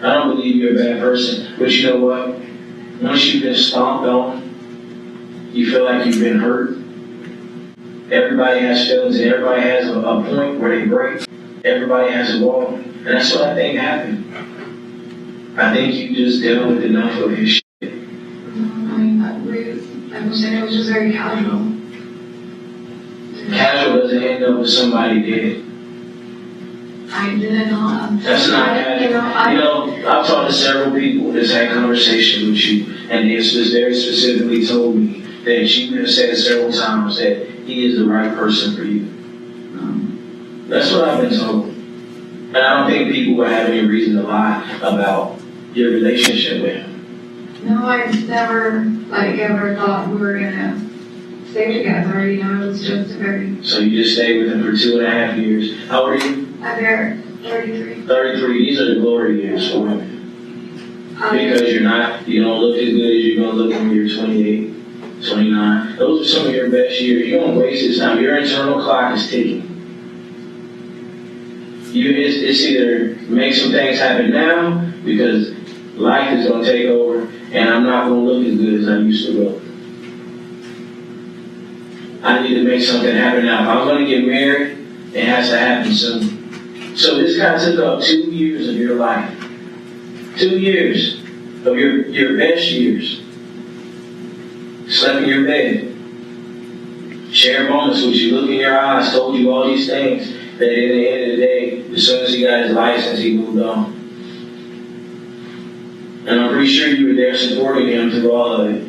A: I don't believe you're a bad person. But you know what? Once you've been stomped on, you feel like you've been hurt. Everybody has feelings and everybody has a point where they break. Everybody has a wall. And that's what I think happened. I think you just dealt with enough of his shit.
C: I mean, I was saying it was just very casual.
A: Casual doesn't end up with somebody dead.
C: I did not.
A: That's not casual. You know, I've talked to several people that's had conversations with you, and they very specifically told me that you have said several times that he is the right person for you. That's what I've been told. And I don't think people would have any reason to lie about your relationship with him.
C: No, I never, ever thought we were gonna stay together, you know, it was just a very...
A: So you just stayed with him for 2.5 years. How old are you?
C: I'm 33.
A: 33. These are the glory years for women. Because you don't look as good as you're going to look when you're 28, 29. Those are some of your best years. You don't waste this time. Your internal clock is ticking. It's either make some things happen now, because life is going to take over, and I'm not going to look as good as I used to look. I need to make something happen now. If I'm going to get married, it has to happen soon. So this guy took up 2 years of your life. 2 years of your best years. Slept in your bed. Shared moments with you. Looked in your eyes. Told you all these things. That at the end of the day, as soon as he got his license, he moved on. And I'm pretty sure you were there supporting him through all of it.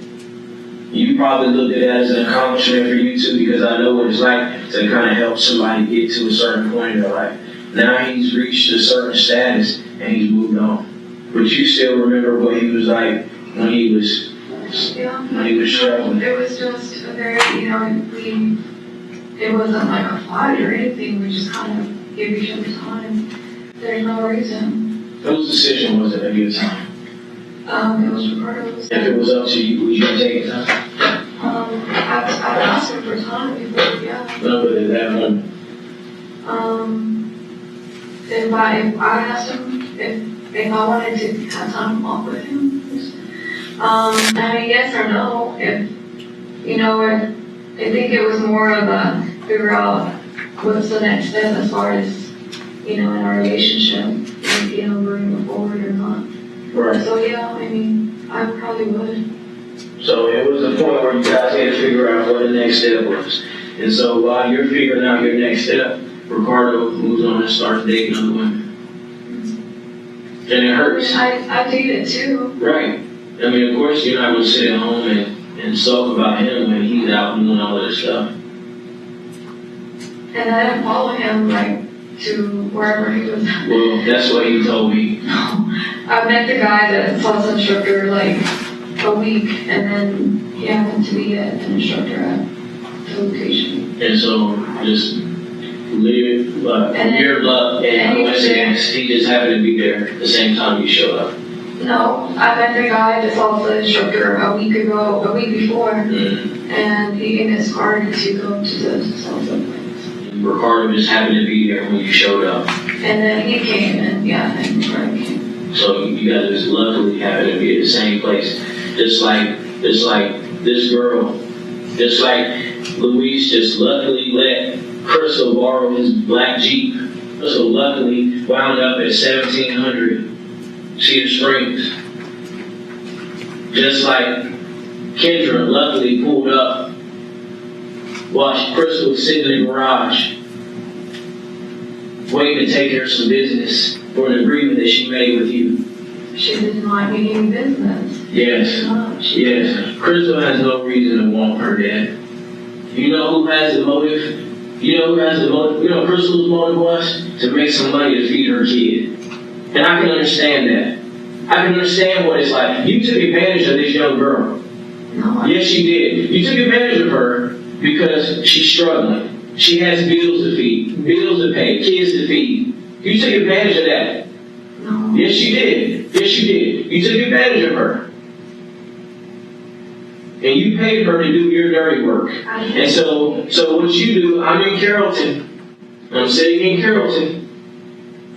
A: You probably looked at it as an accomplishment for you too, because I know what it's like to kind of help somebody get to a certain point in their life. Now he's reached a certain status and he's moved on. But you still remember what he was like when he was struggling.
C: It was just a very, it wasn't like a fight or anything. We just kind of gave each other time. There's no reason.
A: Whose decision was it at your time?
C: It was Ricardo's.
A: If it was up to you, would you take it time?
C: I asked him for time before, yeah.
A: No, but at that moment.
C: If I asked him if I wanted to have time off with him. I mean, yes or no. I think it was more of a figure out what's the next step as far as, in our relationship, moving forward or not.
A: Right.
C: So yeah, I mean, I probably would.
A: So it was a point where you guys had to figure out what the next step was. And so while you're figuring out your next step, Ricardo moves on and starts dating other women. And it hurts.
C: I dated too.
A: Right. I mean, of course, you're not going to sit at home and sulk about him when he's out doing all of this stuff.
C: And I didn't follow him, to wherever he was at.
A: Well, that's what he told me.
C: I met the guy that was an instructor, a week, and then he happened to be an instructor at the location.
A: And so, just leave your luck and coincidence, he just happened to be there at the same time you showed up.
C: No, I met the guy that's also an instructor a week before, and he gave me his card to go to the salsa place.
A: Ricardo just happened to be there when you showed up.
C: And then he came, and Ricardo came.
A: So you guys just luckily happened to be at the same place. Just like this girl, just like Luis just luckily let Crystal borrow his black Jeep. So luckily wound up at 1700 Cedar Springs. Just like Kendra luckily pulled up while Crystal was sitting in the garage, waiting to take care of some business for an agreement that she made with you.
C: She didn't want me doing business.
A: Yes. Yes. Crystal has no reason to want her dad. You know who has the motive? You know who has the motive? You know Crystal's motive was? To make some money to feed her kid. And I can understand that. I can understand what it's like. You took advantage of this young girl.
C: No.
A: Yes, you did. You took advantage of her because she's struggling. She has bills to feed, bills to pay, kids to feed. You took advantage of that.
C: No.
A: Yes, you did. Yes, you did. You took advantage of her. And you paid her to do your dirty work. And so what you do, I'm in Carrollton. I'm sitting in Carrollton.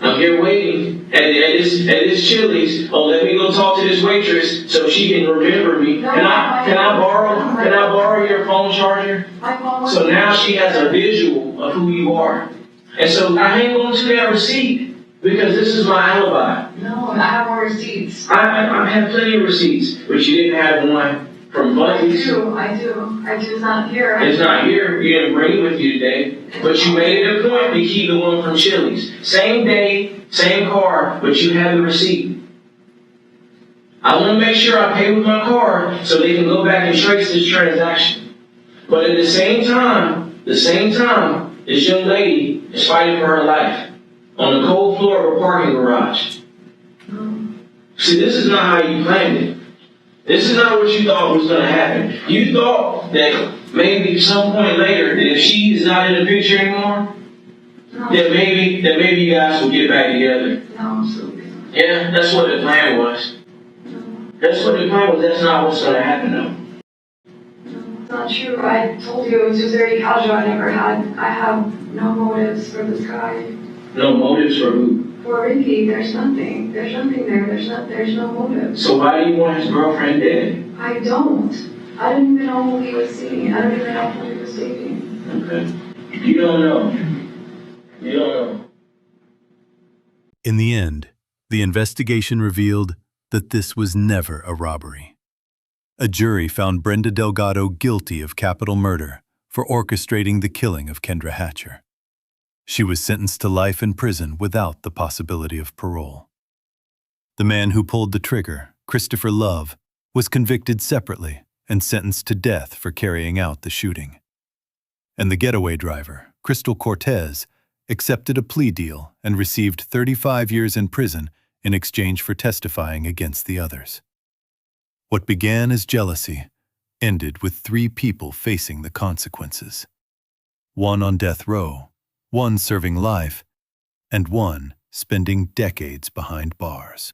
A: I'm here waiting at this Chili's. Oh, let me go talk to this waitress so she can remember me. Can I borrow your phone charger? So now she has a visual of who you are. And so I hang on to that receipt because this is my alibi.
C: No, I have more receipts.
A: I have plenty of receipts, but you didn't have one from Bucky's.
C: I do. It's not here.
A: It's not here. You didn't bring it with you today. But you made it a point to keep the one from Chili's. Same day, same car, but you have the receipt. I want to make sure I pay with my card so they can go back and trace this transaction. But at the same time, this young lady is fighting for her life on the cold floor of a parking garage. See, this is not how you planned it. This is not what you thought was going to happen. You thought that maybe some point later, that if she is not in the picture anymore, that maybe you guys will get back together.
C: No, absolutely not.
A: Yeah, that's what the plan was. That's what the plan was. That's not what's going to happen, though.
C: No, it's not true. I told you it was just very casual. I have no motives for this guy.
A: No motives for who?
C: For Ricky, there's nothing. There's nothing there. There's no motive.
A: So why do you want his girlfriend dead?
C: I don't. I didn't even know who he was seeing. I don't even know who he was dating.
A: Okay. You don't know. You don't know.
B: In the end, the investigation revealed that this was never a robbery. A jury found Brenda Delgado guilty of capital murder for orchestrating the killing of Kendra Hatcher. She was sentenced to life in prison without the possibility of parole. The man who pulled the trigger, Christopher Love, was convicted separately and sentenced to death for carrying out the shooting. And the getaway driver, Crystal Cortez, accepted a plea deal and received 35 years in prison in exchange for testifying against the others. What began as jealousy ended with 3 people facing the consequences. One on death row, one serving life, and one spending decades behind bars.